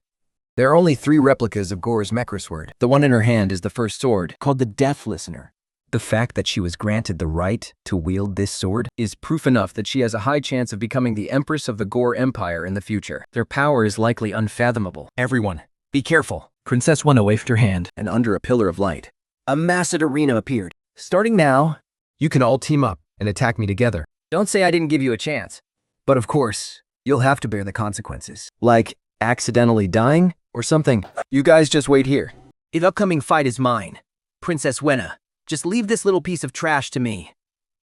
There are only 3 replicas of Gore's Mekra sword. The one in her hand is the first sword, called the Death Listener. The fact that she was granted the right to wield this sword is proof enough that she has a high chance of becoming the Empress of the Gore Empire in the future. Their power is likely unfathomable. Everyone, Be careful. Princess Wenna waved her hand. And under a pillar of light, a massive arena appeared. Starting now, You can all team up and attack me together. don't say I didn't give you a chance. But of course, you'll have to bear the consequences. Like accidentally dying or something. You guys just wait here. The upcoming fight is mine. Princess Wenna, just leave this little piece of trash to me.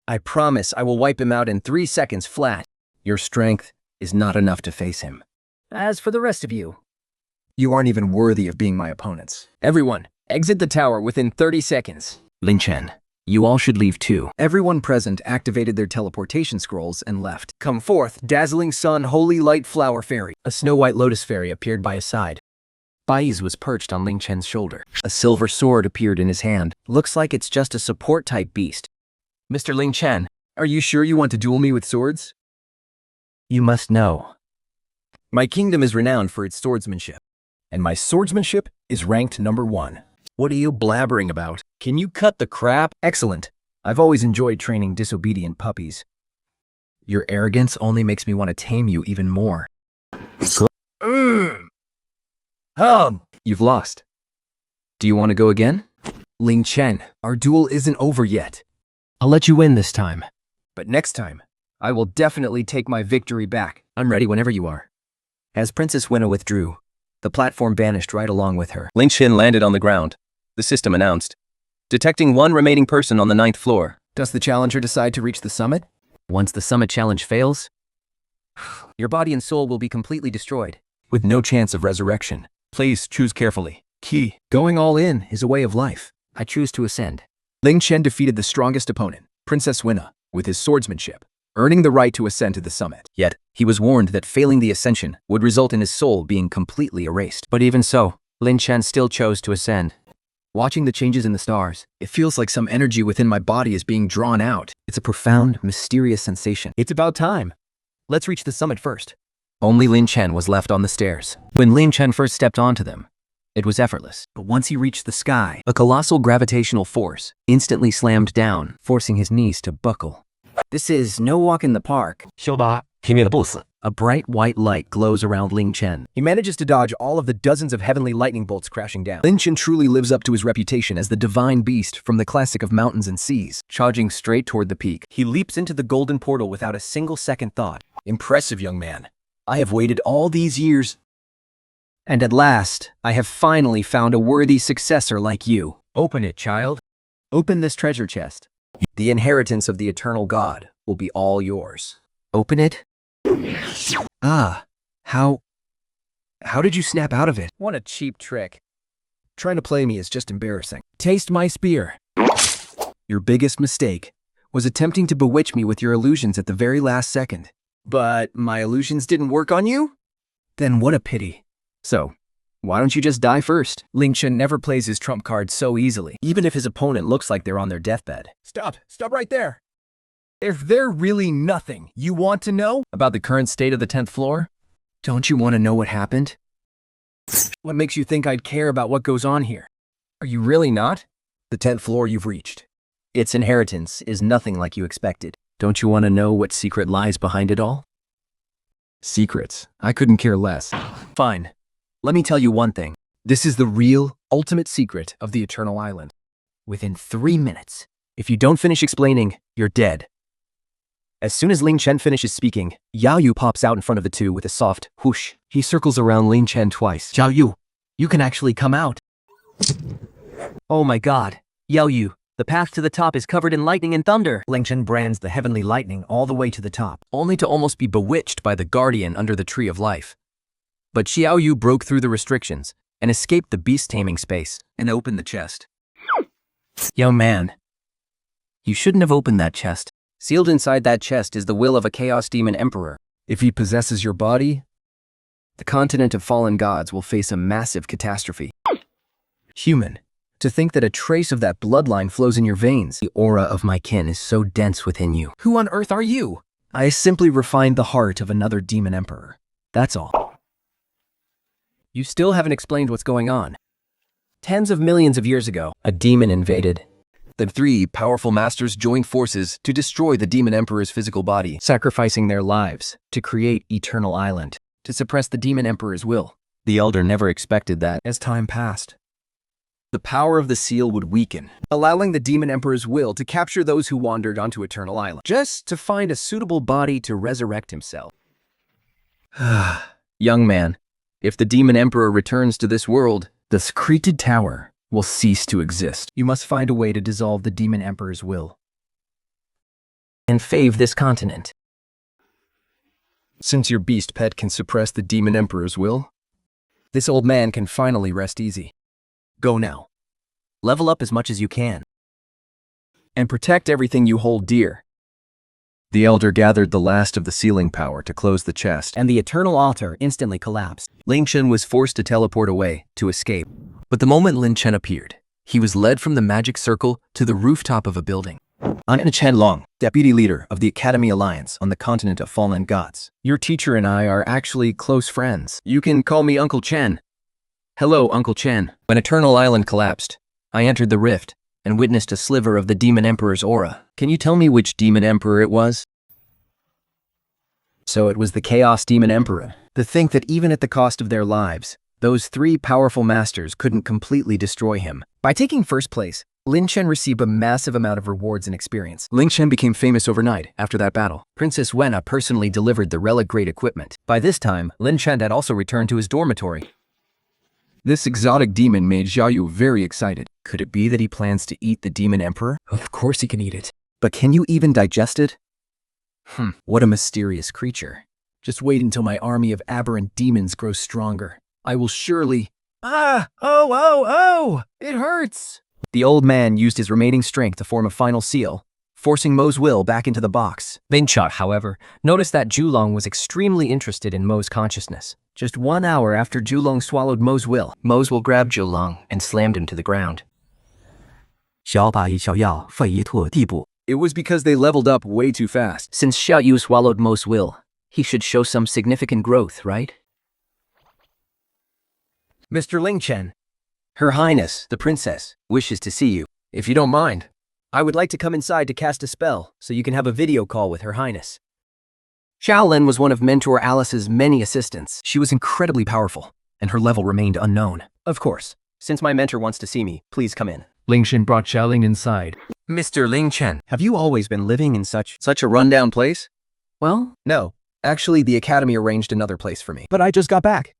I promise I will wipe him out in 3 seconds flat. Your strength is not enough to face him. As for the rest of you, you aren't even worthy of being my opponents. Everyone, exit the tower within 30 seconds. Lin Chen, you all should leave too. Everyone present activated their teleportation scrolls and left. Come forth, dazzling sun, holy light flower fairy. A snow-white lotus fairy appeared by his side. Bai's was perched on Lin Chen's shoulder. A silver sword appeared in his hand. Looks like it's just a support-type beast. Mr. Lin Chen, are you sure you want to duel me with swords? You must know. My kingdom is renowned for its swordsmanship. And my swordsmanship is ranked number 1. What are you blabbering about? Can you cut the crap? Excellent. I've always enjoyed training disobedient puppies. Your arrogance only makes me want to tame you even more. You've lost. Do you want to go again? Lin Chen, our duel isn't over yet. I'll let you win this time. But next time, I will definitely take my victory back. I'm ready whenever you are. As Princess Wenna withdrew, the platform vanished right along with her. Lin Chen landed on the ground. The system announced, detecting one remaining person on the 9th floor. Does the challenger decide to reach the summit? Once the summit challenge fails, your body and soul will be completely destroyed, with no chance of resurrection. Please choose carefully. Key. Going all in is a way of life. I choose to ascend. Lin Chen defeated the strongest opponent, Princess Wenna, with his swordsmanship, earning the right to ascend to the summit. Yet, he was warned that failing the ascension would result in his soul being completely erased. But even so, Lin Chen still chose to ascend. Watching the changes in the stars, it feels like some energy within my body is being drawn out. It's a profound, mysterious sensation. It's about time. Let's reach the summit first. Only Lin Chen was left on the stairs. When Lin Chen first stepped onto them, it was effortless. But once he reached the sky, a colossal gravitational force instantly slammed down, forcing his knees to buckle. This is no walk in the park. 修吧，拼命的 BOSS。 A bright white light glows around Lin Chen. He manages to dodge all of the dozens of heavenly lightning bolts crashing down. Lin Chen truly lives up to his reputation as the divine beast from the classic of mountains and seas. Charging straight toward the peak, he leaps into the golden portal without a single second thought. Impressive, young man. I have waited all these years. And at last, I have finally found a worthy successor like you. Open it, child. Open this treasure chest. The inheritance of the eternal God will be all yours. Open it? Ah, how did you snap out of it? What a cheap trick. Trying to play me is just embarrassing. Taste my spear. Your biggest mistake was attempting to bewitch me with your illusions at the very last second. But my illusions didn't work on you? Then what a pity. So, why don't you just die first? Lin Chen never plays his trump card so easily. Even if his opponent looks like they're on their deathbed. Stop right there. If they're really nothing you want to know About the current state of the 10th floor? Don't you want to know what happened? what makes you think I'd care about what goes on here? Are you really not? The 10th floor you've reached. Its inheritance is nothing like you expected. Don't you want to know what secret lies behind it all? Secrets. I couldn't care less. Fine. Let me tell you one thing. This is the real, ultimate secret of the Eternal Island. Within 3 minutes, if you don't finish explaining, you're dead. As soon as Lin Chen finishes speaking, Yao Yu pops out in front of the two with a soft whoosh. He circles around Lin Chen twice. Yao Yu, you can actually come out. Oh my god. Yao Yu, the path to the top is covered in lightning and thunder. Lin Chen brands the heavenly lightning all the way to the top. Only to almost be bewitched by the guardian under the tree of life. But Xiao Yu broke through the restrictions and escaped the beast taming space and opened the chest. Young man, you shouldn't have opened that chest. Sealed inside that chest is the will of a Chaos Demon Emperor. If he possesses your body, the continent of fallen gods will face a massive catastrophe. Human, to think that a trace of that bloodline flows in your veins. The aura of my kin is so dense within you. Who on earth are you? I simply refined the heart of another demon emperor. That's all. You still haven't explained what's going on. Tens of millions of years ago, a demon invaded. The 3 powerful masters joined forces to destroy the demon emperor's physical body, sacrificing their lives to create Eternal Island. To suppress the demon emperor's will, The elder never expected that. As time passed, the power of the seal would weaken, allowing the Demon Emperor's will to capture those who wandered onto Eternal Island, just to find a suitable body to resurrect himself. Young man, if the Demon Emperor returns to this world, The secreted tower will cease to exist. You must find a way to dissolve the Demon Emperor's will. and fave this continent. Since your beast pet can suppress the Demon Emperor's will, this old man can finally rest easy. Go now. Level up as much as you can. And protect everything you hold dear. The elder gathered the last of the sealing power to close the chest. And the eternal altar instantly collapsed. Lin Chen was forced to teleport away to escape. But the moment Lin Chen appeared, he was led from the magic circle to the rooftop of a building. I'm Chen Long, deputy leader of the Academy Alliance on the continent of fallen gods. Your teacher and I are actually close friends. You can call me Uncle Chen. Hello, Uncle Chen. When Eternal Island collapsed, I entered the rift and witnessed a sliver of the Demon Emperor's aura. Can you tell me which Demon Emperor it was? So it was the Chaos Demon Emperor. To think that even at the cost of their lives, those three powerful masters couldn't completely destroy him. By taking first place, Lin Chen received a massive amount of rewards and experience. Lin Chen became famous overnight after that battle. Princess Wenna personally delivered the relic-grade equipment. By this time, Lin Chen had also returned to his dormitory. This exotic demon made Xiaoyu very excited. Could it be that he plans to eat the Demon Emperor? Of course he can eat it. But can you even digest it? What a mysterious creature. Just wait until my army of aberrant demons grows stronger. I will surely... It hurts! The old man used his remaining strength to form a final seal, forcing Mo's will back into the box. Lin Chen, however, noticed that Zhulong was extremely interested in Mo's consciousness. Just 1 hour after Zhulong swallowed Mo's will, Mo's will grabbed Zhulong and slammed him to the ground. 小把一小药费一特地步。 it was because they leveled up way too fast. Since Xiaoyu swallowed Mo's will, he should show some significant growth, right? Mr. Lin Chen, Her Highness, the princess, wishes to see you. if you don't mind, I would like to come inside to cast a spell so you can have a video call with Her Highness. Xiaolin was one of Mentor Alice's many assistants. She was incredibly powerful, and her level remained unknown. Of course, since my mentor wants to see me, please come in. Lin Chen brought Xiaoling inside. Mr. Lin Chen, Have you always been living in such such a rundown place? Well, no. Actually, the Academy arranged another place for me. But I just got back.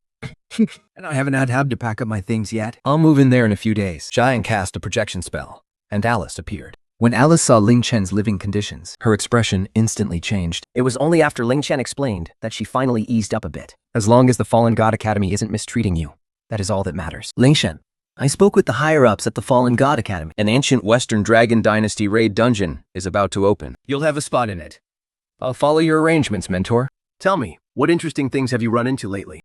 And I haven't had time to pack up my things yet. I'll move in there in a few days. Xiang cast a projection spell, and Alice appeared. When Alice saw Lin Chen's living conditions, Her expression instantly changed. It was only after Lin Chen explained that she finally eased up a bit. as long as the Fallen God Academy isn't mistreating you, that is all that matters. Lin Chen, I spoke with the higher-ups at the Fallen God Academy. An ancient Western Dragon Dynasty raid dungeon is about to open. You'll have a spot in it. I'll follow your arrangements, Mentor. Tell me, what interesting things have you run into lately?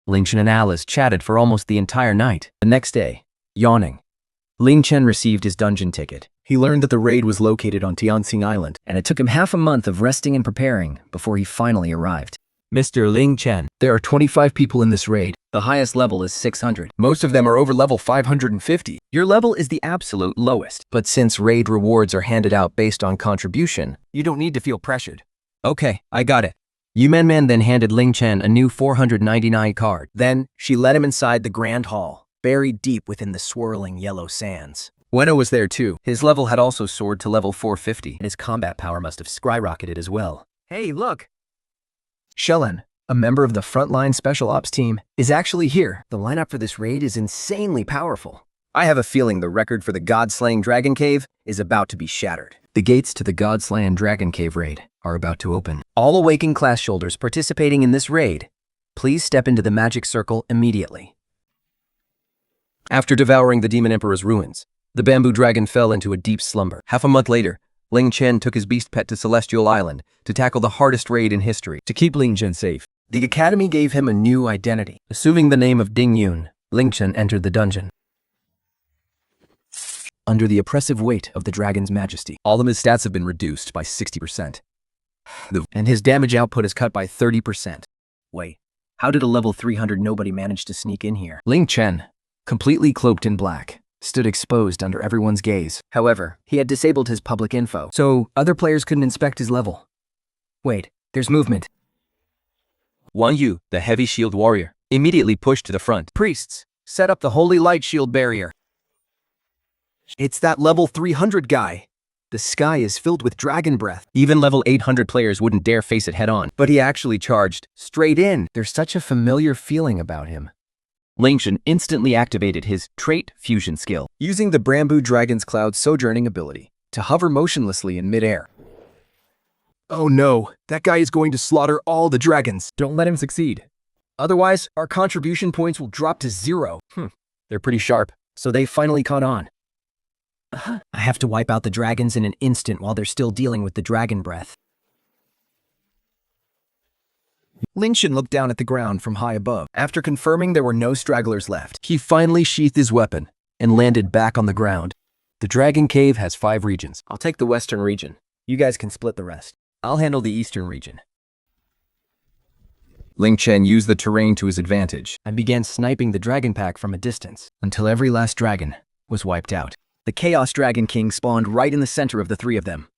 Lin Chen and Alice chatted for almost the entire night. The next day, yawning, Lin Chen received his dungeon ticket. He learned that the raid was located on Tianxing Island, and it took him half a month of resting and preparing before he finally arrived. Mr. Lin Chen, There are 25 people in this raid. the highest level is 600. Most of them are over level 550. Your level is the absolute lowest. But since raid rewards are handed out based on contribution, You don't need to feel pressured. okay, I got it. Yumanman then handed Lin Chen a new 499 card. Then, she led him inside the Grand Hall, buried deep within the swirling yellow sands. Wenna was there too. His level had also soared to level 450. And his combat power must have skyrocketed as well. Hey, look! Shellen, a member of the frontline special ops team, is actually here. The lineup for this raid is insanely powerful. I have a feeling the record for the God-slaying Dragon Cave is about to be shattered. The gates to the God-slaying Dragon Cave raid are about to open. All Awakened class shoulders participating in this raid, please step into the magic circle immediately. After devouring the Demon Emperor's ruins, the bamboo dragon fell into a deep slumber. Half a month later, Lin Chen took his beast pet to Celestial Island to tackle the hardest raid in history. To keep Lin Chen safe, the Academy gave him a new identity. Assuming the name of Ding Yun, Lin Chen entered the dungeon. Under the oppressive weight of the dragon's majesty, all of his stats have been reduced by 60%. And his damage output is cut by 30%. Wait, how did a level 300 nobody manage to sneak in here? Lin Chen, completely cloaked in black, stood exposed under everyone's gaze. However, he had disabled his public info, so other players couldn't inspect his level. Wait, there's movement. Wang Yu, the heavy shield warrior, immediately pushed to the front. Priests, set up the holy light shield barrier. It's that level 300 guy. The sky is filled with dragon breath. Even level 800 players wouldn't dare face it head-on. But he actually charged straight in. There's such a familiar feeling about him. Lin Chen instantly activated his trait fusion skill, Using the Bamboo Dragon's Cloud sojourning ability to hover motionlessly in midair. Oh no, that guy is going to slaughter all the dragons. Don't let him succeed. Otherwise, our contribution points will drop to 0. They're pretty sharp. So they finally caught on. I have to wipe out the dragons in an instant while they're still dealing with the dragon breath. Lin Chen looked down at the ground from high above. After confirming there were no stragglers left, He finally sheathed his weapon and landed back on the ground. The Dragon Cave has 5 regions. I'll take the western region. You guys can split the rest. I'll handle the eastern region. Lin Chen used the terrain to his advantage and began sniping the dragon pack from a distance until every last dragon was wiped out. The Chaos Dragon King spawned right in the center of the 3 of them.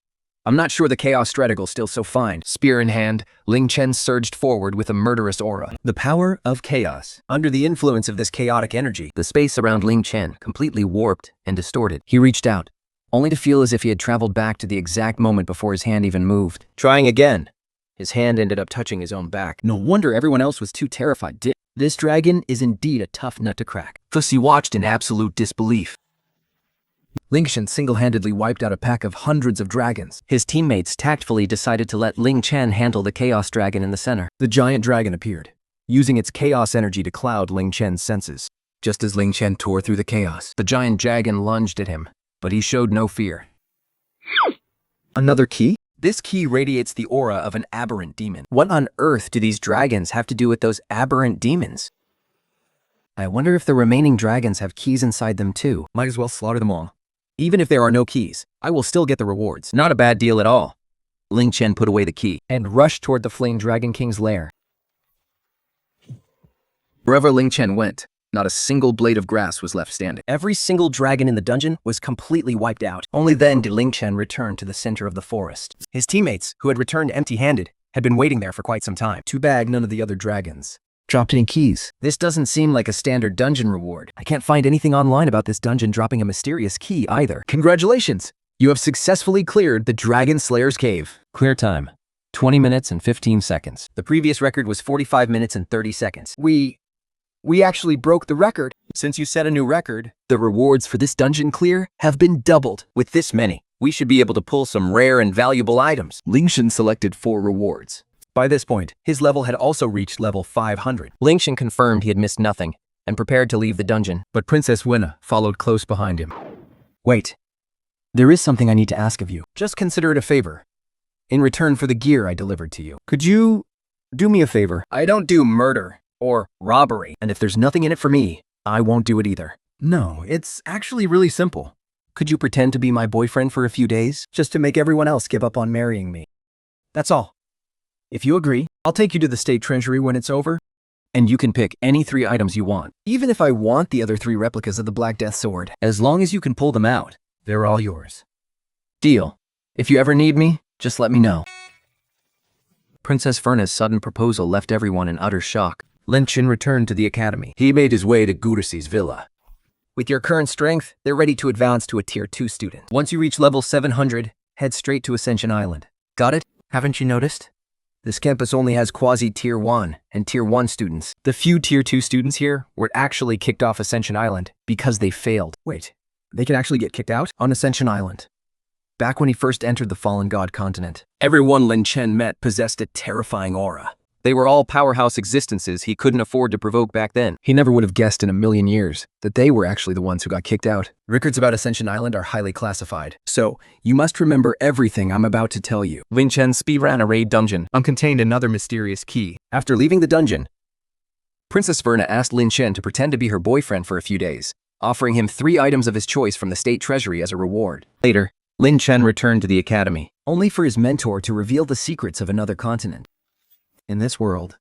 I'm not sure the Chaos Strategal's still so fine. Spear in hand, Lin Chen surged forward with a murderous aura. The power of chaos. Under the influence of this chaotic energy, The space around Lin Chen completely warped and distorted. He reached out, only to feel as if he had traveled back to the exact moment before his hand even moved. trying again. His hand ended up touching his own back. No wonder everyone else was too terrified. This dragon is indeed a tough nut to crack. Fussy watched in absolute disbelief. Lin Chen single-handedly wiped out a pack of hundreds of dragons. His teammates tactfully decided to let Lin Chen handle the Chaos Dragon in the center. The giant dragon appeared, using its chaos energy to cloud Lin Chen's senses. Just as Lin Chen tore through the chaos, The giant dragon lunged at him, but he showed no fear. another key? This key radiates the aura of an aberrant demon. What on earth do these dragons have to do with those aberrant demons? I wonder if the remaining dragons have keys inside them too. Might as well slaughter them all. Even if there are no keys, I will still get the rewards. Not a bad deal at all. Lin Chen put away the key And rushed toward the Flame Dragon King's lair. Wherever Lin Chen went, not a single blade of grass was left standing. Every single dragon in the dungeon was completely wiped out. Only then did Lin Chen return to the center of the forest. His teammates, who had returned empty-handed, had been waiting there for quite some time. Too bad none of the other dragons dropped any keys. This doesn't seem like a standard dungeon reward. I can't find anything online about this dungeon dropping a mysterious key either. Congratulations! You have successfully cleared the Dragon Slayer's Cave. Clear time, 20 minutes and 15 seconds. The previous record was 45 minutes and 30 seconds. We actually broke the record. Since you set a new record, the rewards for this dungeon clear have been doubled. With this many, we should be able to pull some rare and valuable items. Lin Chen selected 4 rewards. By this point, his level had also reached level 500. Lin Chen confirmed he had missed nothing and prepared to leave the dungeon. But Princess Winna followed close behind him. Wait, there is something I need to ask of you. Just consider it a favor. In return for the gear I delivered to you, could you do me a favor? I don't do murder or robbery, and if there's nothing in it for me, I won't do it either. No, it's actually really simple. Could you pretend to be my boyfriend for a few days, just to make everyone else give up on marrying me? That's all. If you agree, I'll take you to the state treasury when it's over, and you can pick any 3 items you want. Even if I want the other 3 replicas of the Black Death Sword, as long as you can pull them out, they're all yours. Deal. If you ever need me, just let me know. Princess Verna's sudden proposal left everyone in utter shock. Lin Chen returned to the academy. He made his way to Gudasi's villa. With your current strength, they're ready to advance to a Tier 2 student. Once you reach level 700, head straight to Ascension Island. Got it? Haven't you noticed? This campus only has quasi-Tier 1 and Tier 1 students. The few Tier 2 students here were actually kicked off Ascension Island because they failed. Wait, they can actually get kicked out? On Ascension Island. Back when he first entered the Fallen God continent, everyone Lin Chen met possessed a terrifying aura. They were all powerhouse existences he couldn't afford to provoke back then. He never would have guessed in a million years that they were actually the ones who got kicked out. Records about Ascension Island are highly classified, so you must remember everything I'm about to tell you. Lin Chen speedran a raid dungeon. Contained another mysterious key. After leaving the dungeon, Princess Verna asked Lin Chen to pretend to be her boyfriend for a few days, offering him 3 items of his choice from the state treasury as a reward. Later, Lin Chen returned to the academy, only for his mentor to reveal the secrets of another continent. In this world,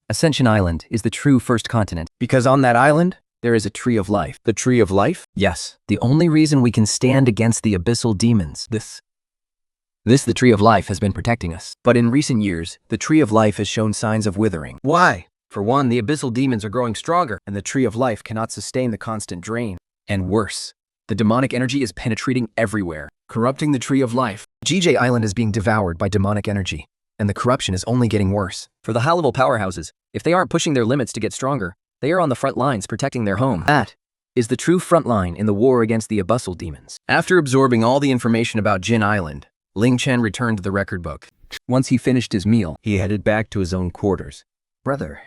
Ascension Island is the true first continent. because on that island, there is a tree of life. The tree of life? Yes, the only reason we can stand against the abyssal demons. The tree of life has been protecting us. But in recent years, the tree of life has shown signs of withering. Why? For one, the abyssal demons are growing stronger. And the Tree of Life cannot sustain the constant drain. And worse, the demonic energy is penetrating everywhere, Corrupting the Tree of Life. GJ Island is being devoured by demonic energy, and the corruption is only getting worse. For the high-level powerhouses, if they aren't pushing their limits to get stronger, they are on the front lines protecting their home. That is the true front line in the war against the abyssal demons. After absorbing all the information about Jin Island, Lin Chen returned to the record book. Once he finished his meal, he headed back to his own quarters. Brother,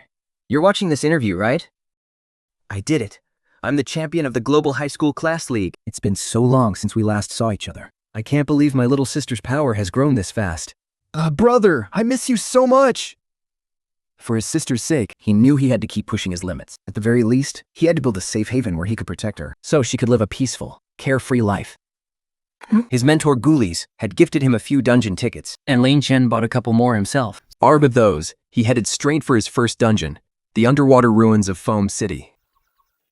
you're watching this interview, right? I did it. I'm the champion of the Global High School Class League. It's been so long since we last saw each other. I can't believe my little sister's power has grown this fast. Brother, I miss you so much. For his sister's sake, he knew he had to keep pushing his limits. At the very least, he had to build a safe haven where he could protect her, so she could live a peaceful, carefree life. His mentor Ghoulies had gifted him a few dungeon tickets, and Lin Chen bought a couple more himself. Armed with those, he headed straight for his first dungeon, the underwater ruins of Foam City.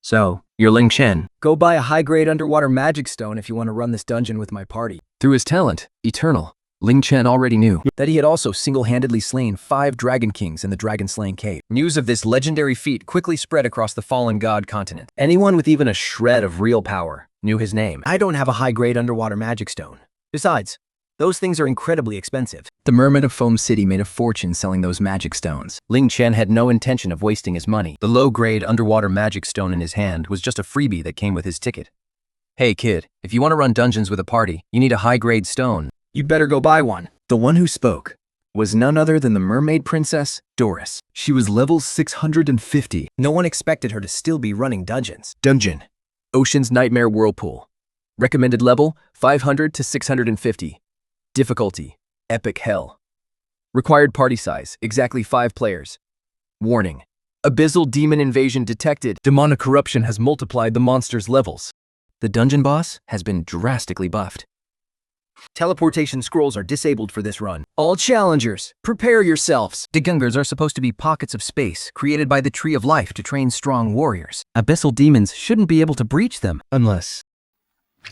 So, you're Lin Chen. Go buy a high-grade underwater magic stone if you want to run this dungeon with my party. Through his talent, Eternal, Lin Chen already knew that he had also single-handedly slain 5 Dragon Kings in the Dragon-Slaying Cave. News of this legendary feat quickly spread across the fallen god continent. Anyone with even a shred of real power knew his name. I don't have a high-grade underwater magic stone. Besides, those things are incredibly expensive. The merman of Foam City made a fortune selling those magic stones. Lin Chen had no intention of wasting his money. The low-grade underwater magic stone in his hand was just a freebie that came with his ticket. Hey kid, if you want to run dungeons with a party, you need a high-grade stone. You'd better go buy one. The one who spoke was none other than the mermaid princess, Doris. She was level 650. No one expected her to still be running dungeons. Dungeon, Ocean's Nightmare Whirlpool. Recommended level, 500 to 650. Difficulty, Epic Hell. Required party size, exactly 5 players. Warning, abyssal demon invasion detected. Demonic corruption has multiplied the monster's levels. The dungeon boss has been drastically buffed. Teleportation scrolls are disabled for this run. All challengers, prepare yourselves. Digungers are supposed to be pockets of space created by the Tree of Life to train strong warriors. Abyssal demons shouldn't be able to breach them unless...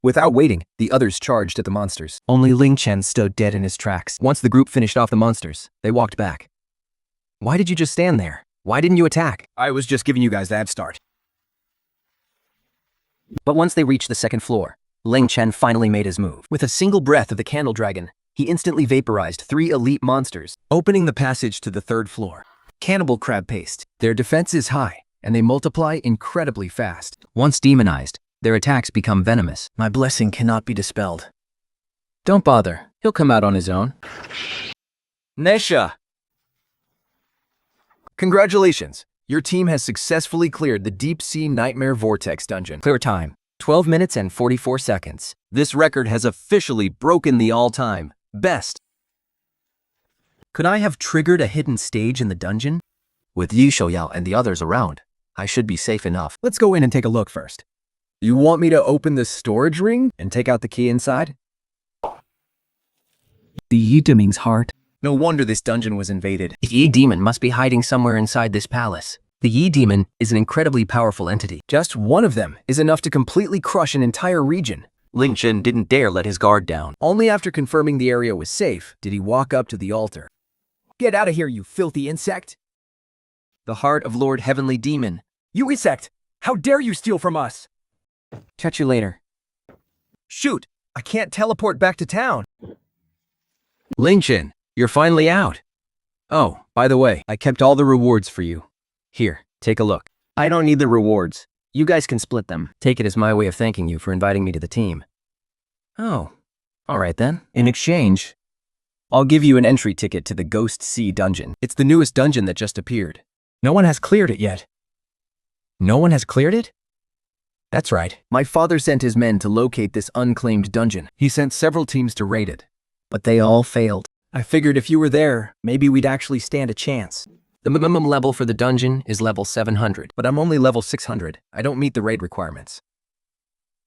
Without waiting, the others charged at the monsters. Only Lin Chen stood dead in his tracks. Once the group finished off the monsters, they walked back. Why did you just stand there? Why didn't you attack? I was just giving you guys that start. But once they reached the second floor, Lin Chen finally made his move. With a single breath of the Candle Dragon, he instantly vaporized 3 elite monsters, opening the passage to the 3rd floor. Cannibal Crab Paste. Their defense is high, and they multiply incredibly fast. Once demonized, their attacks become venomous. My blessing cannot be dispelled. Don't bother, he'll come out on his own. Nesha! Congratulations! Your team has successfully cleared the Deep Sea Nightmare Vortex dungeon. Clear time, 12 minutes and 44 seconds. This record has officially broken the all-time best. Could I have triggered a hidden stage in the dungeon? With Yu Shouyao and the others around, I should be safe enough. Let's go in and take a look first. You want me to open the storage ring and take out the key inside? The Yi Deming's heart. No wonder this dungeon was invaded. The Yi Demon must be hiding somewhere inside this palace. The Yi Demon is an incredibly powerful entity. Just one of them is enough to completely crush an entire region. Lin Chen didn't dare let his guard down. Only after confirming the area was safe did he walk up to the altar. Get out of here, you filthy insect! The heart of Lord Heavenly Demon. You insect! How dare you steal from us! Catch you later. Shoot! I can't teleport back to town! Lin Chen, you're finally out. Oh, by the way, I kept all the rewards for you. Here, take a look. I don't need the rewards. You guys can split them. Take it as my way of thanking you for inviting me to the team. Oh, all right then. In exchange, I'll give you an entry ticket to the Ghost Sea dungeon. It's the newest dungeon that just appeared. No one has cleared it yet. No one has cleared it? That's right. My father sent his men to locate this unclaimed dungeon. He sent several teams to raid it, but they all failed. I figured if you were there, maybe we'd actually stand a chance. The minimum level for the dungeon is level 700, but I'm only level 600. I don't meet the raid requirements.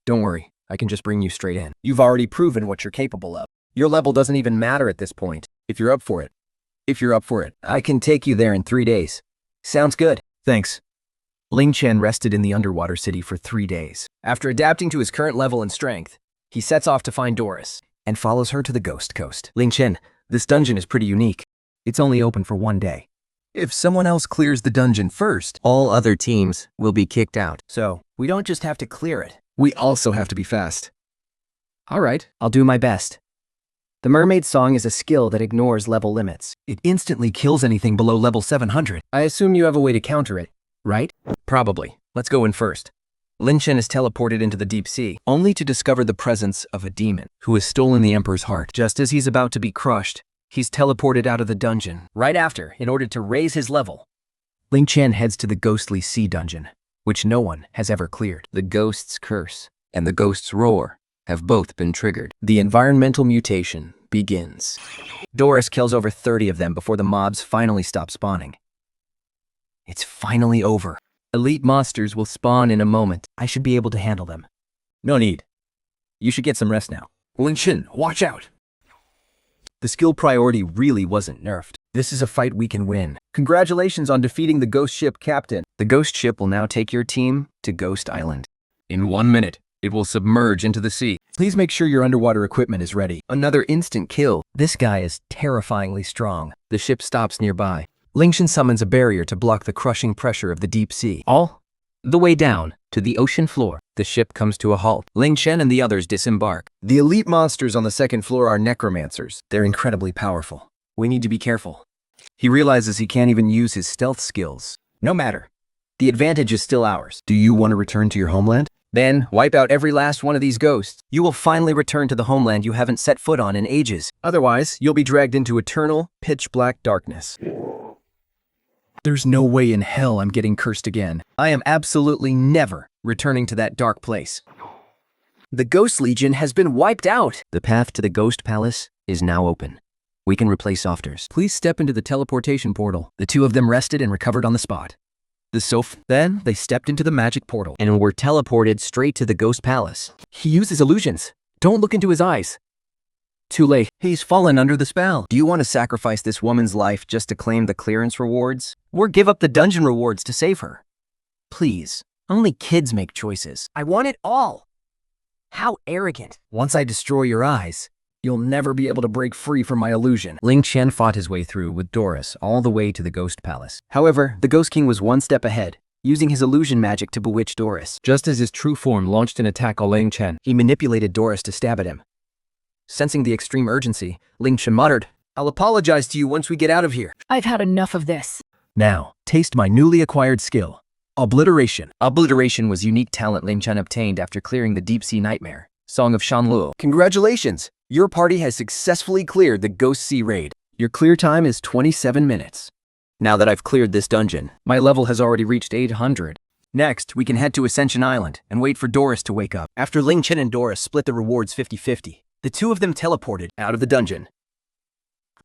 Don't worry, I can just bring you straight in. You've already proven what you're capable of. Your level doesn't even matter at this point, if you're up for it. If you're up for it, I can take you there in 3 days. Sounds good. Thanks. Lin Chen rested in the underwater city for 3 days. After adapting to his current level and strength, he sets off to find Doris and follows her to the Ghost Coast. Lin Chen, this dungeon is pretty unique. It's only open for 1 day. If someone else clears the dungeon first, all other teams will be kicked out. So, we don't just have to clear it. We also have to be fast. All right, I'll do my best. The mermaid song is a skill that ignores level limits. It instantly kills anything below level 700. I assume you have a way to counter it, right? Probably. Let's go in first. Lin Chen is teleported into the deep sea, only to discover the presence of a demon who has stolen the Emperor's heart. Just as he's about to be crushed, he's teleported out of the dungeon. Right after, in order to raise his level, Lin Chen heads to the ghostly sea dungeon, which no one has ever cleared. The ghost's curse and the ghost's roar have both been triggered. The environmental mutation begins. Doris kills over 30 of them before the mobs finally stop spawning. It's finally over. Elite monsters will spawn in a moment. I should be able to handle them. No need. You should get some rest now. Lin Chen, watch out! The skill priority really wasn't nerfed. This is a fight we can win. Congratulations on defeating the ghost ship captain. The ghost ship will now take your team to Ghost Island. In 1 minute, it will submerge into the sea. Please make sure your underwater equipment is ready. Another instant kill. This guy is terrifyingly strong. The ship stops nearby. Lin Chen summons a barrier to block the crushing pressure of the deep sea. All the way down to the ocean floor. The ship comes to a halt. Lin Chen and the others disembark. The elite monsters on the second floor are necromancers. They're incredibly powerful. We need to be careful. He realizes he can't even use his stealth skills. No matter. The advantage is still ours. Do you want to return to your homeland? Then, wipe out every last one of these ghosts. You will finally return to the homeland you haven't set foot on in ages. Otherwise, you'll be dragged into eternal, pitch-black darkness. There's no way in hell I'm getting cursed again. I am absolutely never returning to that dark place. The Ghost Legion has been wiped out. The path to the Ghost Palace is now open. We can replace Softers. Please step into the teleportation portal. The two of them rested and recovered on the spot. Then they stepped into the magic portal And were teleported straight to the Ghost Palace. He uses illusions. Don't look into his eyes. Too late. He's fallen under the spell. Do you want to sacrifice this woman's life just to claim the clearance rewards? Or give up the dungeon rewards to save her? Please. Only kids make choices. I want it all. How arrogant. Once I destroy your eyes, you'll never be able to break free from my illusion. Lin Chen fought his way through with Doris all the way to the Ghost Palace. However, the Ghost King was one step ahead, using his illusion magic to bewitch Doris. Just as his true form launched an attack on Lin Chen, He manipulated Doris to stab at him. Sensing the extreme urgency, Lin Chen muttered, "I'll apologize to you once we get out of here." I've had enough of this. Now, taste my newly acquired skill. Obliteration. Obliteration was unique talent Lin Chen obtained after clearing the deep sea nightmare, Song of Shanluo. Congratulations! Your party has successfully cleared the Ghost Sea Raid. Your clear time is 27 minutes. Now that I've cleared this dungeon, my level has already reached 800. Next, we can head to Ascension Island and wait for Doris to wake up. After Lin Chen and Doris split the rewards 50-50, the two of them teleported out of the dungeon.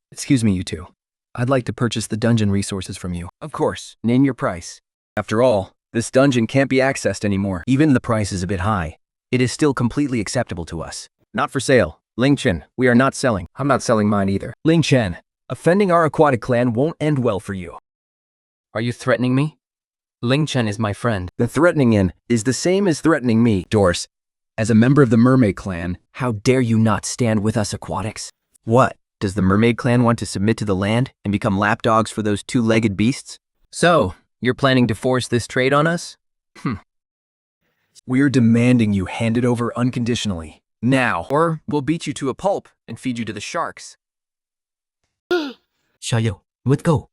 Excuse me, you two. I'd like to purchase the dungeon resources from you. Of course, name your price. After all, this dungeon can't be accessed anymore. Even the price is a bit high. It is still completely acceptable to us. Not for sale. Lin Chen, we are not selling. I'm not selling mine either. Lin Chen, offending our aquatic clan won't end well for you. are you threatening me? Lin Chen is my friend. The threatening in is the same as threatening me. Doris, as a member of the Mermaid Clan, how dare you not stand with us aquatics? What? Does the Mermaid Clan want to submit to the land and become lapdogs for those two-legged beasts? So, you're planning to force this trade on us? We're demanding you hand it over unconditionally. Now. Or we'll beat you to a pulp and feed you to the sharks. 小友 let's go.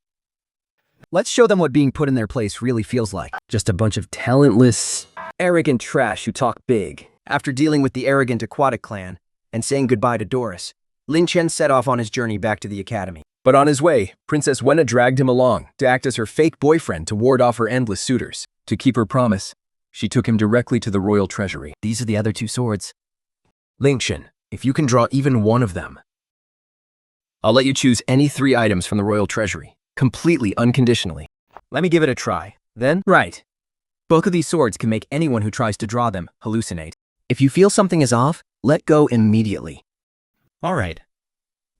Let's show them what being put in their place really feels like. Just a bunch of talentless, arrogant trash who talk big. After dealing with the arrogant aquatic clan and saying goodbye to Doris, Lin Chen set off on his journey back to the academy. But on his way, Princess Wenna dragged him along to act as her fake boyfriend to ward off her endless suitors. To keep her promise, she took him directly to the royal treasury. These are the other two swords. Lin Chen, if you can draw even one of them, I'll let you choose any 3 items from the royal treasury, completely unconditionally. Let me give it a try. Then, right. Both of these swords can make anyone who tries to draw them hallucinate. If you feel something is off, let go immediately. All right.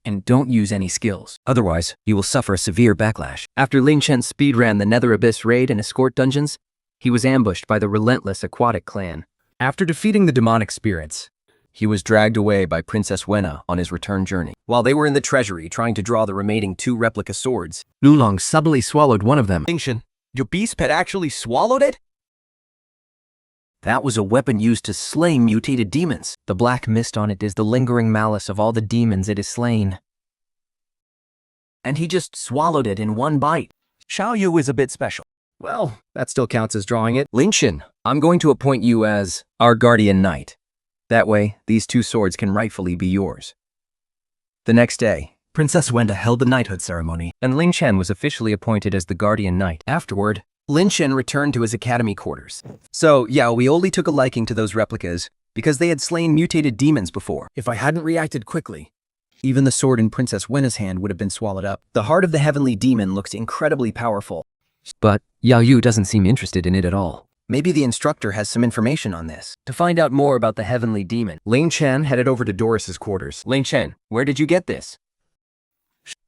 And don't use any skills. Otherwise, you will suffer a severe backlash. After Lin Chen speedran the Nether Abyss raid and escort dungeons, he was ambushed by the relentless aquatic clan. After defeating the demonic spirits, He was dragged away by Princess Wenna on his return journey. While they were in the treasury trying to draw the remaining 2 replica swords, Lulong suddenly swallowed one of them. Lin Chen, your beast pet actually swallowed it? that was a weapon used to slay mutated demons. The black mist on it is the lingering malice of all the demons it has slain. And he just swallowed it in one bite. Xiao Yu is a bit special. Well, that still counts as drawing it. Lin Chen, I'm going to appoint you as our guardian knight. That way, these 2 swords can rightfully be yours. The next day, Princess Wenna held the knighthood ceremony, and Lin Chen was officially appointed as the guardian knight. Afterward, Lin Chen returned to his academy quarters. So, yeah, we only took a liking to those replicas because they had slain mutated demons before. If I hadn't reacted quickly, even the sword in Princess Wenna's hand would have been swallowed up. The heart of the heavenly demon looks incredibly powerful. But Yao Yu doesn't seem interested in it at all. Maybe the instructor has some information on this. To find out more about the heavenly demon, Lin Chen headed over to Doris's quarters. Lin Chen, where did you get this?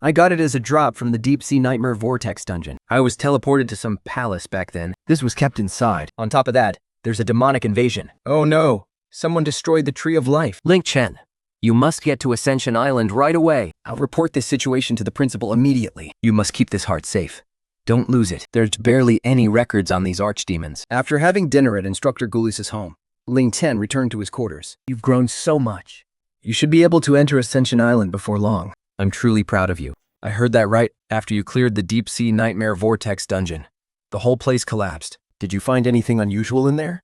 I got it as a drop from the deep-sea nightmare vortex dungeon. I was teleported to some palace back then. This was kept inside. On top of that, there's a demonic invasion. Oh no, someone destroyed the Tree of Life. Lin Chen, you must get to Ascension Island right away. I'll report this situation to the principal immediately. You must keep this heart safe. Don't lose it. There's barely any records on these archdemons. After having dinner at Instructor Gulis's home, Lin Chen returned to his quarters. You've grown so much. You should be able to enter Ascension Island before long. I'm truly proud of you. I heard that right after you cleared the deep-sea nightmare vortex dungeon. The whole place collapsed. Did you find anything unusual in there?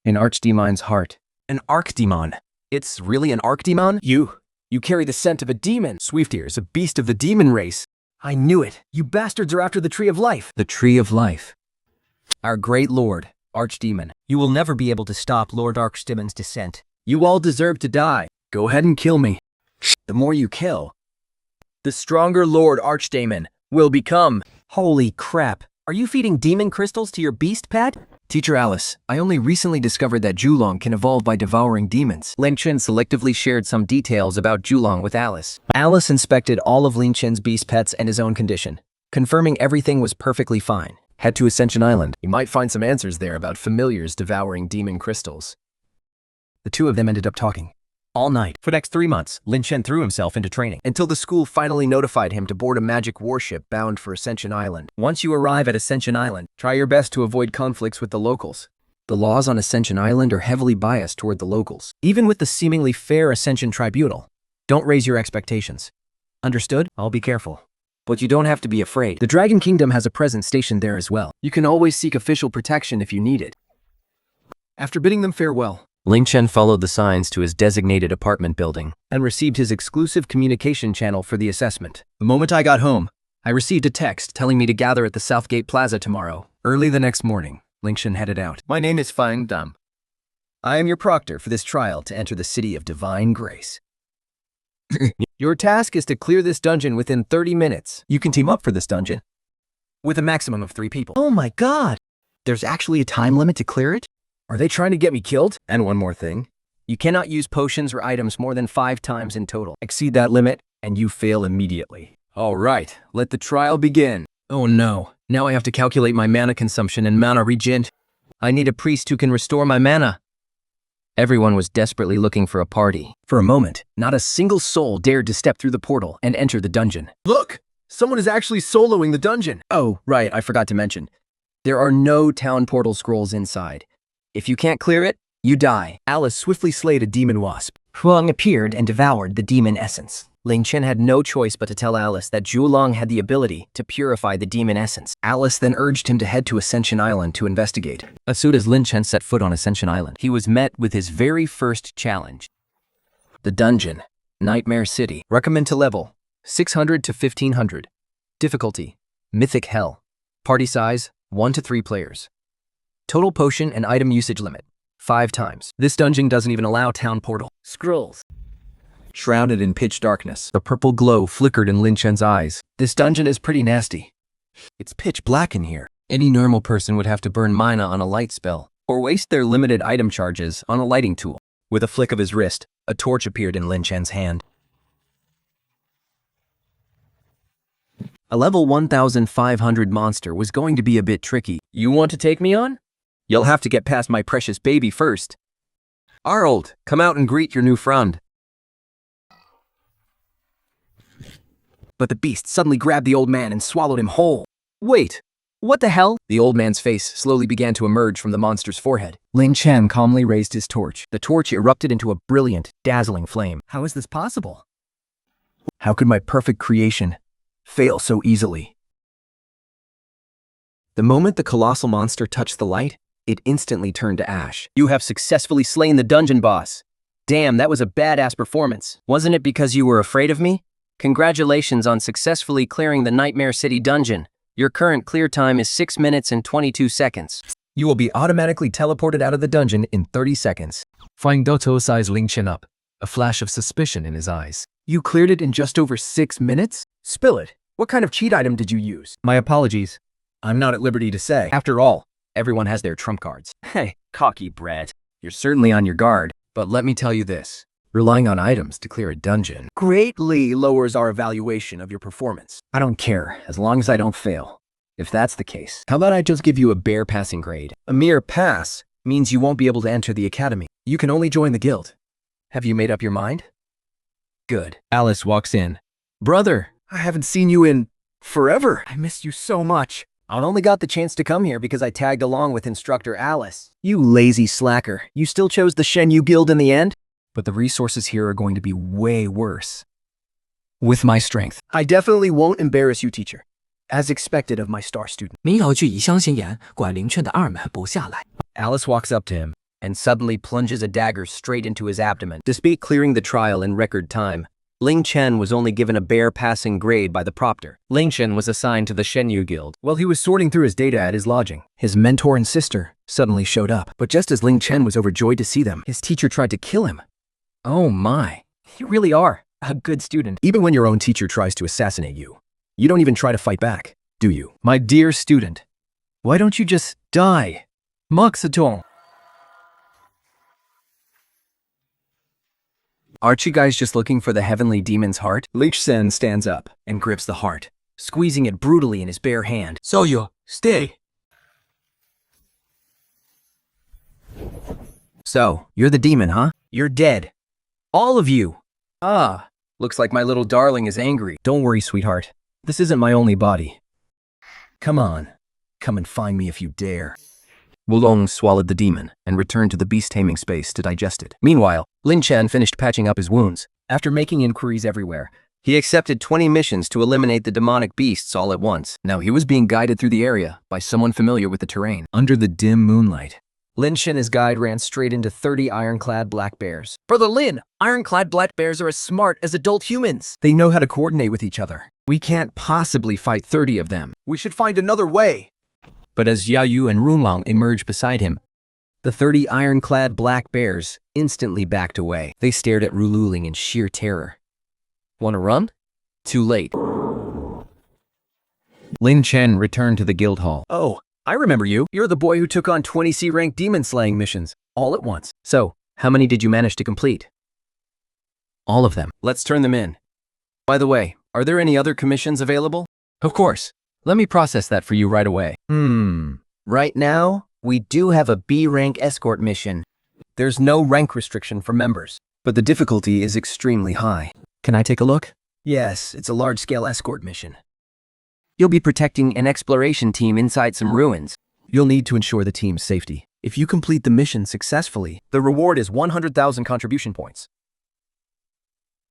An archdemon's heart. An archdemon. It's really an archdemon? You carry the scent of a demon. Swiftyear is a beast of the demon race. I knew it. You bastards are after the Tree of Life. The Tree of Life. Our great lord, Archdemon. You will never be able to stop Lord Archdemon's descent. You all deserve to die. Go ahead and kill me. The more you kill, the stronger Lord Archdemon will become. Holy crap. Are you feeding demon crystals to your beast pet? Teacher Alice, I only recently discovered that Julong can evolve by devouring demons. Lin Chen selectively shared some details about Julong with Alice. Alice inspected all of Lin Chen's beast pets and his own condition, confirming everything was perfectly fine. Head to Ascension Island. You might find some answers there about familiars devouring demon crystals. The 2 of them ended up talking all night. For the next 3 months, Lin Chen threw himself into training until the school finally notified him to board a magic warship bound for Ascension Island. Once you arrive at Ascension Island, try your best to avoid conflicts with the locals. The laws on Ascension Island are heavily biased toward the locals. Even with the seemingly fair Ascension Tribunal, don't raise your expectations. Understood? I'll be careful. But you don't have to be afraid. The Dragon Kingdom has a presence stationed there as well. You can always seek official protection if you need it. After bidding them farewell, Lin Chen followed the signs to his designated apartment building and received his exclusive communication channel for the assessment. The moment I got home, I received a text telling me to gather at the Southgate Plaza tomorrow. Early the next morning, Lin Chen headed out. My name is Fang Dam. I am your proctor for this trial to enter the City of Divine Grace. Your task is to clear this dungeon within 30 minutes. You can team up for this dungeon with a maximum of 3 people. Oh my god! There's actually a time limit to clear it? Are they trying to get me killed? And one more thing. You cannot use potions or items more than 5 times in total. Exceed that limit, and you fail immediately. All right, let the trial begin. Oh no, now I have to calculate my mana consumption and mana regen. I need a priest who can restore my mana. Everyone was desperately looking for a party. For a moment, not a single soul dared to step through the portal and enter the dungeon. Look! Someone is actually soloing the dungeon. Oh, right, I forgot to mention. There are no town portal scrolls inside. If you can't clear it, you die. Alice swiftly slayed a demon wasp. Huang appeared and devoured the demon essence. Lin Chen had no choice but to tell Alice that Julong had the ability to purify the demon essence. Alice then urged him to head to Ascension Island to investigate. As soon as Lin Chen set foot on Ascension Island, He was met with his very first challenge. The dungeon, Nightmare City. Recommend to level, 600 to 1500. Difficulty, Mythic Hell. Party size, 1 to 3 players. Total potion and item usage limit, 5 times. This dungeon doesn't even allow town portal. Scrolls. Shrouded in pitch darkness, the purple glow flickered in Lin Chen's eyes. This dungeon is pretty nasty. It's pitch black in here. Any normal person would have to burn mana on a light spell, or waste their limited item charges on a lighting tool. With a flick of his wrist, a torch appeared in Lin Chen's hand. A level 1500 monster was going to be a bit tricky. You want to take me on? You'll have to get past my precious baby first. Harold, come out and greet your new friend. But the beast suddenly grabbed the old man and swallowed him whole. Wait, what the hell? The old man's face slowly began to emerge from the monster's forehead. Lin Chen calmly raised his torch. The torch erupted into a brilliant, dazzling flame. How is this possible? How could my perfect creation fail so easily? The moment the colossal monster touched the light, it instantly turned to ash. You have successfully slain the dungeon boss. Damn, that was a badass performance. Wasn't it because you were afraid of me? Congratulations on successfully clearing the Nightmare City dungeon. Your current clear time is 6 minutes and 22 seconds. You will be automatically teleported out of the dungeon in 30 seconds. Flying Doto sized Lin Chen up, a flash of suspicion in his eyes. You cleared it in just over 6 minutes? Spill it. What kind of cheat item did you use? My apologies. I'm not at liberty to say. After all, everyone has their trump cards. Hey, cocky brat. You're certainly on your guard, but let me tell you this. Relying on items to clear a dungeon Greatly lowers our evaluation of your performance. I don't care, as long as I don't fail. If that's the case, how about I just give you a bare passing grade? A mere pass means you won't be able to enter the academy. You can only join the guild. Have you made up your mind? Good. Alice walks in. Brother, I haven't seen you in forever. I missed you so much. I only got the chance to come here because I tagged along with instructor Alice. You lazy slacker. You still chose the Shen Yu Guild in the end? But the resources here are going to be way worse. With my strength. I definitely won't embarrass you, teacher. As expected of my star student. 没有句以相信言，管林劝的二门不下来。 Alice walks up to him and suddenly plunges a dagger straight into his abdomen. Despite clearing the trial in record time, Lin Chen was only given a bare passing grade by the proctor. Lin Chen was assigned to the Shenyu Guild. While he was sorting through his data at his lodging, his mentor and sister suddenly showed up. But just as Lin Chen was overjoyed to see them, his teacher tried to kill him. Oh my, you really are a good student. Even when your own teacher tries to assassinate you, you don't even try to fight back, do you? My dear student, why don't you just die? Moxatong. Aren't you guys just looking for the heavenly demon's heart? Lin Chen stands up and grips the heart, squeezing it brutally in his bare hand. So you stay. So, you're the demon, huh? You're dead. All of you. Ah, looks like my little darling is angry. Don't worry, sweetheart. This isn't my only body. Come on, come and find me if you dare. Wulong swallowed the demon and returned to the beast-taming space to digest it. Meanwhile, Lin Chen finished patching up his wounds. After making inquiries everywhere, he accepted 20 missions to eliminate the demonic beasts all at once. Now he was being guided through the area by someone familiar with the terrain. Under the dim moonlight, Lin Chen and his guide ran straight into 30 ironclad black bears. Brother Lin, ironclad black bears are as smart as adult humans. They know how to coordinate with each other. We can't possibly fight 30 of them. We should find another way. But as Yao Yu and Runlong emerged beside him, the 30 ironclad black bears instantly backed away. They stared at Rululing in sheer terror. Wanna run? Too late. Lin Chen returned to the guild hall. Oh, I remember you. You're the boy who took on 20 C-rank demon-slaying missions, all at once. So, how many did you manage to complete? All of them. Let's turn them in. By the way, are there any other commissions available? Of course. Let me process that for you right away. Right now, we do have a B-rank escort mission. There's no rank restriction for members, but the difficulty is extremely high. Can I take a look? Yes, it's a large-scale escort mission. You'll be protecting an exploration team inside some ruins. You'll need to ensure the team's safety. If you complete the mission successfully, the reward is 100,000 contribution points.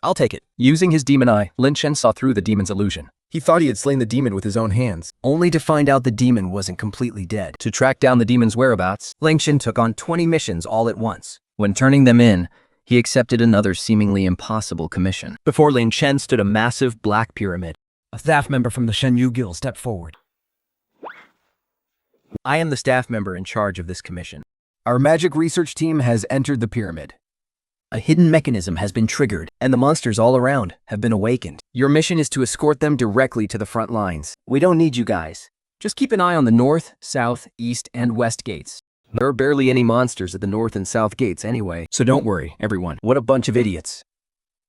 I'll take it. Using his demon eye, Lin Chen saw through the demon's illusion. He thought he had slain the demon with his own hands, only to find out the demon wasn't completely dead. To track down the demon's whereabouts, Lin Chen took on 20 missions all at once. When turning them in, he accepted another seemingly impossible commission. Before Lin Chen stood a massive black pyramid. A staff member from the Shenyu Guild stepped forward. I am the staff member in charge of this commission. Our magic research team has entered the pyramid. A hidden mechanism has been triggered, and the monsters all around have been awakened. Your mission is to escort them directly to the front lines. We don't need you guys. Just keep an eye on the north, south, east, and west gates. There are barely any monsters at the north and south gates anyway, so don't worry, everyone. What a bunch of idiots.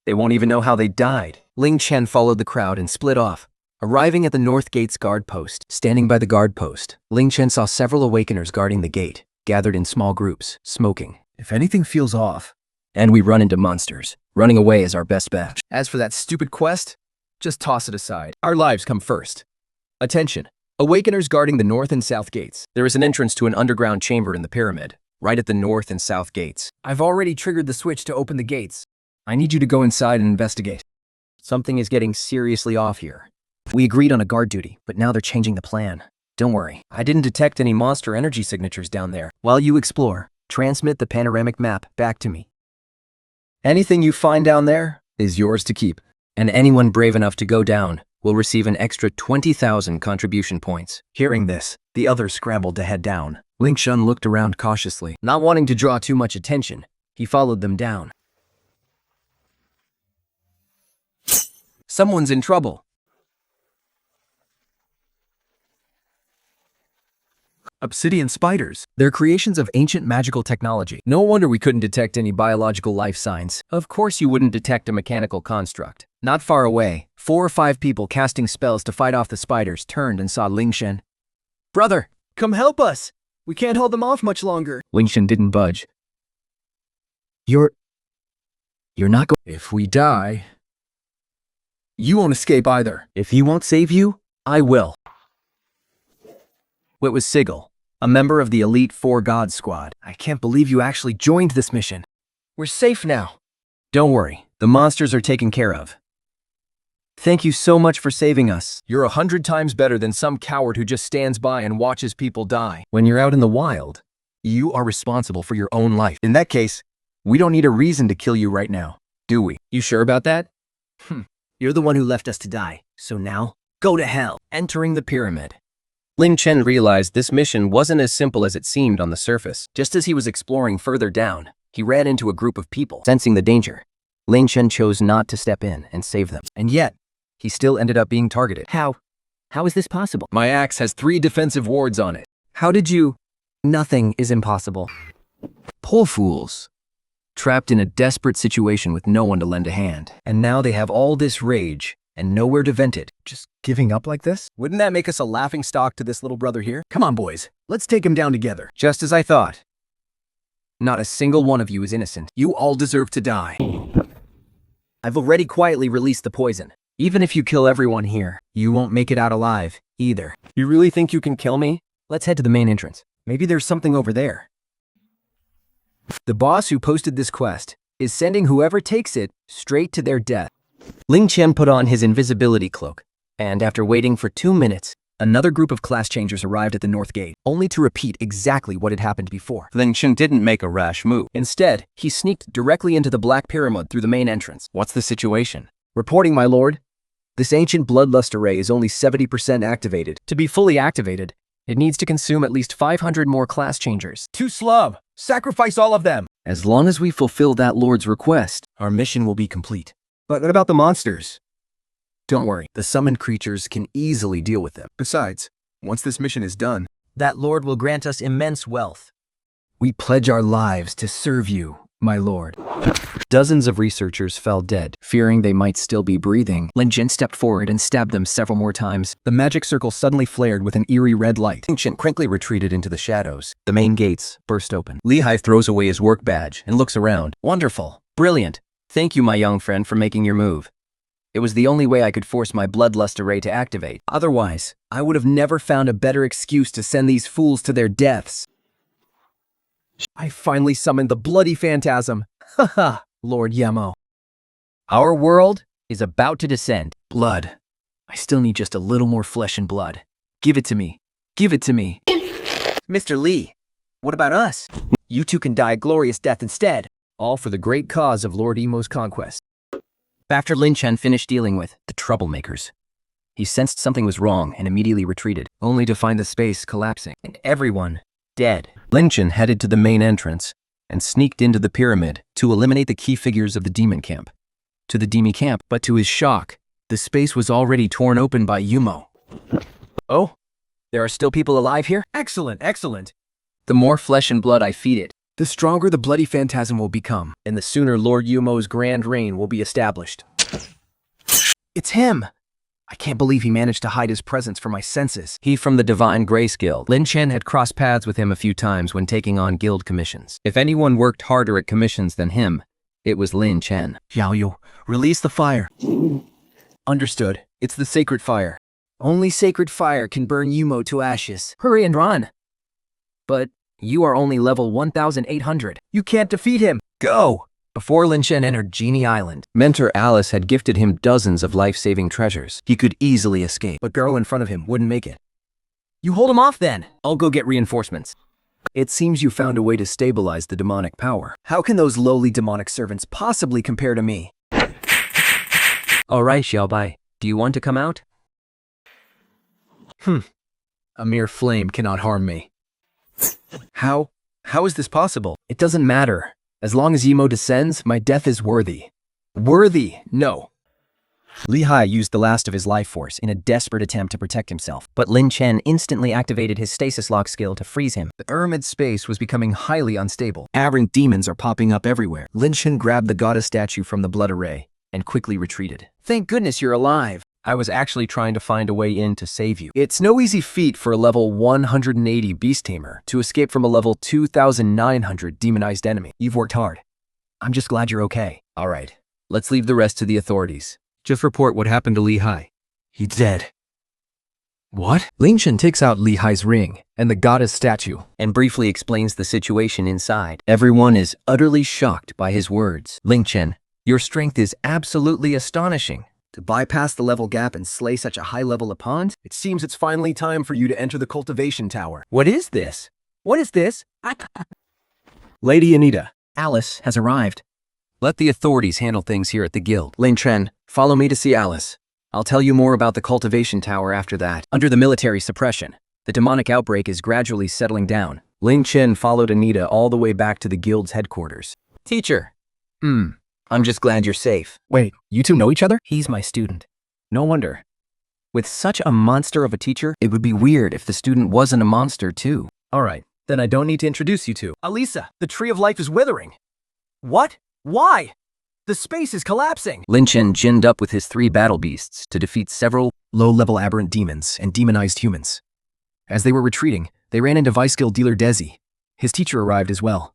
They won't even know how they died. Lin Chen followed the crowd and split off. Arriving at the north gate's guard post, standing by the guard post, Lin Chen saw several awakeners guarding the gate, gathered in small groups, smoking If anything feels off. And we run into monsters. Running away is our best bet. As for that stupid quest, just toss it aside. Our lives come first. Attention. Awakeners guarding the north and south gates. There is an entrance to an underground chamber in the pyramid, right at the north and south gates. I've already triggered the switch to open the gates. I need you to go inside and investigate. Something is getting seriously off here. We agreed on a guard duty, but now they're changing the plan. Don't worry, I didn't detect any monster energy signatures down there. While you explore, transmit the panoramic map back to me. Anything you find down there is yours to keep. And anyone brave enough to go down will receive an extra 20,000 contribution points. Hearing this, the others scrambled to head down. Lin Chen looked around cautiously. Not wanting to draw too much attention, he followed them down. Someone's in trouble. Obsidian spiders. They're creations of ancient magical technology. No wonder we couldn't detect any biological life signs. Of course you wouldn't detect a mechanical construct. Not far away, 4 or 5 people casting spells to fight off the spiders turned and saw Lin Chen. Brother, come help us! We can't hold them off much longer. Lin Chen didn't budge. You're not going. If we die, you won't escape either. If he won't save you, I will. It was Sigil, a member of the Elite 4 God Squad. I can't believe you actually joined this mission. We're safe now. Don't worry, the monsters are taken care of. Thank you so much for saving us. You're 100 times better than some coward who just stands by and watches people die. When you're out in the wild, you are responsible for your own life. In that case, we don't need a reason to kill you right now, do we? You sure about that? You're the one who left us to die, so now, go to hell. Entering the pyramid. Lin Chen realized this mission wasn't as simple as it seemed on the surface. Just as he was exploring further down, he ran into a group of people. Sensing the danger, Lin Chen chose not to step in and save them. And yet, he still ended up being targeted. How is this possible? My axe has 3 defensive wards on it. How did you? Nothing is impossible. Poor fools. Trapped in a desperate situation with no one to lend a hand. And now they have all this rage and nowhere to vent it. Just giving up like this? Wouldn't that make us a laughingstock to this little brother here? Come on, boys. Let's take him down together. Just as I thought. Not a single one of you is innocent. You all deserve to die. I've already quietly released the poison. Even if you kill everyone here, you won't make it out alive, either. You really think you can kill me? Let's head to the main entrance. Maybe there's something over there. The boss who posted this quest is sending whoever takes it straight to their death. Lin Chen put on his invisibility cloak, and after waiting for 2 minutes, another group of class changers arrived at the north gate, only to repeat exactly what had happened before. Lin Chen didn't make a rash move. Instead, he sneaked directly into the Black Pyramid through the main entrance. What's the situation? Reporting, my lord. This ancient bloodlust array is only 70% activated. To be fully activated, it needs to consume at least 500 more class changers. Too slow. Sacrifice all of them. As long as we fulfill that lord's request, our mission will be complete. But what about the monsters? Don't worry, the summoned creatures can easily deal with them. Besides, once this mission is done, that lord will grant us immense wealth. We pledge our lives to serve you, my lord. Dozens of researchers fell dead, fearing they might still be breathing. Lin Chen stepped forward and stabbed them several more times. the magic circle suddenly flared with an eerie red light. Lin Chen quickly retreated into the shadows. The main gates burst open. Lehigh throws away his work badge and looks around. Wonderful. Brilliant. Thank you, my young friend, for making your move. It was the only way I could force my bloodlust array to activate. Otherwise, I would have never found a better excuse to send these fools to their deaths. I finally summoned the bloody phantasm. Haha, Lord Yemo. Our world is about to descend. Blood. I still need just a little more flesh and blood. Give it to me. Give it to me. Mr. Lee, what about us? You two can die a glorious death instead. All for the great cause of Lord Emo's conquest. After Lin Chen finished dealing with the troublemakers, he sensed something was wrong and immediately retreated, only to find the space collapsing and everyone dead. Lin Chen headed to the main entrance and sneaked into the pyramid to eliminate the key figures of the demon camp. To the Demi camp, but to his shock, the space was already torn open by Yumo. Oh, there are still people alive here? Excellent, excellent. The more flesh and blood I feed it, The stronger the bloody phantasm will become, and the sooner Lord Yumo's grand reign will be established. It's him! I can't believe he managed to hide his presence from my senses. He from the Divine Grace Guild. Lin Chen had crossed paths with him a few times when taking on guild commissions. If anyone worked harder at commissions than him, it was Lin Chen. Xiaoyu, release the fire. Understood. It's the sacred fire. Only sacred fire can burn Yumo to ashes. Hurry and run. But you are only level 1,800. You can't defeat him. Go! Before Lin Chen entered Genie Island, Mentor Alice had gifted him dozens of life-saving treasures. He could easily escape. But girl in front of him wouldn't make it. you hold him off then. I'll go get reinforcements. It seems you found a way to stabilize the demonic power. How can those lowly demonic servants possibly compare to me? Alright, Xiaobai. Do you want to come out? A mere flame cannot harm me. How is this possible? It doesn't matter. As long as Yimo descends, my death is worthy. Worthy? No. Li Hai used the last of his life force in a desperate attempt to protect himself, but Lin Chen instantly activated his stasis lock skill to freeze him. The Pyramid space was becoming highly unstable. Aberrant demons are popping up everywhere. Lin Chen grabbed the goddess statue from the blood array and quickly retreated. Thank goodness you're alive. I was actually trying to find a way in to save you. It's no easy feat for a level 180 beast tamer to escape from a level 2,900 demonized enemy. You've worked hard. I'm just glad you're okay. All right, let's leave the rest to the authorities. Just report what happened to Li Hai. He's dead. What? Lin Chen takes out Li Hai's ring and the goddess statue And briefly explains the situation inside. Everyone is utterly shocked by his words. Lin Chen, your strength is absolutely astonishing. To bypass the level gap and slay such a high-level opponent, it seems it's finally time for you to enter the cultivation tower. What is this? What is this? Lady Anita. Alice has arrived. Let the authorities handle things here at the guild. Lin Chen, follow me to see Alice. I'll tell you more about the cultivation tower after that. Under the military suppression, the demonic outbreak is gradually settling down. Lin Chen followed Anita all the way back to the guild's headquarters. Teacher. I'm just glad you're safe. Wait, you two know each other? He's my student. No wonder. With such a monster of a teacher, It would be weird if the student wasn't a monster too. all right, then I don't need to introduce you two. Alisa, the tree of life is withering. What? Why? The space is collapsing. Lin Chen ginned up with his 3 battle beasts to defeat several Low-level aberrant demons and demonized humans. As they were retreating, they ran into vice guild dealer Desi. His teacher arrived as well.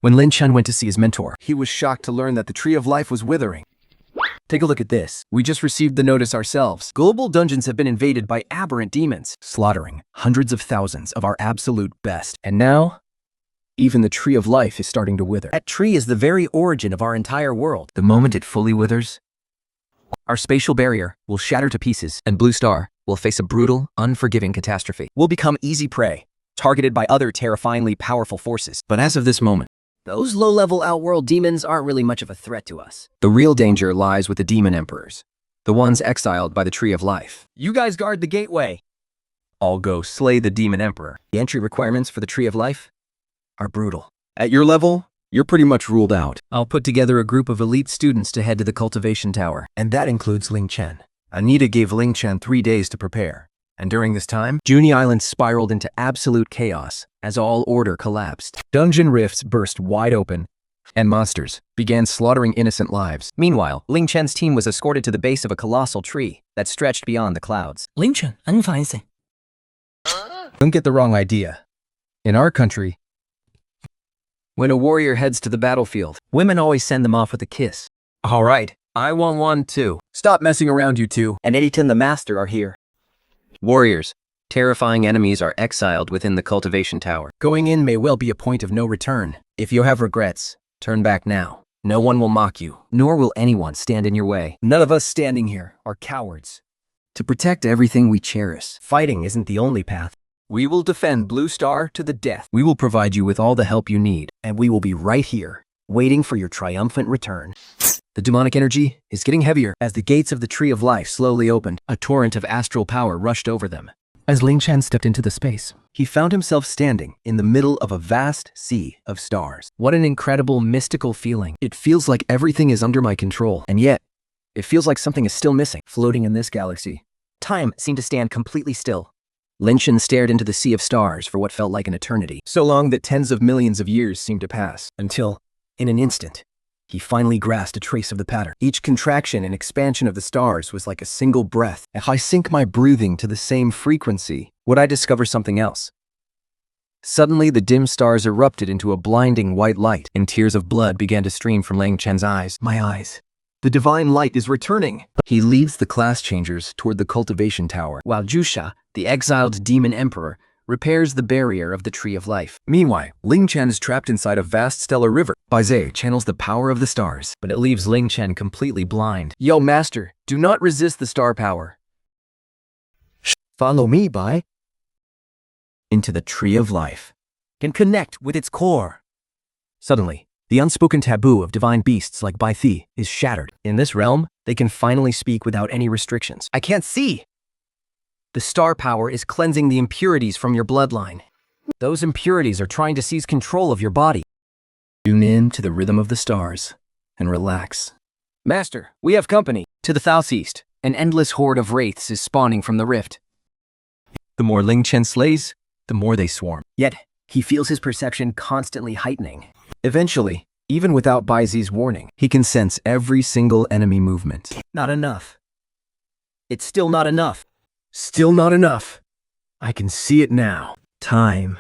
When Lin Chen went to see his mentor, he was shocked to learn that the tree of life was withering. Take a look at this. We just received the notice ourselves. Global dungeons have been invaded by aberrant demons, slaughtering hundreds of thousands of our absolute best. And now, even the tree of life is starting to wither. That tree is the very origin of our entire world. The moment it fully withers, Our spatial barrier will shatter to pieces, and Blue Star will face a brutal, unforgiving catastrophe. We'll become easy prey, targeted by other terrifyingly powerful forces. But as of this moment, those low-level outworld demons aren't really much of a threat to us. the real danger lies with the demon emperors, the ones exiled by the Tree of Life. You guys guard the gateway. I'll go slay the demon emperor. The entry requirements for the Tree of Life are brutal. At your level, you're pretty much ruled out. I'll put together a group of elite students to head to the cultivation tower. And that includes Lin Chen. Anita gave Lin Chen 3 days to prepare. And during this time, Junie Island spiraled into absolute chaos as all order collapsed. Dungeon rifts burst wide open, and monsters began slaughtering innocent lives. Meanwhile, Lin Chen's team was escorted to the base of a colossal tree that stretched beyond the clouds. Lin Chen, anh phải gì? Don't get the wrong idea. In our country, when a warrior heads to the battlefield, Women always send them off with a kiss. all right, I want one too. Stop messing around, you two. And Eddie and the Master are here. Warriors, terrifying enemies are exiled within the cultivation tower. Going in may well be a point of no return. If you have regrets, turn back now. No one will mock you, Nor will anyone stand in your way. None of us standing here are cowards. To protect everything we cherish, Fighting isn't the only path. we will defend Blue Star to the death. We will provide you with all the help you need, And we will be right here, waiting for your triumphant return. The demonic energy is getting heavier. As the gates of the Tree of Life slowly opened, a torrent of astral power rushed over them. As Lin Chen stepped into the space, he found himself standing in the middle of a vast sea of stars. What an incredible mystical feeling. It feels like everything is under my control, and yet, it feels like something is still missing, floating in this galaxy. Time seemed to stand completely still. Lin Chen stared into the sea of stars for what felt like an eternity, so long that tens of millions of years seemed to pass, until, in an instant, He finally grasped a trace of the pattern. Each contraction and expansion of the stars was like a single breath. If I sync my breathing to the same frequency, would I discover something else? Suddenly, the dim stars erupted into a blinding white light, and tears of blood began to stream from Lin Chen's eyes. My eyes. The divine light is returning. He leads the class changers toward the cultivation tower, while Jusha, the exiled demon emperor, repairs the barrier of the Tree of Life. Meanwhile, Lin Chen is trapped inside a vast stellar river. Bai channels the power of the stars, but it leaves Lin Chen completely blind. Yo, master, do not resist the star power. Follow me, Bai. Into the Tree of Life, can connect with its core. Suddenly, the unspoken taboo of divine beasts like Bai Thi is shattered. In this realm, they can finally speak without any restrictions. I can't see! The star power is cleansing the impurities from your bloodline. Those impurities are trying to seize control of your body. Tune in to the rhythm of the stars and relax. Master, we have company. To the southeast, an endless horde of wraiths is spawning from the rift. The more Lin Chen slays, the more they swarm. Yet, he feels his perception constantly heightening. Eventually, even without Bai Zi's warning, he can sense every single enemy movement. Not enough. It's still not enough. Still not enough. I can see it now. Time.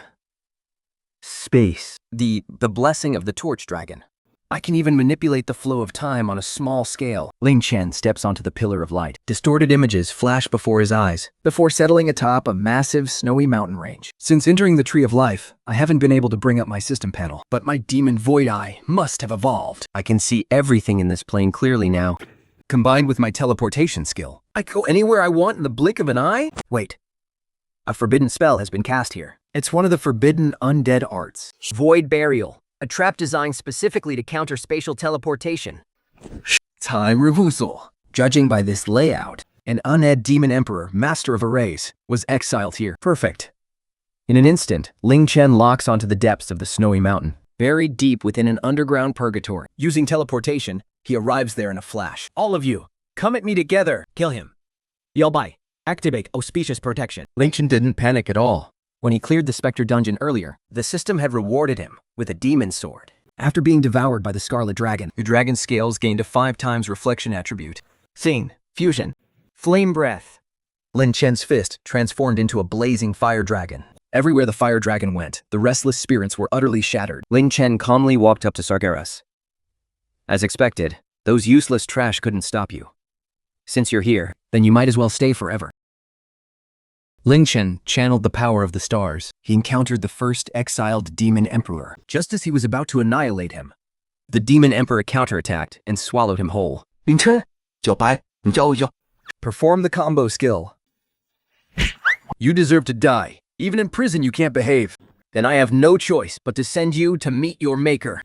Space. The blessing of the torch dragon. I can even manipulate the flow of time on a small scale. Lin Chen steps onto the pillar of light. Distorted images flash before his eyes, before settling atop a massive snowy mountain range. Since entering the Tree of Life, I haven't been able to bring up my system panel, but my demon void eye must have evolved. I can see everything in this plane clearly now. Combined with my teleportation skill, I go anywhere I want in the blink of an eye? Wait. A forbidden spell has been cast here. It's one of the forbidden undead arts. Void Burial. A trap designed specifically to counter spatial teleportation. Time reversal. Judging by this layout, an undead demon emperor, master of arrays, was exiled here. Perfect. In an instant, Lin Chen locks onto the depths of the snowy mountain, buried deep within an underground purgatory. Using teleportation, he arrives there in a flash. All of you, come at me together. Kill him. Yell Bai, activate auspicious protection. Lin Chen didn't panic at all. When he cleared the Spectre dungeon earlier, the system had rewarded him with a demon sword. After being devoured by the Scarlet Dragon, the dragon's scales gained a 5x reflection attribute. Scene, fusion, flame breath. Lin Chen's fist transformed into a blazing fire dragon. Everywhere the fire dragon went, the restless spirits were utterly shattered. Lin Chen calmly walked up to Sargeras. As expected, those useless trash couldn't stop you. Since you're here, then you might as well stay forever. Lin Chen channeled the power of the stars. He encountered the first exiled demon emperor. Just as he was about to annihilate him, the demon emperor counterattacked and swallowed him whole. Lin Chen, 小白，你教我一教。 Perform the combo skill. You deserve to die. Even in prison you can't behave. Then I have no choice but to send you to meet your maker.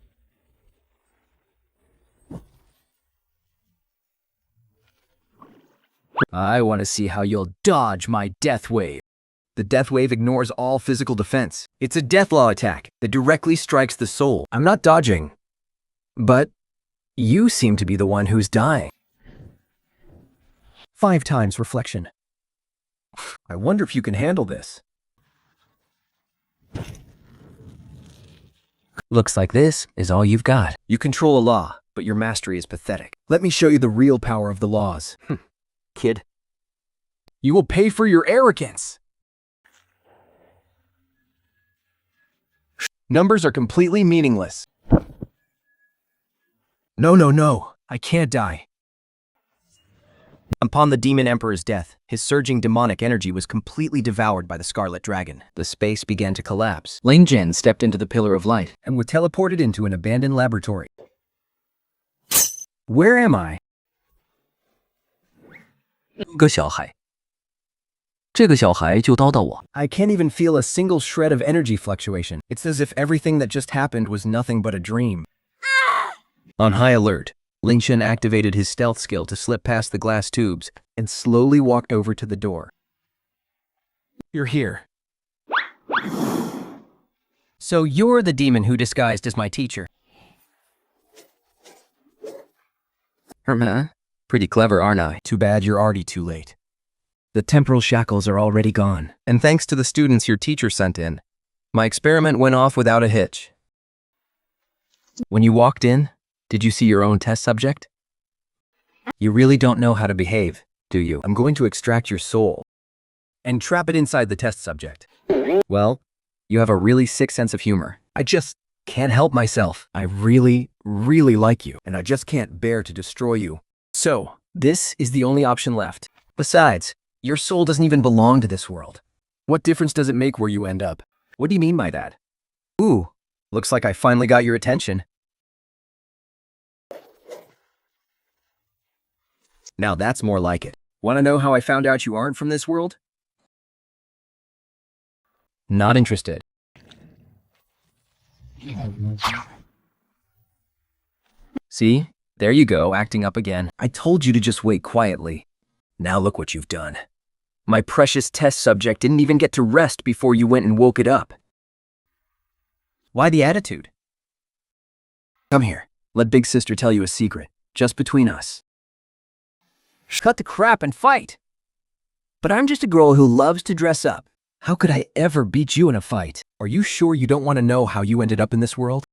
I want to see how you'll dodge my death wave. The death wave ignores all physical defense. It's a deathlaw attack that directly strikes the soul. I'm not dodging. But you seem to be the one who's dying. 5x reflection. I wonder if you can handle this. Looks like this is all you've got. You control a law, but your mastery is pathetic. Let me show you the real power of the laws. Kid. You will pay for your arrogance. Numbers are completely meaningless. No. I can't die. Upon the demon emperor's death, his surging demonic energy was completely devoured by the Scarlet Dragon. The space began to collapse. Lin Chen stepped into the Pillar of Light and was teleported into an abandoned laboratory. Where am I? 个小孩，这个小孩就叨叨我。 I can't even feel a single shred of energy fluctuation. It's as if everything that just happened was nothing but a dream. On high alert, Lin Chen activated his stealth skill to slip past the glass tubes and slowly walked over to the door. You're here. So you're the demon who disguised as my teacher. Herman, pretty clever, aren't I? Too bad you're already too late. The temporal shackles are already gone. And thanks to the students your teacher sent in, my experiment went off without a hitch. When you walked in, Did you see your own test subject? You really don't know how to behave, do you? I'm going to extract your soul and trap it inside the test subject. Well, you have a really sick sense of humor. I just can't help myself. I really, really like you, and I just can't bear to destroy you. So, this is the only option left. Besides, your soul doesn't even belong to this world. What difference does it make where you end up? What do you mean by that? Ooh, looks like I finally got your attention. Now that's more like it. Want to know how I found out you aren't from this world? Not interested. See? There you go, acting up again. I told you to just wait quietly. Now look what you've done. My precious test subject didn't even get to rest before you went and woke it up. Why the attitude? Come here. Let Big Sister tell you a secret, just between us. Cut the crap and fight! But I'm just a girl who loves to dress up. How could I ever beat you in a fight? Are you sure you don't want to know how you ended up in this world?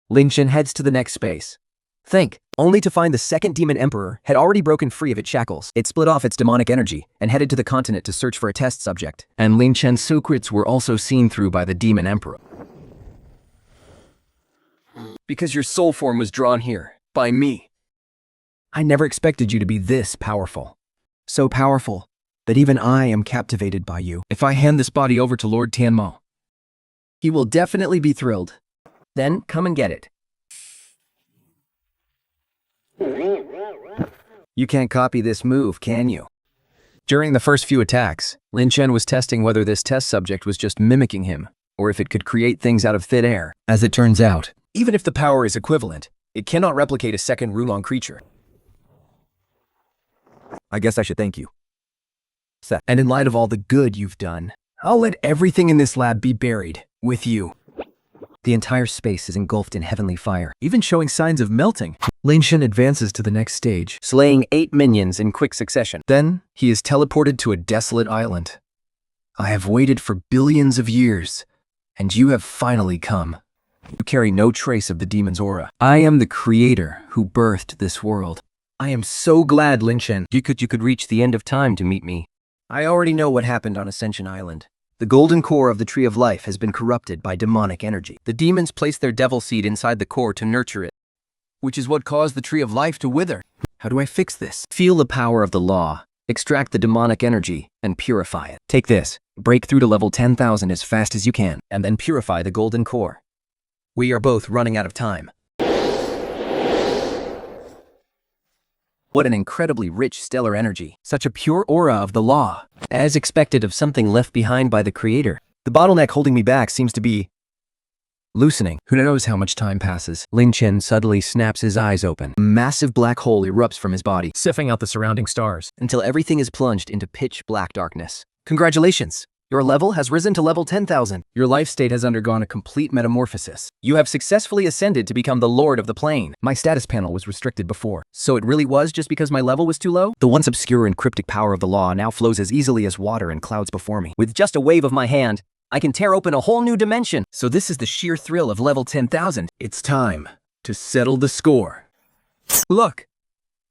Lin Chen heads to the next space. Think, only to find the second demon emperor had already broken free of its shackles. It split off its demonic energy and headed to the continent to search for a test subject. And Lin Chen's secrets were also seen through by the demon emperor. Because your soul form was drawn here, by me. I never expected you to be this powerful. So powerful that even I am captivated by you. If I hand this body over to Lord Tianmo, he will definitely be thrilled. Then come and get it. You can't copy this move, can you? During the first few attacks, Lin Chen was testing whether this test subject was just mimicking him, or if it could create things out of thin air. As it turns out, even if the power is equivalent, it cannot replicate a second Rulong creature. I guess I should thank you. And in light of all the good you've done, I'll let everything in this lab be buried with you. The entire space is engulfed in heavenly fire, even showing signs of melting. Lin Chen advances to the next stage, slaying 8 minions in quick succession. Then, he is teleported to a desolate island. I have waited for billions of years, and you have finally come. You carry no trace of the demon's aura. I am the creator who birthed this world. I am so glad, Lin Chen, you could reach the end of time to meet me. I already know what happened on Ascension Island. The golden core of the Tree of Life has been corrupted by demonic energy. The demons placed their devil seed inside the core to nurture it, which is what caused the Tree of Life to wither. How do I fix this? Feel the power of the law, extract the demonic energy, and purify it. Take this, break through to level 10,000 as fast as you can, and then purify the golden core. We are both running out of time. What an incredibly rich stellar energy. Such a pure aura of the law. As expected of something left behind by the creator. The bottleneck holding me back seems to be loosening. Who knows how much time passes? Lin Chen suddenly snaps his eyes open. A massive black hole erupts from his body, Sifting out the surrounding stars. until everything is plunged into pitch black darkness. Congratulations! Your level has risen to level 10,000. Your life state has undergone a complete metamorphosis. You have successfully ascended to become the Lord of the Plane. My status panel was restricted before, so it really was just because my level was too low? The once obscure and cryptic power of the law now flows as easily as water in clouds before me. With just a wave of my hand, I can tear open a whole new dimension. So this is the sheer thrill of level 10,000. It's time to settle the score. Look!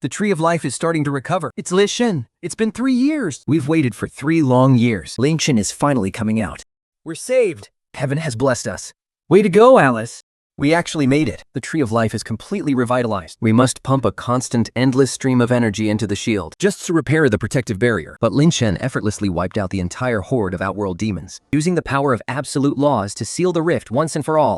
The Tree of Life is starting to recover. It's Lin Chen. It's been 3 years. We've waited for 3 long years. Lin Chen is finally coming out. We're saved. Heaven has blessed us. Way to go, Alice. We actually made it. The Tree of Life is completely revitalized. We must pump a constant, endless stream of energy into the shield, just to repair the protective barrier. But Lin Chen effortlessly wiped out the entire horde of outworld demons, using the power of absolute laws to seal the rift once and for all.